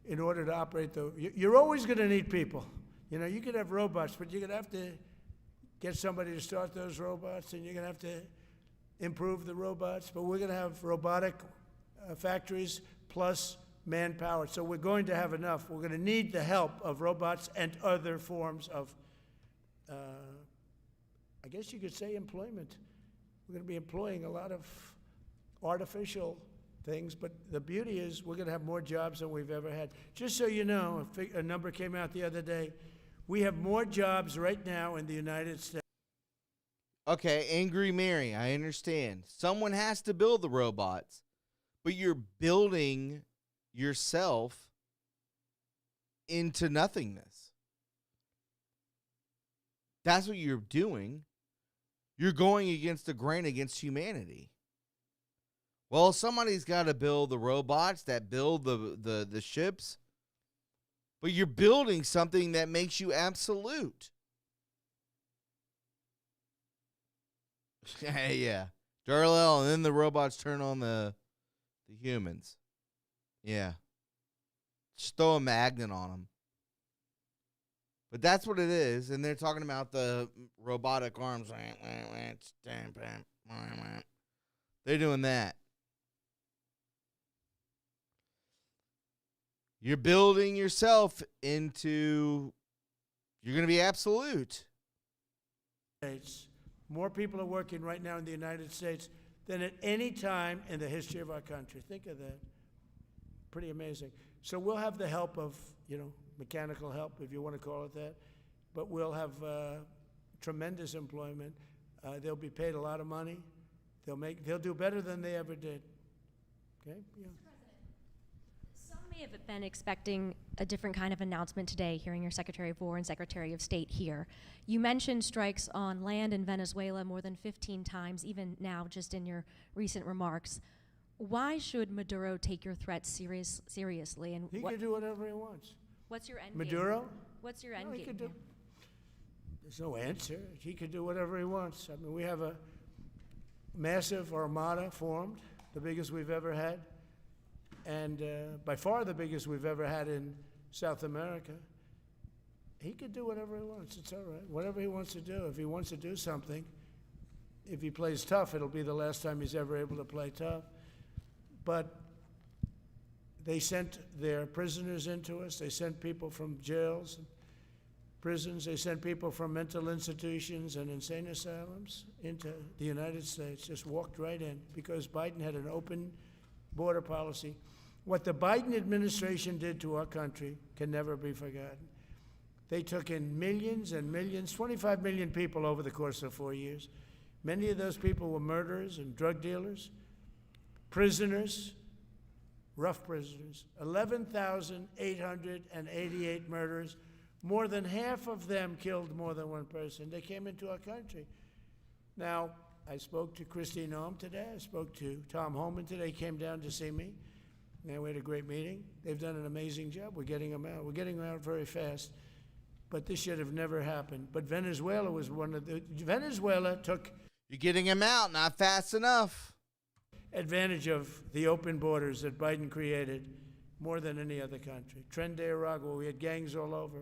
Speaker 4: in order to operate you're always going to need people. You know, you could have robots, but you're going to have to get somebody to start those robots, and you're going to have to improve the robots. But we're going to have robotic factories plus manpower. So we're going to have enough. We're going to need the help of robots and other forms of, I guess you could say, employment. We're going to be employing a lot of artificial things, but the beauty is we're going to have more jobs than we've ever had. Just so you know, a number came out the other day. We have more jobs right now in the United States.
Speaker 1: Okay, Angry Mary, I understand. Someone has to build the robots, but you're building yourself into nothingness. That's what you're doing. You're going against the grain, against humanity. Well, somebody's got to build the robots that build the ships, but you're building something that makes you absolute. Yeah. Darlell, and then the robots turn on the humans. Yeah. Just throw a magnet on them. But that's what it is, and they're talking about the robotic arms. They're doing that. You're building yourself into, you're going to be absolute.
Speaker 4: More people are working right now in the United States than at any time in the history of our country. Think of that. Pretty amazing. So we'll have the help of, mechanical help, if you want to call it that, but we'll have tremendous employment. They'll be paid a lot of money. They'll do better than they ever did. Okay? Yeah.
Speaker 15: Some may have been expecting a different kind of announcement today, hearing your Secretary of War and Secretary of State here. You mentioned strikes on land in Venezuela more than 15 times, even now, just in your recent remarks. Why should Maduro take your threats seriously? And
Speaker 4: He can do whatever he wants.
Speaker 15: What's your end game?
Speaker 4: Maduro?
Speaker 15: What's your end
Speaker 4: No, he
Speaker 15: game?
Speaker 4: could do. There's no answer. He could do whatever he wants. I mean, we have a massive armada formed, the biggest we've ever had, and by far the biggest we've ever had in South America. He could do whatever he wants. It's all right. Whatever he wants to do. If he wants to do something, if he plays tough, it'll be the last time he's ever able to play tough. But they sent their prisoners into us. They sent people from jails, and prisons. They sent people from mental institutions and insane asylums into the United States, just walked right in because Biden had an open border policy. What the Biden administration did to our country can never be forgotten. They took in millions and millions, 25 million people over the course of 4 years. Many of those people were murderers and drug dealers, prisoners, rough prisoners, 11,888 murders. More than half of them killed more than one person. They came into our country. Now, I spoke to Christine Noem today. I spoke to Tom Homan today. He came down to see me. And we had a great meeting. They've done an amazing job. We're getting them out. We're getting them out very fast. But this should have never happened. But Venezuela was one of the... Venezuela took...
Speaker 1: You're getting them out, not fast enough.
Speaker 4: Advantage of the open borders that Biden created more than any other country. Tren de Aragua, we had gangs all over.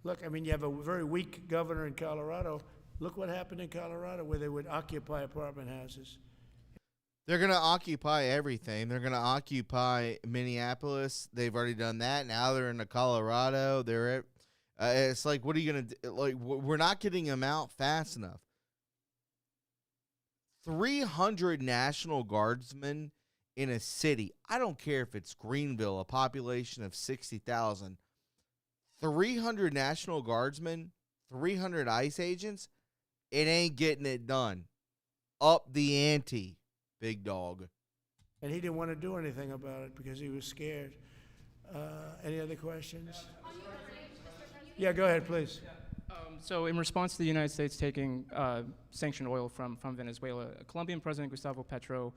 Speaker 4: Look, I mean, you have a very weak governor in Colorado. Look what happened in Colorado where they would occupy apartment houses.
Speaker 1: They're going to occupy everything. They're going to occupy Minneapolis. They've already done that. Now they're in Colorado. They're at, it's like, what are you going to do? Like, we're not getting them out fast enough. 300 National Guardsmen in a city. I don't care if it's Greenville, a population of 60,000. 300 National Guardsmen, 300 ICE agents, it ain't getting it done. Up the ante, big dog.
Speaker 4: And he didn't want to do anything about it because he was scared. Any other questions? Yeah, go ahead, please.
Speaker 9: So in response to the United States taking sanctioned oil from Venezuela, Colombian President Gustavo Petro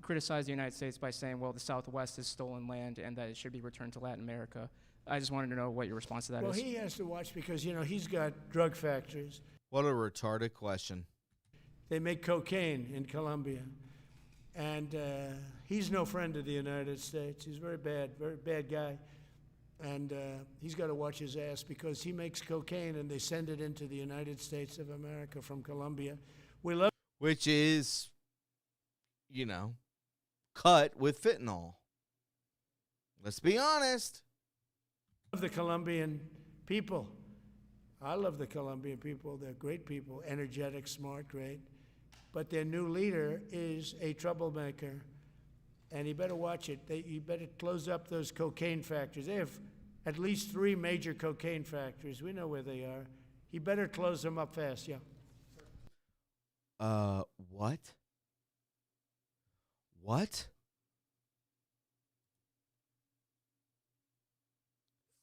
Speaker 9: criticized the United States by saying, well, the Southwest is stolen land and that it should be returned to Latin America. I just wanted to know what your response to that is.
Speaker 4: Well, he has to watch because, you know, he's got drug factories.
Speaker 1: What a retarded question.
Speaker 4: They make cocaine in Colombia. And he's no friend of the United States. He's very bad guy. And he's got to watch his ass because he makes cocaine and they send it into the United States of America from Colombia.
Speaker 1: Which is, you know, cut with fentanyl. Let's be honest.
Speaker 4: The Colombian people. I love the Colombian people. They're great people, energetic, smart, great. But their new leader is a troublemaker, and he better watch it. He better close up those cocaine factories. They have at least 3 major cocaine factories. We know where they are. He better close them up fast, yeah.
Speaker 1: What? What?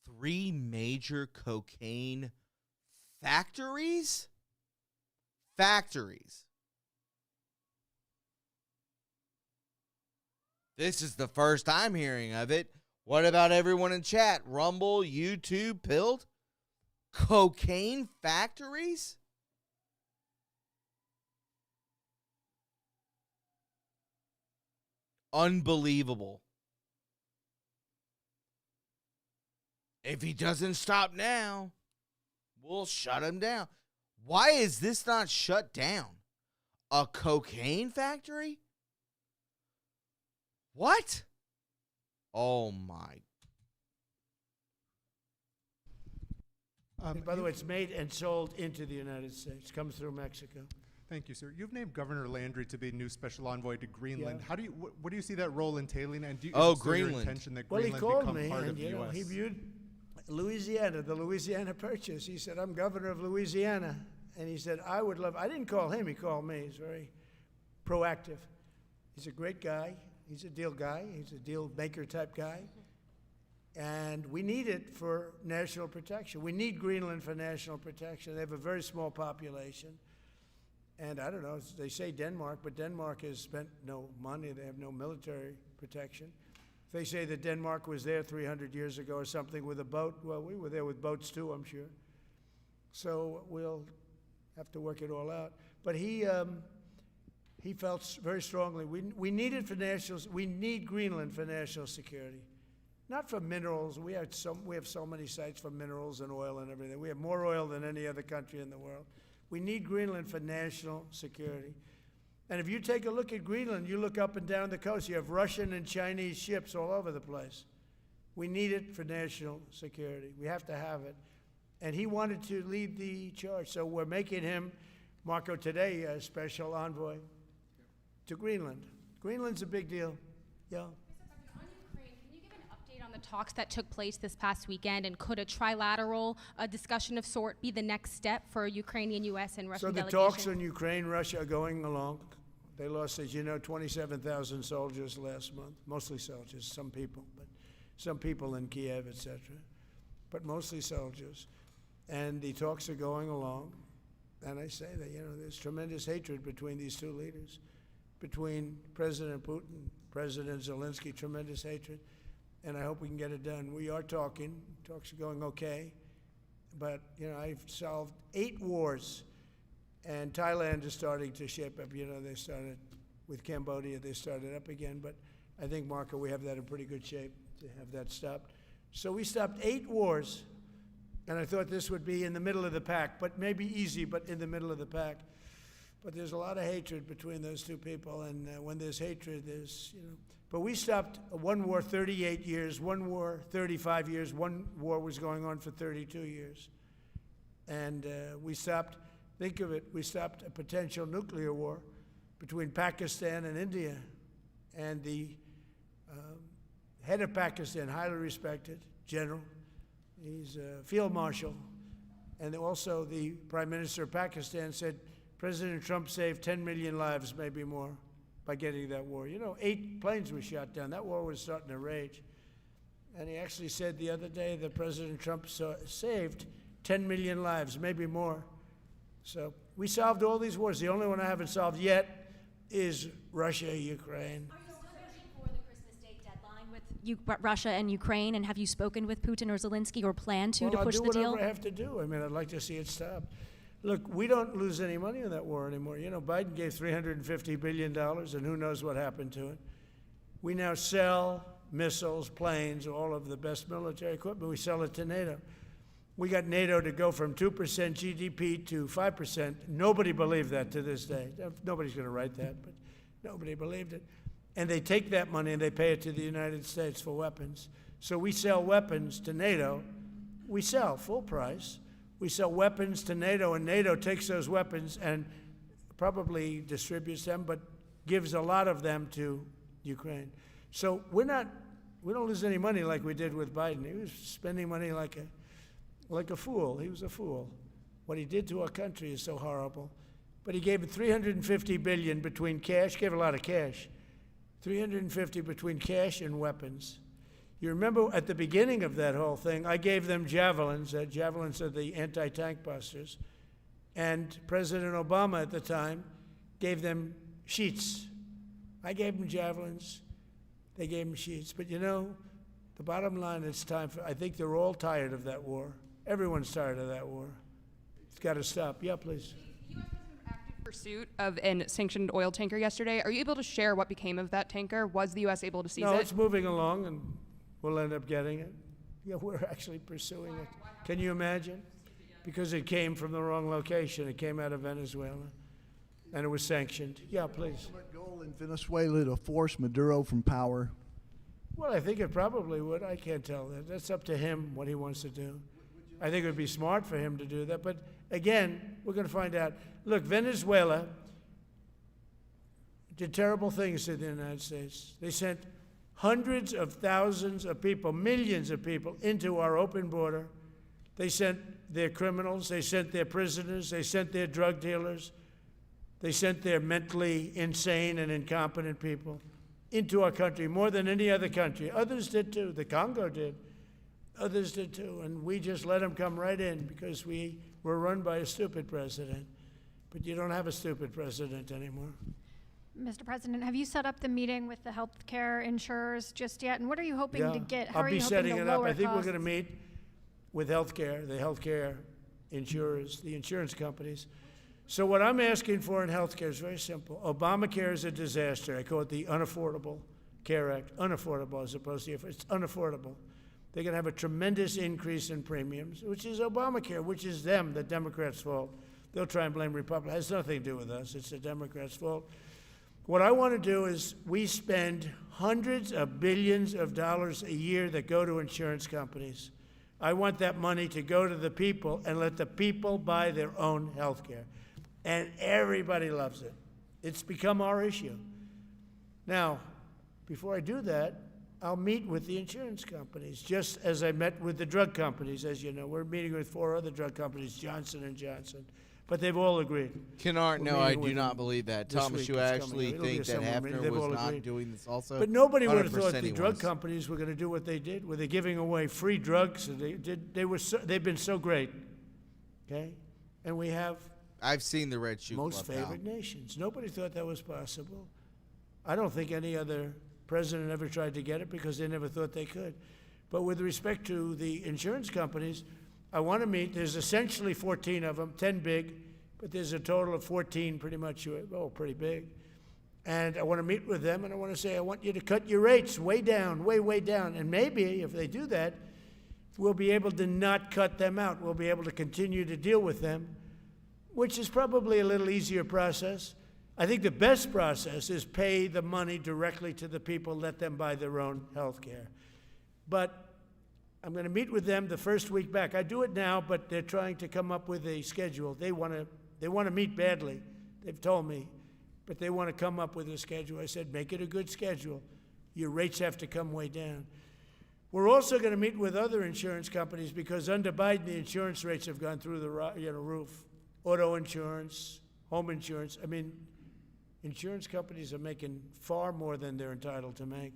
Speaker 1: 3 major cocaine factories? Factories. This is the first I'm hearing of it. What about everyone in chat? Rumble, YouTube, Pilled? Cocaine factories? Unbelievable. If he doesn't stop now, we'll shut him down. Why is this not shut down? A cocaine factory? What? Oh my.
Speaker 4: By the way, it's made and sold into the United States. Comes through Mexico.
Speaker 11: Thank you, sir. You've named Governor Landry to be new special envoy to Greenland.
Speaker 4: Yeah.
Speaker 11: How do you? What do you see that role entailing? And do you,
Speaker 1: Oh,
Speaker 11: is it still your
Speaker 1: Greenland.
Speaker 11: intention that
Speaker 4: Well, he
Speaker 11: Greenland
Speaker 4: called
Speaker 11: become
Speaker 4: me,
Speaker 11: part
Speaker 4: and
Speaker 11: of the
Speaker 4: you know,
Speaker 11: U.S.?
Speaker 4: he viewed Louisiana, the Louisiana Purchase. He said, "I'm governor of Louisiana," and he said, "I would love." I didn't call him; he called me. He's very proactive. He's a great guy. He's a deal guy. He's a deal maker type guy. And we need it for national protection. We need Greenland for national protection. They have a very small population. And I don't know, they say Denmark, but Denmark has spent no money. They have no military protection. If they say that Denmark was there 300 years ago or something with a boat, well, we were there with boats too, I'm sure. So we'll have to work it all out. But he felt very strongly, we need it for we need Greenland for national security. Not for minerals. We have so many sites for minerals and oil and everything. We have more oil than any other country in the world. We need Greenland for national security. And if you take a look at Greenland, you look up and down the coast, you have Russian and Chinese ships all over the place. We need it for national security. We have to have it. And he wanted to lead the charge. So we're making him, Marco, today, a special envoy to Greenland. Greenland's a big deal. Yeah.
Speaker 14: On the talks that took place this past weekend, and could a trilateral discussion of sort be the next step for Ukrainian, U.S., and Russian delegations?
Speaker 4: So the talks on Ukraine, Russia are going along. They lost, as you know, 27,000 soldiers last month, mostly soldiers, some people, but some people in Kiev, etc., but mostly soldiers. And the talks are going along. And I say that, you know, there's tremendous hatred between these two leaders, between President Putin, President Zelensky, tremendous hatred. And I hope we can get it done. We are talking. Talks are going okay. But, you know, I've solved 8 wars. And Thailand is starting to shape up. You know, they started with Cambodia. They started up again. But I think, Marco, we have that in pretty good shape to have that stopped. So we stopped 8 wars. And I thought this would be in the middle of the pack. But maybe easy, but in the middle of the pack. But there's a lot of hatred between those two people. And when there's hatred, there's, you know. But we stopped one war 38 years, one war 35 years, one war was going on for 32 years. And we stopped, think of it, we stopped a potential nuclear war between Pakistan and India. And the head of Pakistan, highly respected general, he's a field marshal, and also the Prime Minister of Pakistan said, President Trump saved 10 million lives, maybe more, by getting that war. You know, 8 planes were shot down. That war was starting to rage. And he actually said the other day that President Trump saved 10 million lives, maybe more. So we solved all these wars. The only one I haven't solved yet is Russia, Ukraine.
Speaker 15: Are you still pushing for the Christmas date deadline with Russia and Ukraine? And have you spoken with Putin or Zelensky or plan to push the
Speaker 4: I'll do
Speaker 15: deal?
Speaker 4: whatever I have to do. I mean, I'd like to see it stop. Look, we don't lose any money on that war anymore. You know, Biden gave $350 billion, and who knows what happened to it. We now sell missiles, planes, all of the best military equipment. We sell it to NATO. We got NATO to go from 2% GDP to 5%. Nobody believed that to this day. Nobody's going to write that, but nobody believed it. And they take that money and they pay it to the United States for weapons. So we sell weapons to NATO. We sell full price. We sell weapons to NATO, and NATO takes those weapons and probably distributes them, but gives a lot of them to Ukraine. So we don't lose any money like we did with Biden. He was spending money like a fool. He was a fool. What he did to our country is so horrible. But he gave $350 billion between cash, gave a lot of cash, $350 between cash and weapons. You remember at the beginning of that whole thing, I gave them javelins. Javelins are the anti-tank busters. And President Obama at the time gave them sheets. I gave them javelins. They gave them sheets. But you know, the bottom line, it's time for, I think they're all tired of that war. Everyone's tired of that war. It's got to stop. Yeah, please.
Speaker 16: The U.S. President active pursuit of an sanctioned oil tanker yesterday. Are you able to share what became of that tanker? Was the U.S. able to seize it?
Speaker 4: No, it's moving along, and we'll end up getting it. Yeah, we're actually pursuing it. Can you imagine? Because it came from the wrong location. It came out of Venezuela, and it was sanctioned. Yeah, please.
Speaker 8: Ultimate goal in Venezuela to force Maduro from power.
Speaker 4: Well, I think it probably would. I can't tell that. That's up to him, what he wants to do. I think it would be smart for him to do that. But again, we're going to find out. Look, Venezuela did terrible things to the United States. They sent hundreds of thousands of people, millions of people, into our open border. They sent their criminals. They sent their prisoners. They sent their drug dealers. They sent their mentally insane and incompetent people into our country more than any other country. Others did too. The Congo did. Others did too. And we just let them come right in because we were run by a stupid president. But you don't have a stupid president anymore.
Speaker 17: Mr. President, have you set up the meeting with the healthcare insurers just yet? And what are you hoping to get? How
Speaker 4: I'll
Speaker 17: are
Speaker 4: be
Speaker 17: you
Speaker 4: setting
Speaker 17: hoping
Speaker 4: it
Speaker 17: to
Speaker 4: up.
Speaker 17: lower
Speaker 4: I think
Speaker 17: costs?
Speaker 4: we're going to meet with healthcare, the healthcare insurers, the insurance companies. So what I'm asking for in healthcare is very simple. Obamacare is a disaster. I call it the Unaffordable Care Act. Unaffordable as opposed to, it's unaffordable. They're going to have a tremendous increase in premiums, which is Obamacare, which is them, the Democrats' fault. They'll try and blame Republicans. It has nothing to do with us. It's the Democrats' fault. What I want to do is we spend hundreds of billions of dollars a year that go to insurance companies. I want that money to go to the people and let the people buy their own health care. And everybody loves it. It's become our issue. Now, before I do that, I'll meet with the insurance companies, just as I met with the drug companies. As you know, we're meeting with 4 other drug companies, Johnson & Johnson. But they've all agreed.
Speaker 1: Kennard,
Speaker 4: We're
Speaker 1: no, I
Speaker 4: meeting
Speaker 1: do
Speaker 4: with
Speaker 1: not
Speaker 4: them
Speaker 1: believe that.
Speaker 4: this
Speaker 1: Thomas,
Speaker 4: week.
Speaker 1: you
Speaker 4: It's
Speaker 1: actually
Speaker 4: coming. It'll be
Speaker 1: think
Speaker 4: a
Speaker 1: that
Speaker 4: similar meeting.
Speaker 1: Hefner
Speaker 4: They've
Speaker 1: was
Speaker 4: all
Speaker 1: not
Speaker 4: agreed.
Speaker 1: doing this also?
Speaker 4: But nobody would have thought
Speaker 1: 100%
Speaker 4: the
Speaker 1: he
Speaker 4: drug
Speaker 1: was.
Speaker 4: companies were going to do what they did. Were they giving away free drugs? And they've been so great. Okay? And we have
Speaker 1: I've seen the Red Shoe
Speaker 4: most
Speaker 1: Club now.
Speaker 4: favored nations. Nobody thought that was possible. I don't think any other president ever tried to get it because they never thought they could. But with respect to the insurance companies, I want to meet. There's essentially 14 of them, 10 big, but there's a total of 14 pretty much, pretty big. And I want to meet with them, and I want to say, I want you to cut your rates way down, way down. And maybe if they do that, we'll be able to not cut them out. We'll be able to continue to deal with them, which is probably a little easier process. I think the best process is pay the money directly to the people, let them buy their own health care. But I'm going to meet with them the first week back. I do it now, but they're trying to come up with a schedule. They want to meet badly, they've told me, but they want to come up with a schedule. I said, make it a good schedule. Your rates have to come way down. We're also going to meet with other insurance companies because under Biden, the insurance rates have gone through the roof. Auto insurance, home insurance. I mean, insurance companies are making far more than they're entitled to make.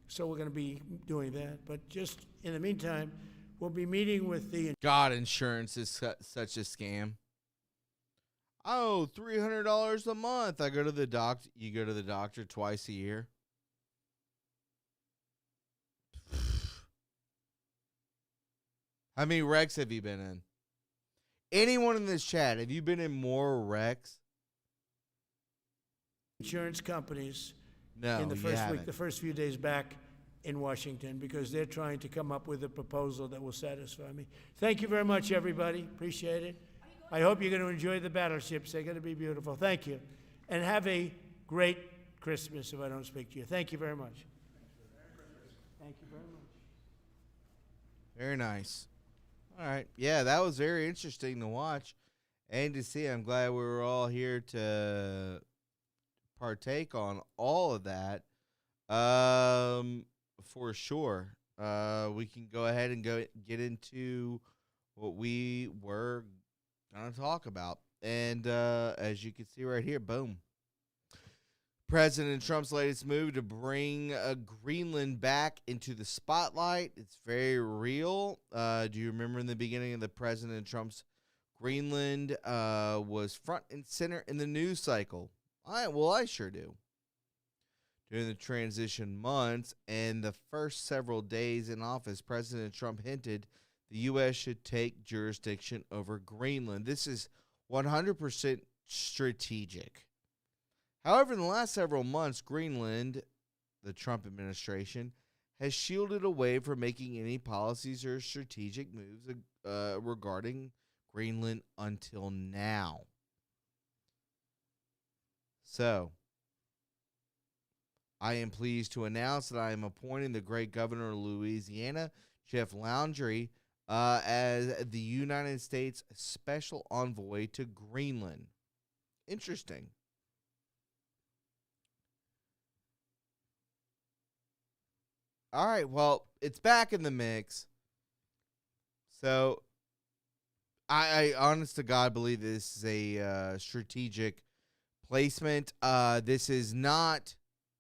Speaker 4: So we're going to be doing that. But just in the meantime, we'll be meeting with the
Speaker 1: God, insurance is such a scam. Oh, $300 a month. I go to the doctor. You go to the doctor twice a year. How many wrecks have you been in? Anyone in this chat, have you been in more wrecks?
Speaker 4: insurance companies
Speaker 1: No,
Speaker 4: in the
Speaker 1: you
Speaker 4: first
Speaker 1: haven't.
Speaker 4: week, the first few days back in Washington, because they're trying to come up with a proposal that will satisfy me. Thank you very much, everybody. Appreciate it. I hope you're going to enjoy the battleships. They're going to be beautiful. Thank you. And have a great Christmas if I don't speak to you. Thank you very much. Thank you very much.
Speaker 1: Very nice. All right. Yeah, that was very interesting to watch and to see. I'm glad we were all here to partake on all of that. For sure. We can go ahead and get into what we were going to talk about. And as you can see right here, boom. President Trump's latest move to bring Greenland back into the spotlight. It's very real. Do you remember in the beginning of the President Trump's Greenland was front and center in the news cycle? I sure do. During the transition months and the first several days in office, President Trump hinted the U.S. should take jurisdiction over Greenland. This is 100% strategic. However, in the last several months, Greenland, the Trump administration, has shielded away from making any policies or strategic moves regarding Greenland until now. So, I am pleased to announce that I am appointing the great governor of Louisiana, Jeff Landry, as the United States Special Envoy to Greenland. Interesting. All right, well, it's back in the mix. So, I honest to God believe this is a strategic placement. This is not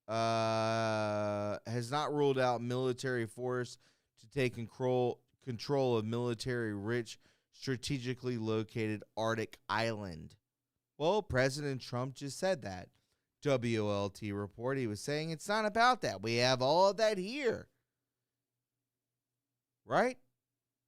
Speaker 1: has not ruled out military force to take control of military-rich, strategically located Arctic island. Well, President Trump just said that. WLT report, he was saying it's not about that. We have all of that here. Right?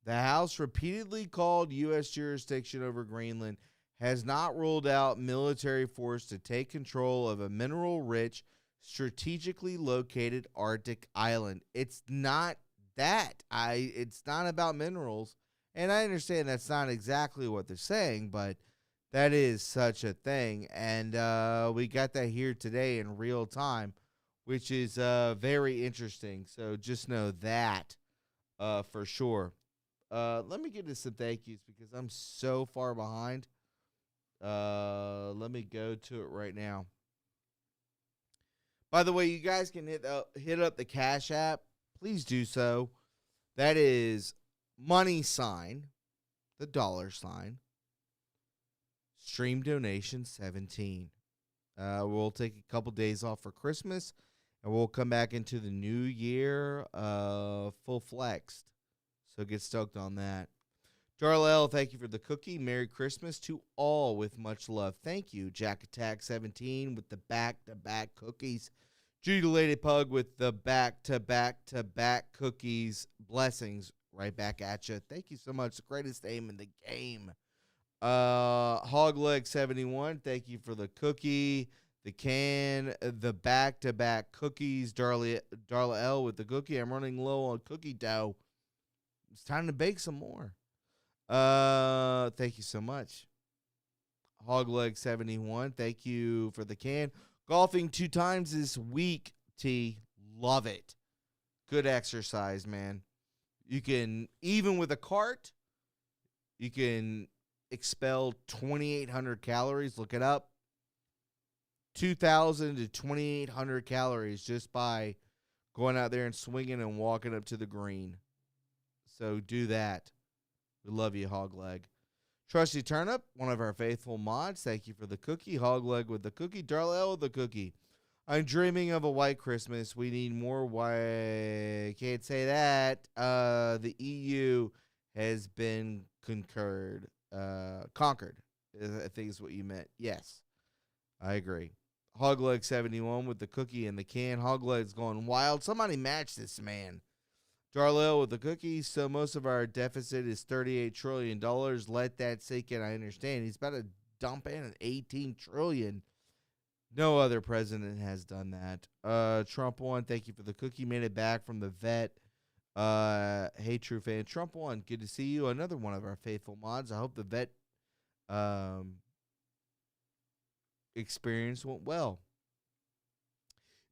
Speaker 1: The House repeatedly called U.S. jurisdiction over Greenland, has not ruled out military force to take control of a mineral-rich, strategically located Arctic island. It's not that. It's not about minerals. And I understand that's not exactly what they're saying, but that is such a thing. And we got that here today in real time, which is very interesting. So just know that for sure. Let me get to some thank yous because I'm so far behind. Let me go to it right now. By the way, you guys can hit up the Cash App. Please do so. That is $, the $, stream donation 17. We'll take a couple days off for Christmas, and we'll come back into the new year full flexed. So get stoked on that. Darla L, thank you for the cookie. Merry Christmas to all with much love. Thank you. Jack Attack 17 with the back-to-back cookies. Judy Lady Pug with the back-to-back cookies. Blessings right back at you. Thank you so much. The greatest name in the game. Hogleg 71, thank you for the cookie, the can, the back-to-back cookies. Darla L with the cookie. I'm running low on cookie dough. It's time to bake some more. Thank you so much. Hogleg 71, thank you for the can. Golfing 2 times this week, T. Love it. Good exercise, man. You can, even with a cart, you can expel 2,800 calories. Look it up. 2,000 to 2,800 calories just by going out there and swinging and walking up to the green. So do that. We love you, Hogleg. Trusty Turnip, one of our faithful mods. Thank you for the cookie. Hogleg with the cookie. Darla L with the cookie. I'm dreaming of a white Christmas. We need more white. Can't say that. The EU has been conquered. I think is what you meant. Yes, I agree. Hogleg 71 with the cookie in the can. Hogleg's going wild. Somebody match this man. Darlell with the cookie. So most of our deficit is $38 trillion. Let that sink in. I understand. He's about to dump in an $18 trillion. No other president has done that. Trump won. Thank you for the cookie. Made it back from the vet. Hey, true fan. Trump won. Good to see you. Another one of our faithful mods. I hope the vet experience went well.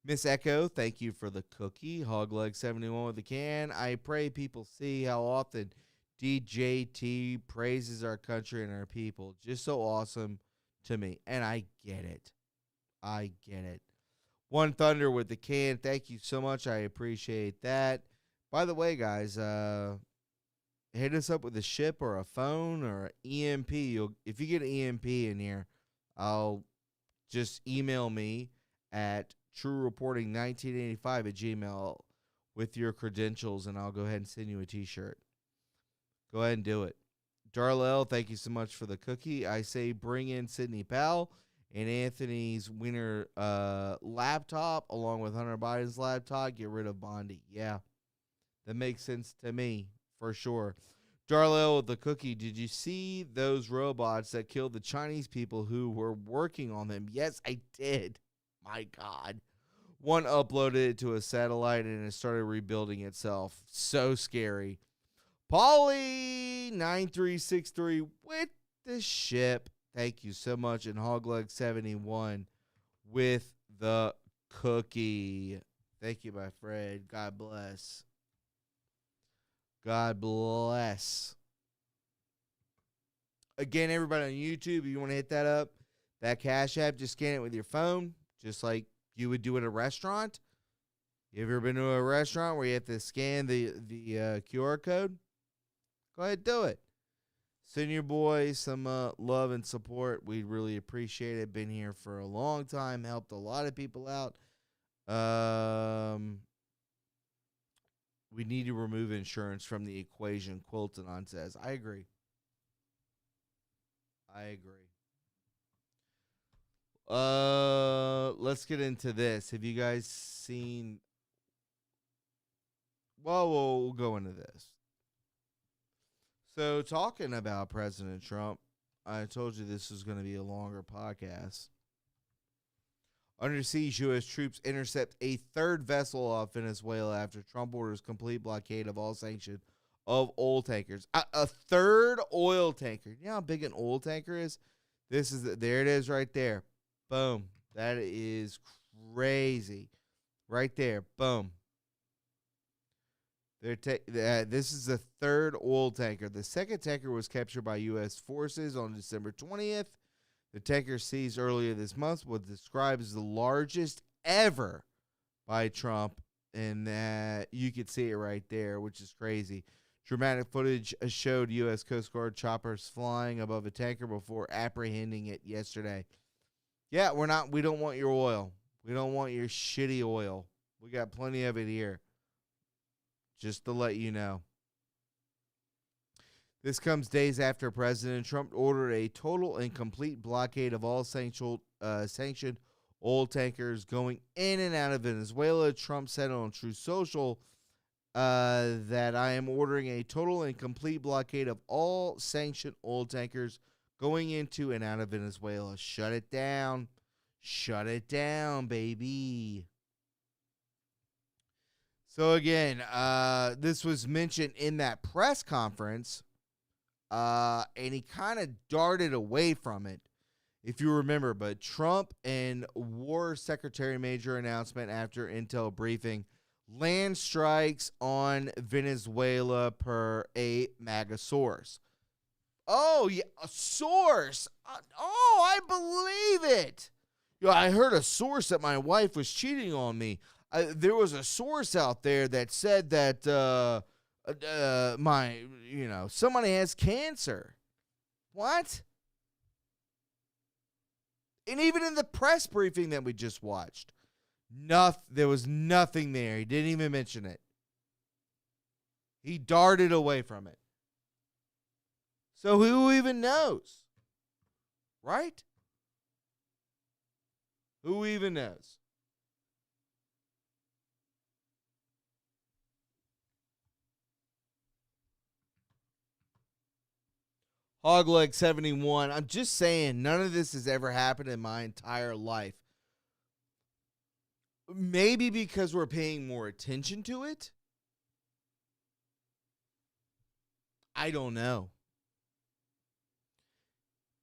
Speaker 1: Miss Echo, thank you for the cookie. Hogleg 71 with the can. I pray people see how often DJT praises our country and our people. Just so awesome to me. And I get it. I get it. One Thunder with the can. Thank you so much. I appreciate that. By the way, guys, hit us up with a ship or a phone or an EMP. If you get an EMP in here, I'll just email me at TRUreporting1985 @gmail with your credentials, and I'll go ahead and send you a t-shirt. Go ahead and do it. Darlell, thank you so much for the cookie. I say bring in Sidney Powell and Anthony's winner laptop along with Hunter Biden's laptop. Get rid of Bondi. Yeah, that makes sense to me for sure. Darlell with the cookie, did you see those robots that killed the Chinese people who were working on them? Yes, I did. My God. One uploaded it to a satellite and it started rebuilding itself. So scary. Polly9363 with the ship. Thank you so much. And Hogleg71 with the cookie. Thank you, my friend. God bless. God bless. Again, everybody on YouTube, if you want to hit that up, that Cash App, just scan it with your phone, just like you would do at a restaurant. You ever been to a restaurant where you have to scan the QR code? Go ahead, do it. Send your boy some love and support. We'd really appreciate it. Been here for a long time, helped a lot of people out. We need to remove insurance from the equation, Quiltanon says. I agree. Let's get into this. Have you guys seen... Well, we'll go into this. So, talking about President Trump, I told you this was going to be a longer podcast. Under siege, U.S. troops intercept a third vessel off Venezuela after Trump orders complete blockade of all sanctions of oil tankers. A third oil tanker. You know how big an oil tanker is? There it is right there. Boom. That is crazy. Right there. Boom. This is the third oil tanker. The second tanker was captured by U.S. forces on December 20th. The tanker seized earlier this month was described as the largest ever by Trump, and you could see it right there, which is crazy. Dramatic footage showed U.S. Coast Guard choppers flying above a tanker before apprehending it yesterday. Yeah, we don't want your oil. We don't want your shitty oil. We got plenty of it here. Just to let you know. This comes days after President Trump ordered a total and complete blockade of all sanctioned oil tankers going in and out of Venezuela. Trump said on Truth Social that I am ordering a total and complete blockade of all sanctioned oil tankers going into and out of Venezuela. Shut it down. Shut it down, baby. So again, this was mentioned in that press conference, and he kind of darted away from it, if you remember. But Trump and War Secretary Major announcement after intel briefing, land strikes on Venezuela per a MAGA source. Oh, yeah, a source. I believe it. I heard a source that my wife was cheating on me. There was a source out there that said that somebody has cancer. What? And even in the press briefing that we just watched, There was nothing there. He didn't even mention it. He darted away from it. So who even knows? Right? Who even knows? Hogleg 71. I'm just saying, none of this has ever happened in my entire life. Maybe because we're paying more attention to it? I don't know.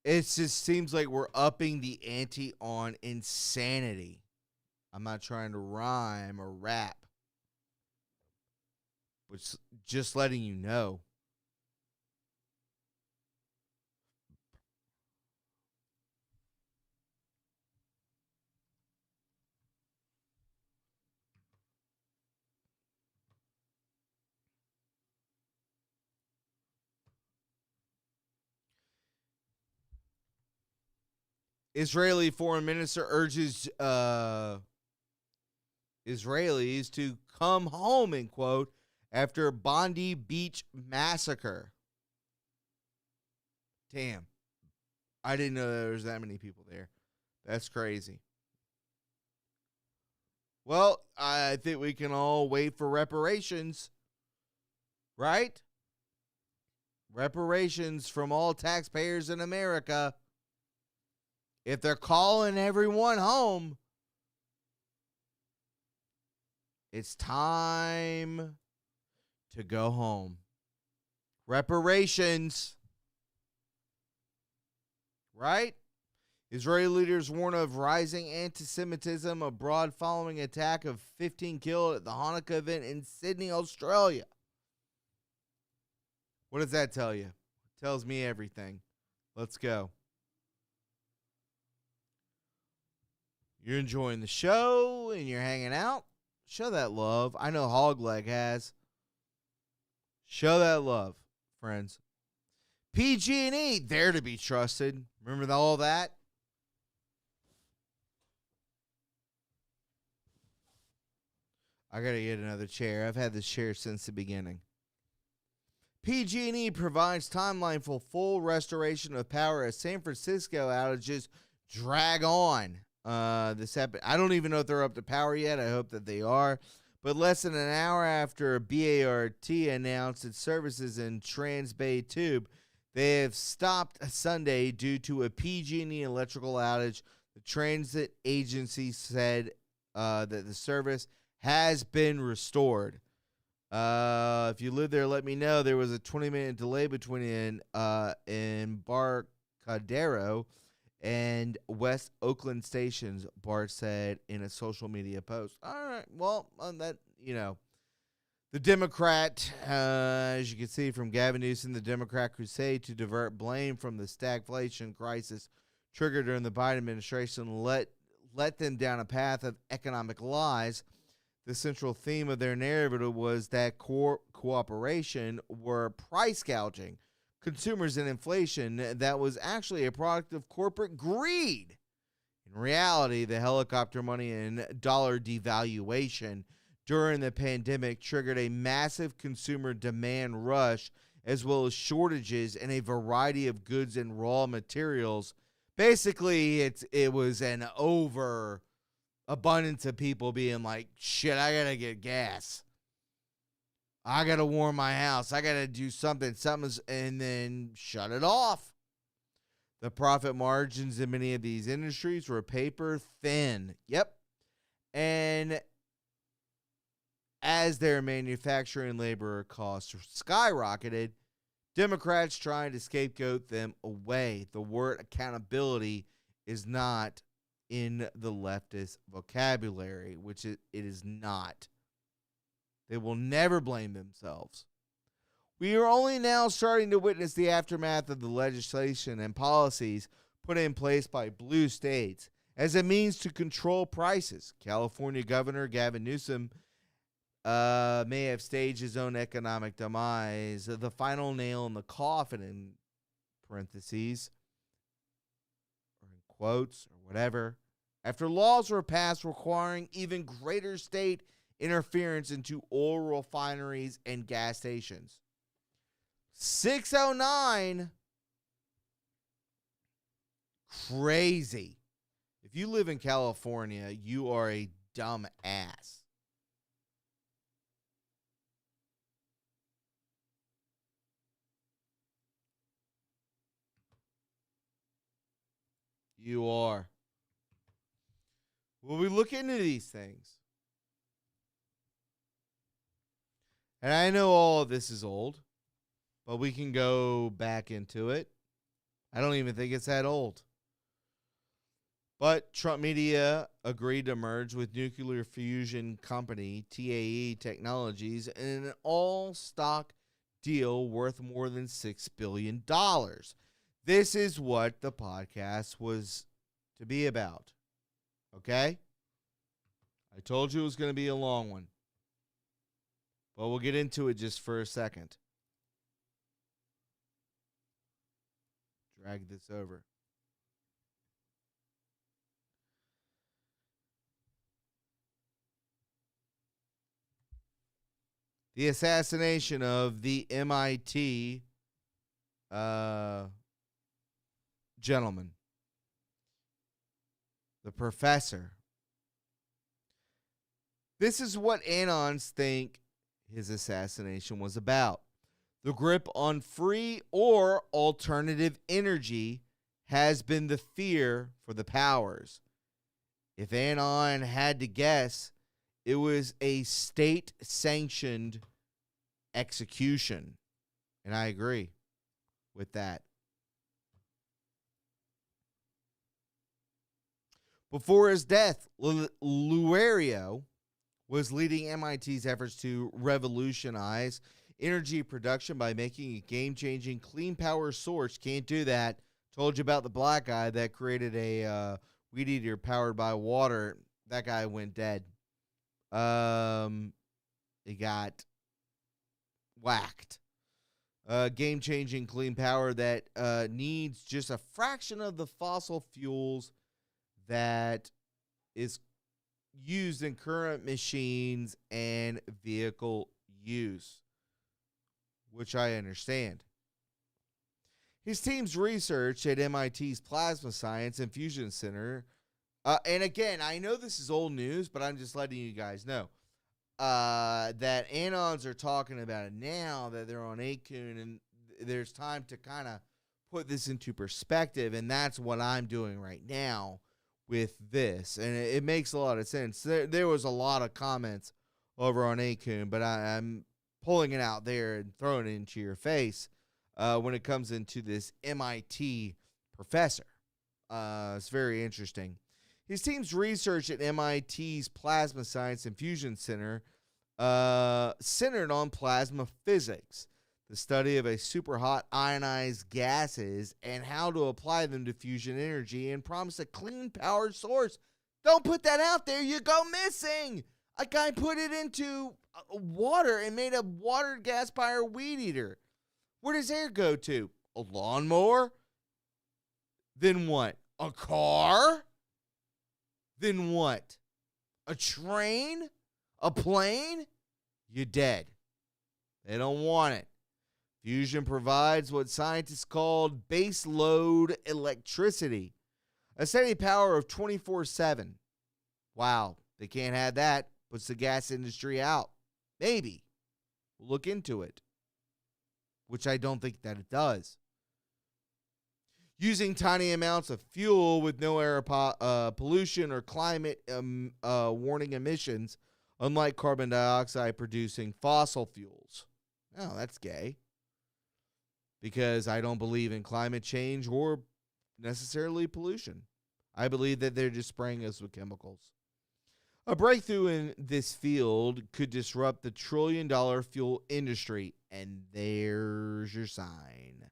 Speaker 1: It just seems like we're upping the ante on insanity. I'm not trying to rhyme or rap, but just letting you know. Israeli foreign minister urges Israelis to come home, end quote, after Bondi Beach massacre. Damn. I didn't know there was that many people there. That's crazy. Well, I think we can all wait for reparations, right? Reparations from all taxpayers in America. If they're calling everyone home, it's time to go home. Reparations. Right? Israeli leaders warn of rising anti-Semitism abroad following attack of 15 killed at the Hanukkah event in Sydney, Australia. What does that tell you? It tells me everything. Let's go. You're enjoying the show and you're hanging out. Show that love. I know Hogleg has. Show that love, friends. PG&E, there to be trusted. Remember all that? I got to get another chair. I've had this chair since the beginning. PG&E provides timeline for full restoration of power as San Francisco outages drag on. This happened. I don't even know if they're up to power yet. I hope that they are. But less than an hour after BART announced its services in Trans Bay Tube, they have stopped Sunday due to a PG&E electrical outage. The transit agency said that the service has been restored. If you live there, let me know. There was a 20-minute delay between Embarcadero and West Oakland stations, Bart said in a social media post. All right, well, that, the Democrat, as you can see from Gavin Newsom, the Democrat crusade to divert blame from the stagflation crisis triggered during the Biden administration let them down a path of economic lies. The central theme of their narrative was that cooperation were price gouging consumers and inflation that was actually a product of corporate greed. In reality, the helicopter money and dollar devaluation during the pandemic triggered a massive consumer demand rush as well as shortages in a variety of goods and raw materials. Basically, it was an overabundance of people being like, shit, I gotta get gas. I got to warm my house. I got to do something, and then shut it off. The profit margins in many of these industries were paper thin. Yep. And as their manufacturing labor costs skyrocketed, Democrats trying to scapegoat them away. The word accountability is not in the leftist vocabulary, which it is not. They will never blame themselves. We are only now starting to witness the aftermath of the legislation and policies put in place by blue states as a means to control prices. California Governor Gavin Newsom may have staged his own economic demise. The final nail in the coffin, in parentheses, or in quotes, or whatever, after laws were passed requiring even greater state interference into oil refineries and gas stations. 609. Crazy. If you live in California, you are a dumb ass. You are. Well, we look into these things. And I know all of this is old, but we can go back into it. I don't even think it's that old. But Trump media agreed to merge with nuclear fusion company TAE Technologies in an all-stock deal worth more than $6 billion. This is what the podcast was to be about. Okay? I told you it was going to be a long one. But we'll get into it just for a second. Drag this over. The assassination of the MIT gentleman, the professor. This is what Anons think his assassination was about. The grip on free or alternative energy has been the fear for the powers. If Anon had to guess, it was a state-sanctioned execution. And I agree with that. Before his death, Luario was leading MIT's efforts to revolutionize energy production by making a game-changing clean power source. Can't do that. Told you about the black guy that created a weed eater powered by water. That guy went dead. He got whacked. Game-changing clean power that needs just a fraction of the fossil fuels that is used in current machines and vehicle use, which I understand. His team's research at MIT's Plasma Science and Fusion Center, and again, I know this is old news, but I'm just letting you guys know that Anons are talking about it now, that they're on Akun, and there's time to kind of put this into perspective, and that's what I'm doing right now with this, and it makes a lot of sense. There was a lot of comments over on Akun, but I'm pulling it out there and throwing it into your face when it comes into this MIT professor. It's very interesting. His team's research at MIT's Plasma Science and Fusion Center centered on plasma physics, the study of a super hot ionized gases and how to apply them to fusion energy, and promise a clean power source. Don't put that out there. You go missing. A guy put it into water and made a water gas powered weed eater. Where does air go to? A lawnmower? Then what? A car? Then what? A train? A plane? You're dead. They don't want it. Fusion provides what scientists call base load electricity, a steady power of 24/7. Wow, they can't have that. Puts the gas industry out. Maybe. We'll look into it, which I don't think that it does. Using tiny amounts of fuel with no air pollution or climate warning emissions, unlike carbon dioxide producing fossil fuels. Oh, that's gay. Because I don't believe in climate change or necessarily pollution. I believe that they're just spraying us with chemicals. A breakthrough in this field could disrupt the trillion-dollar fuel industry, and there's your sign.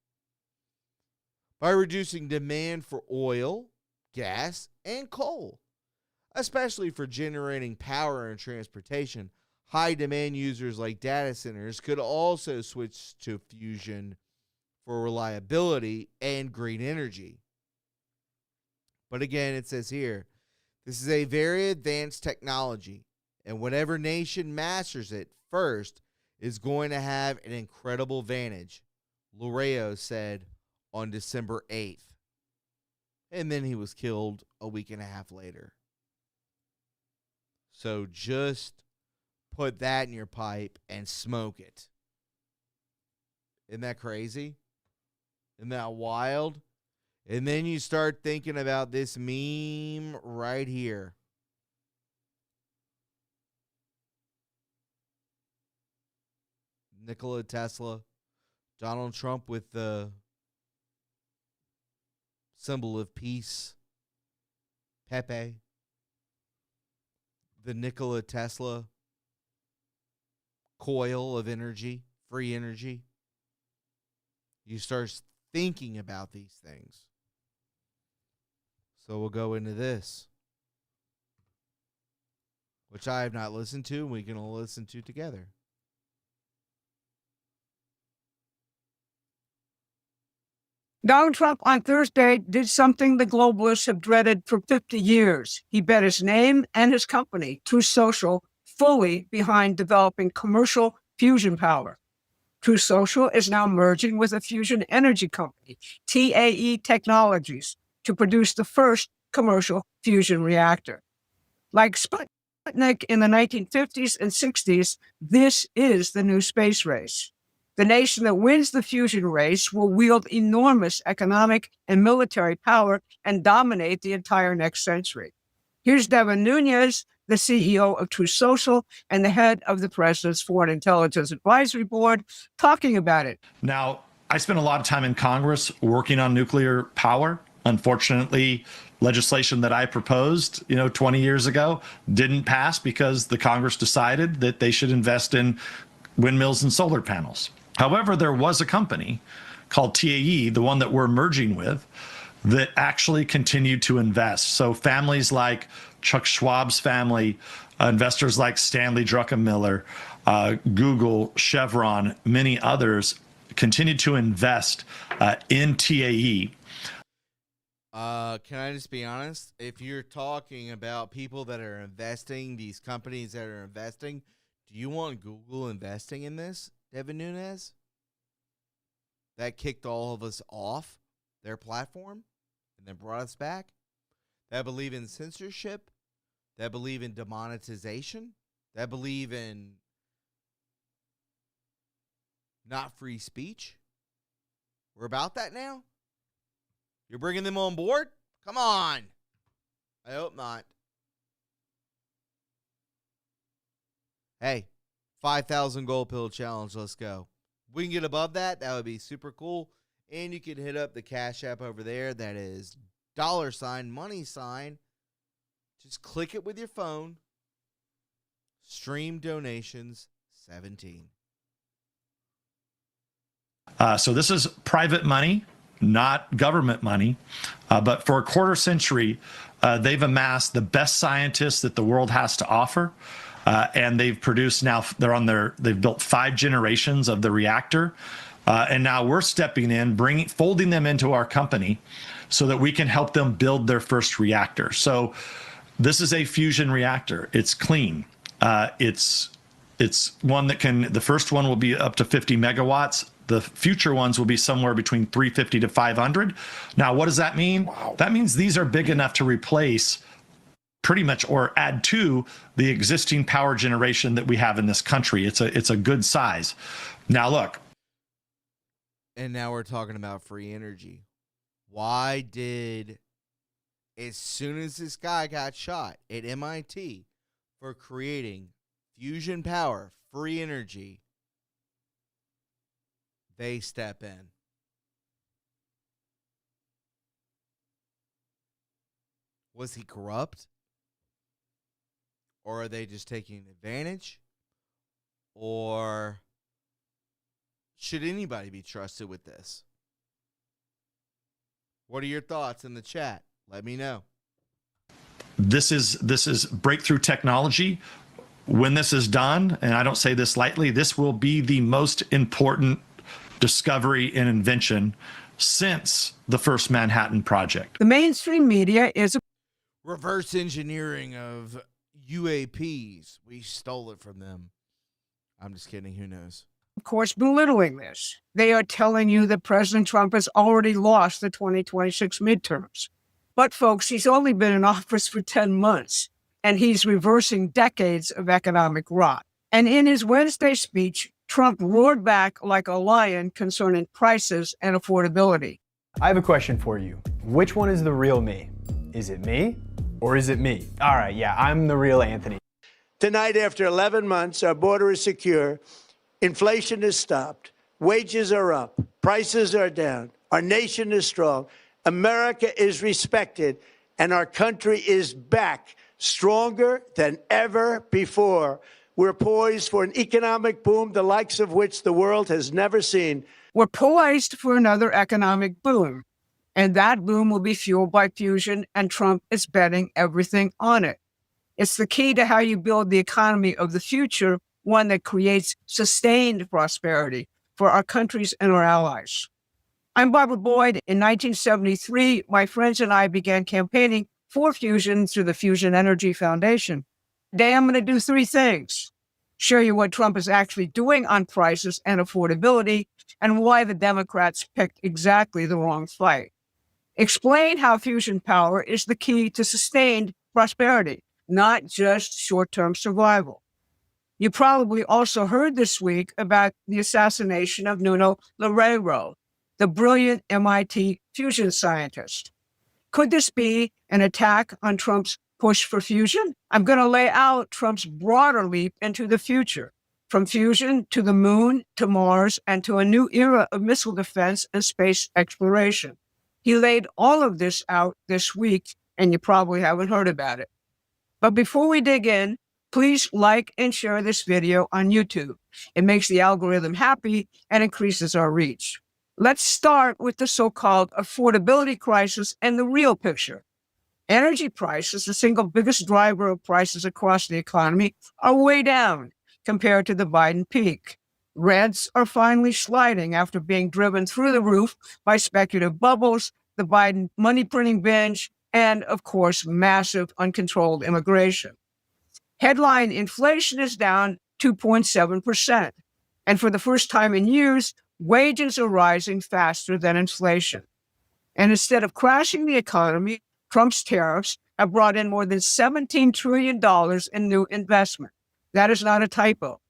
Speaker 1: By reducing demand for oil, gas, and coal, especially for generating power and transportation, high-demand users like data centers could also switch to fusion for reliability and green energy. But again, it says here, This is a very advanced technology, and whatever nation masters it first is going to have an incredible advantage, Laureo said on December 8th. And then he was killed a week and a half later. So just put that in your pipe and smoke it. Isn't that crazy? Isn't that wild? And then you start thinking about this meme right here. Nikola Tesla, Donald Trump with the symbol of peace, Pepe, the Nikola Tesla coil of energy, free energy. You start thinking about these things. So we'll go into this, which I have not listened to, and we can all listen to together.
Speaker 18: Donald Trump on Thursday did something the globalists have dreaded for 50 years. He bet his name and his company, Truth Social, fully behind developing commercial fusion power. Truth Social is now merging with a fusion energy company, TAE Technologies, to produce the first commercial fusion reactor. Like Sputnik in the 1950s and 60s, this is the new space race. The nation that wins the fusion race will wield enormous economic and military power and dominate the entire next century. Here's Devin Nunes, the CEO of Truth Social and the head of the President's Foreign Intelligence Advisory Board, talking about it.
Speaker 19: Now, I spent a lot of time in Congress working on nuclear power. Unfortunately, legislation that I proposed, 20 years ago didn't pass because the Congress decided that they should invest in windmills and solar panels. However, there was a company called TAE, the one that we're merging with, that actually continued to invest. So families like Chuck Schwab's family, investors like Stanley Druckenmiller, Google, Chevron, many others continued to invest in TAE.
Speaker 1: Can I just be honest? If you're talking about people that are investing, these companies that are investing, do you want Google investing in this, Devin Nunes? That kicked all of us off their platform and then brought us back? That believe in censorship? That believe in demonetization? That believe in not free speech? We're about that now? You're bringing them on board? Come on. I hope not. Hey, 5,000 gold pill challenge. Let's go. We can get above that. That would be super cool. And you can hit up the Cash App over there. That is $money. Just click it with your phone. Stream donations 17.
Speaker 19: So this is private money, not government money. But for a quarter century, they've amassed the best scientists that the world has to offer. And they've produced now, they've built 5 generations of the reactor. And now we're stepping in, folding them into our company so that we can help them build their first reactor. So this is a fusion reactor. It's clean. It's one that the first one will be up to 50 megawatts. The future ones will be somewhere between 350 to 500. Now, what does that mean? Wow. That means these are big enough to replace pretty much or add to the existing power generation that we have in this country. It's a good size. Now, look.
Speaker 1: And now we're talking about free energy. Why did, as soon as this guy got shot at MIT for creating fusion power, free energy, they step in? Was he corrupt? Or are they just taking advantage? Or should anybody be trusted with this? What are your thoughts in the chat? Let me know.
Speaker 19: This is breakthrough technology. When this is done, and I don't say this lightly, this will be the most important discovery and invention since the first Manhattan Project.
Speaker 18: The mainstream media is
Speaker 1: reverse engineering of UAPs. We stole it from them. I'm just kidding. Who knows?
Speaker 18: Of course, belittling this. They are telling you that President Trump has already lost the 2026 midterms. But folks, he's only been in office for 10 months, and he's reversing decades of economic rot. And in his Wednesday speech, Trump roared back like a lion concerning prices and affordability.
Speaker 20: I have a question for you. Which one is the real me? Is it me or is it me? All right, yeah, I'm the real Anthony.
Speaker 4: Tonight, after 11 months, our border is secure. Inflation has stopped. Wages are up. Prices are down. Our nation is strong. America is respected. And our country is back, stronger than ever before. We're poised for an economic boom, the likes of which the world has never seen.
Speaker 18: We're poised for another economic boom, and that boom will be fueled by fusion, and Trump is betting everything on it. It's the key to how you build the economy of the future, one that creates sustained prosperity for our countries and our allies. I'm Barbara Boyd. In 1973, my friends and I began campaigning for fusion through the Fusion Energy Foundation. Today, I'm going to do three things: show you what Trump is actually doing on prices and affordability, and why the Democrats picked exactly the wrong fight. Explain how fusion power is the key to sustained prosperity, not just short-term survival. You probably also heard this week about the assassination of Nuno Loureiro, the brilliant MIT fusion scientist. Could this be an attack on Trump's push for fusion? I'm going to lay out Trump's broader leap into the future, from fusion to the moon, to Mars, and to a new era of missile defense and space exploration. He laid all of this out this week, and you probably haven't heard about it. But before we dig in, please like and share this video on YouTube. It makes the algorithm happy and increases our reach. Let's start with the so-called affordability crisis and the real picture. Energy prices, the single biggest driver of prices across the economy, are way down compared to the Biden peak. Rents are finally sliding after being driven through the roof by speculative bubbles, the Biden money printing binge, and, of course, massive uncontrolled immigration. Headline inflation is down 2.7%. And for the first time in years, wages are rising faster than inflation. And instead of crashing the economy, Trump's tariffs have brought in more than $17 trillion in new investment. That is not a typo.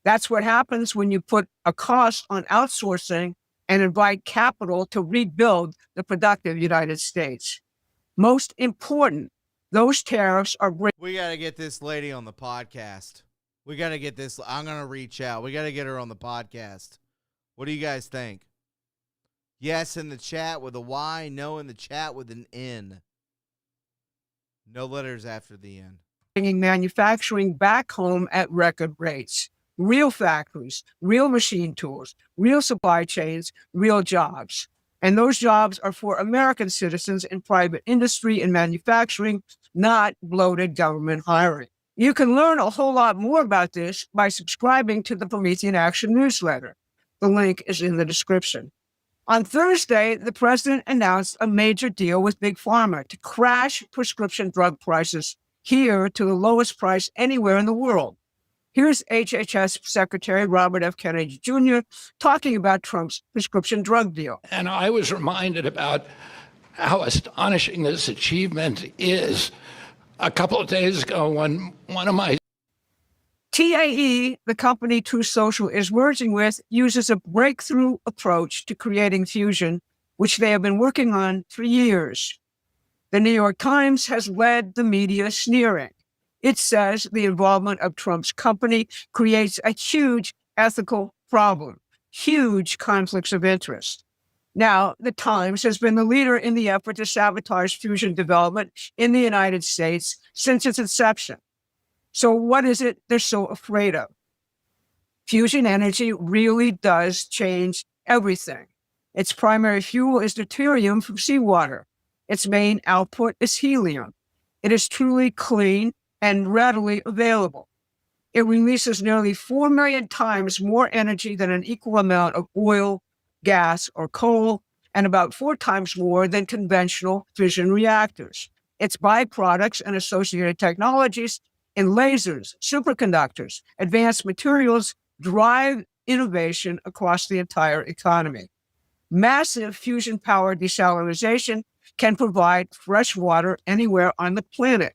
Speaker 18: That's what happens when you put a cost on outsourcing and invite capital to rebuild the productive United States. Most important, those tariffs are
Speaker 1: We got to get this lady on the podcast. We got to get this. I'm going to reach out. We got to get her on the podcast. What do you guys think? Yes in the chat with a Y. No in the chat with an N. No letters after the N.
Speaker 18: bringing manufacturing back home at record rates. Real factories, real machine tools, real supply chains, real jobs. And those jobs are for American citizens in private industry and manufacturing, not bloated government hiring. You can learn a whole lot more about this by subscribing to the Promethean Action newsletter. The link is in the description. On Thursday, the president announced a major deal with Big Pharma to crash prescription drug prices here to the lowest price anywhere in the world. Here's HHS Secretary Robert F. Kennedy Jr. talking about Trump's prescription drug deal.
Speaker 21: And I was reminded about how astonishing this achievement is a couple of days ago when one of my
Speaker 18: TAE, the company True Social is merging with, uses a breakthrough approach to creating fusion, which they have been working on for years. The New York Times has led the media sneering. It says the involvement of Trump's company creates a huge ethical problem, huge conflicts of interest. Now, the Times has been the leader in the effort to sabotage fusion development in the United States since its inception. So what is it they're so afraid of? Fusion energy really does change everything. Its primary fuel is deuterium from seawater. Its main output is helium. It is truly clean and readily available. It releases nearly 4 million times more energy than an equal amount of oil, gas, or coal, and about 4 times more than conventional fission reactors. its byproducts and associated technologies in lasers, superconductors, advanced materials drive innovation across the entire economy. Massive fusion power desalination can provide fresh water anywhere on the planet.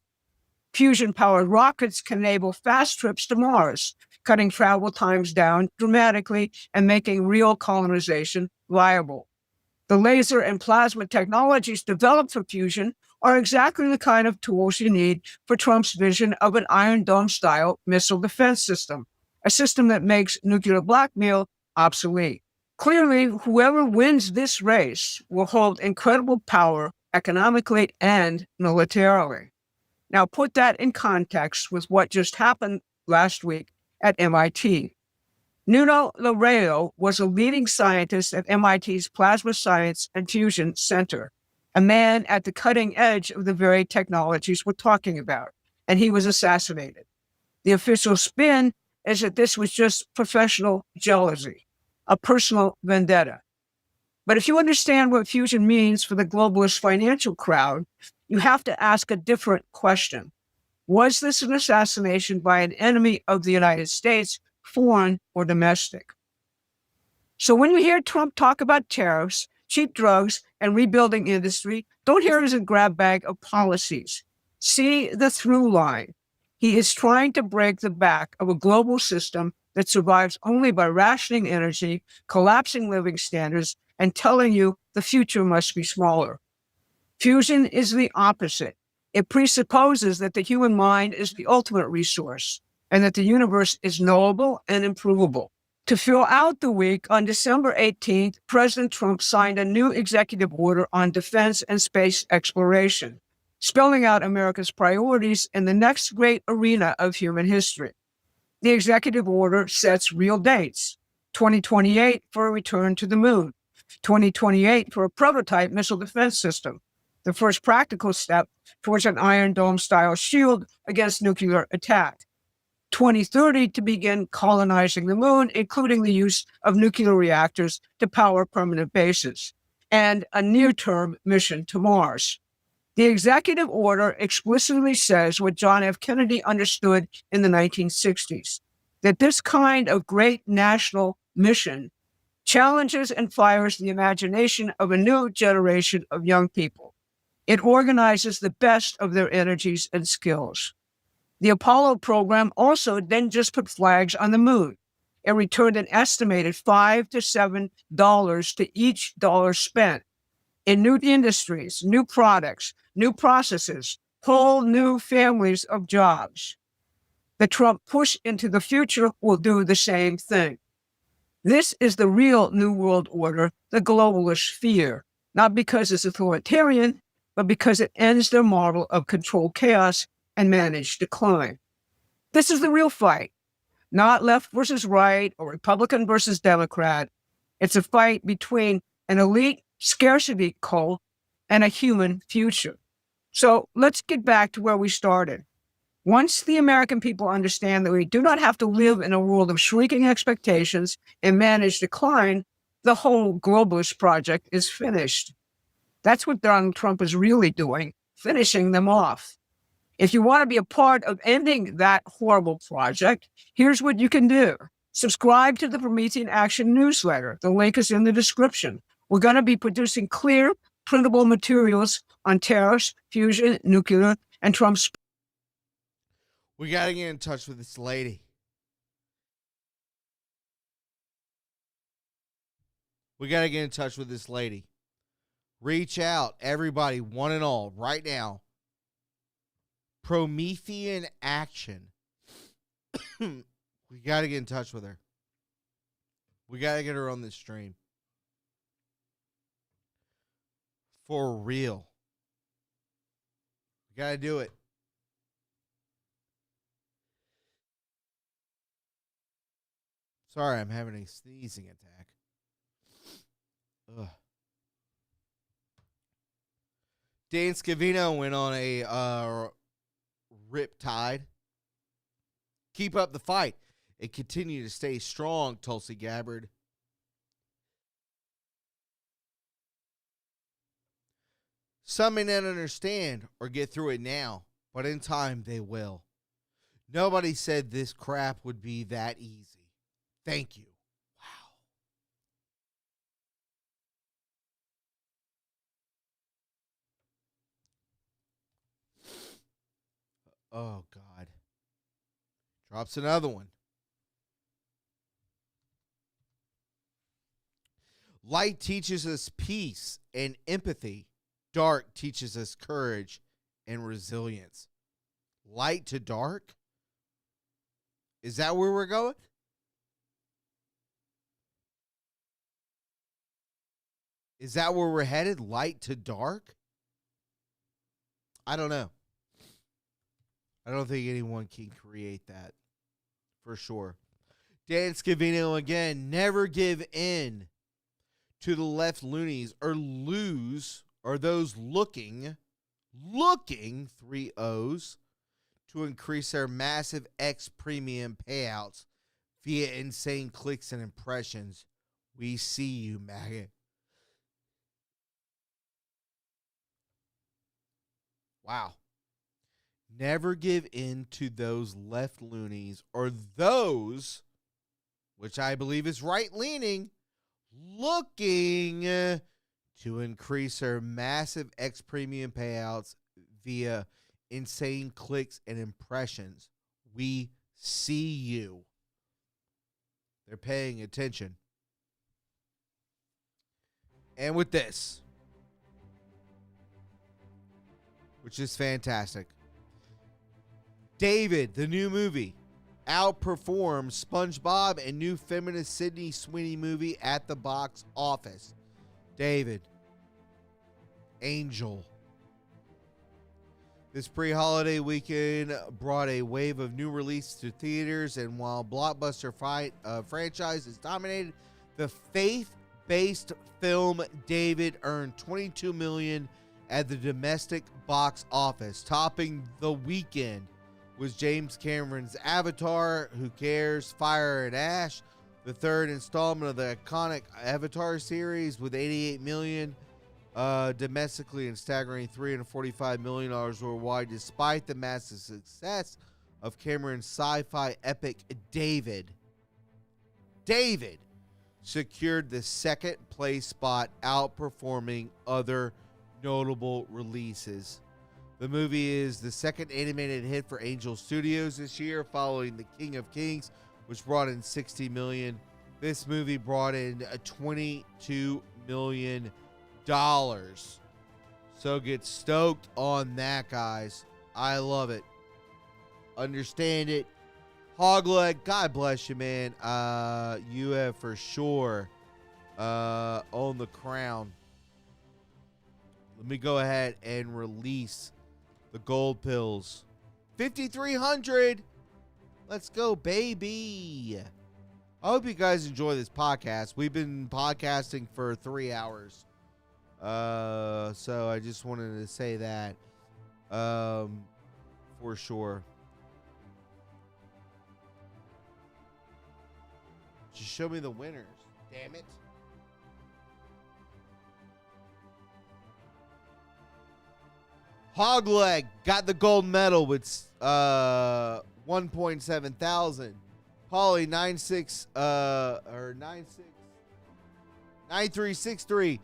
Speaker 18: Fusion-powered rockets can enable fast trips to Mars, cutting travel times down dramatically and making real colonization viable. The laser and plasma technologies developed for fusion are exactly the kind of tools you need for Trump's vision of an Iron Dome-style missile defense system, a system that makes nuclear blackmail obsolete. Clearly, whoever wins this race will hold incredible power economically and militarily. Now, put that in context with what just happened last week at MIT. Nuno Loureiro was a leading scientist at MIT's Plasma Science and Fusion Center, a man at the cutting edge of the very technologies we're talking about, and he was assassinated. The official spin is that this was just professional jealousy, a personal vendetta. But if you understand what fusion means for the globalist financial crowd, you have to ask a different question. Was this an assassination by an enemy of the United States, foreign or domestic? So when you hear Trump talk about tariffs, cheap drugs, and rebuilding industry, don't hear it as a grab bag of policies. See the through line. He is trying to break the back of a global system that survives only by rationing energy, collapsing living standards, and telling you the future must be smaller. Fusion is the opposite. It presupposes that the human mind is the ultimate resource and that the universe is knowable and improvable. To fill out the week, on December 18th, President Trump signed a new executive order on defense and space exploration, spelling out America's priorities in the next great arena of human history. The executive order sets real dates: 2028 for a return to the moon, 2028 for a prototype missile defense system, the first practical step towards an Iron Dome-style shield against nuclear attack, 2030 to begin colonizing the moon, including the use of nuclear reactors to power permanent bases, and a near-term mission to Mars. The executive order explicitly says what John F. Kennedy understood in the 1960s, that this kind of great national mission challenges and fires the imagination of a new generation of young people. It organizes the best of their energies and skills. The Apollo program also didn't just put flags on the moon. It returned an estimated $5 to $7 to each dollar spent in new industries, new products, new processes, whole new families of jobs. The Trump push into the future will do the same thing. This is the real New World Order the globalists fear, not because it's authoritarian, but because it ends their model of controlled chaos and managed decline. This is the real fight, not left versus right or Republican versus Democrat. It's a fight between an elite scarcity cult and a human future. So let's get back to where we started. Once the American people understand that we do not have to live in a world of shrinking expectations and managed decline, the whole globalist project is finished. That's what Donald Trump is really doing, finishing them off. If you want to be a part of ending that horrible project, here's what you can do. Subscribe to the Promethean Action newsletter. The link is in the description. We're going to be producing clear, printable materials on tariffs, fusion, nuclear, and Trump's.
Speaker 1: We got to get in touch with this lady. We got to get in touch with this lady. Reach out, everybody, one and all, right now. Promethean Action. We got to get in touch with her. We got to get her on this stream. For real. We got to do it. Sorry, I'm having a sneezing attack. Ugh. Dan Scavino went on a riptide. Keep up the fight and continue to stay strong, Tulsi Gabbard. Some may not understand or get through it now, but in time they will. Nobody said this crap would be that easy. Thank you. Wow. Oh, God. Drops another one. Light teaches us peace and empathy. Dark teaches us courage and resilience. Light to dark? Is that where we're going? Is that where we're headed? Light to dark? I don't know. I don't think anyone can create that for sure. Dan Scavino again. Never give in to the left loonies or lose, or those looking 3 O's to increase their massive X premium payouts via insane clicks and impressions. We see you, maggot. Wow. Never give in to those left loonies or those, which I believe is right-leaning, looking to increase their massive X premium payouts via insane clicks and impressions. We see you. They're paying attention. And with this, which is fantastic, David, the new movie, outperforms SpongeBob and new feminist Sydney Sweeney movie at the box office. David, Angel. This pre-holiday weekend brought a wave of new releases to theaters, and while blockbuster franchise is dominated, the faith-based film David earned $22 million at the domestic box office, topping The Weeknd was James Cameron's Avatar, Who Cares, Fire and Ash, the third installment of the iconic Avatar series with $88 million domestically and staggering $345 million worldwide, despite the massive success of Cameron's sci-fi epic David. David secured the second place spot, outperforming other notable releases. The movie is the second animated hit for Angel Studios this year, following The King of Kings, which brought in $60 million. This movie brought in $22 million. So get stoked on that, guys. I love it. Understand it. Hogleg, God bless you, man. You have for sure owned the crown. Let me go ahead and release the gold pills. 5,300. Let's go, baby. I hope you guys enjoy this podcast. We've been podcasting for 3 hours. So I just wanted to say that for sure. Just show me the winners. Damn it. Hogleg got the gold medal with 1.7 thousand. Polly 9363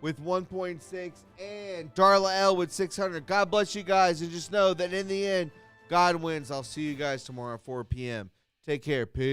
Speaker 1: with 1.6, and Darla L with 600. God bless you guys, and just know that in the end, God wins. I'll see you guys tomorrow at 4 p.m. Take care. Peace.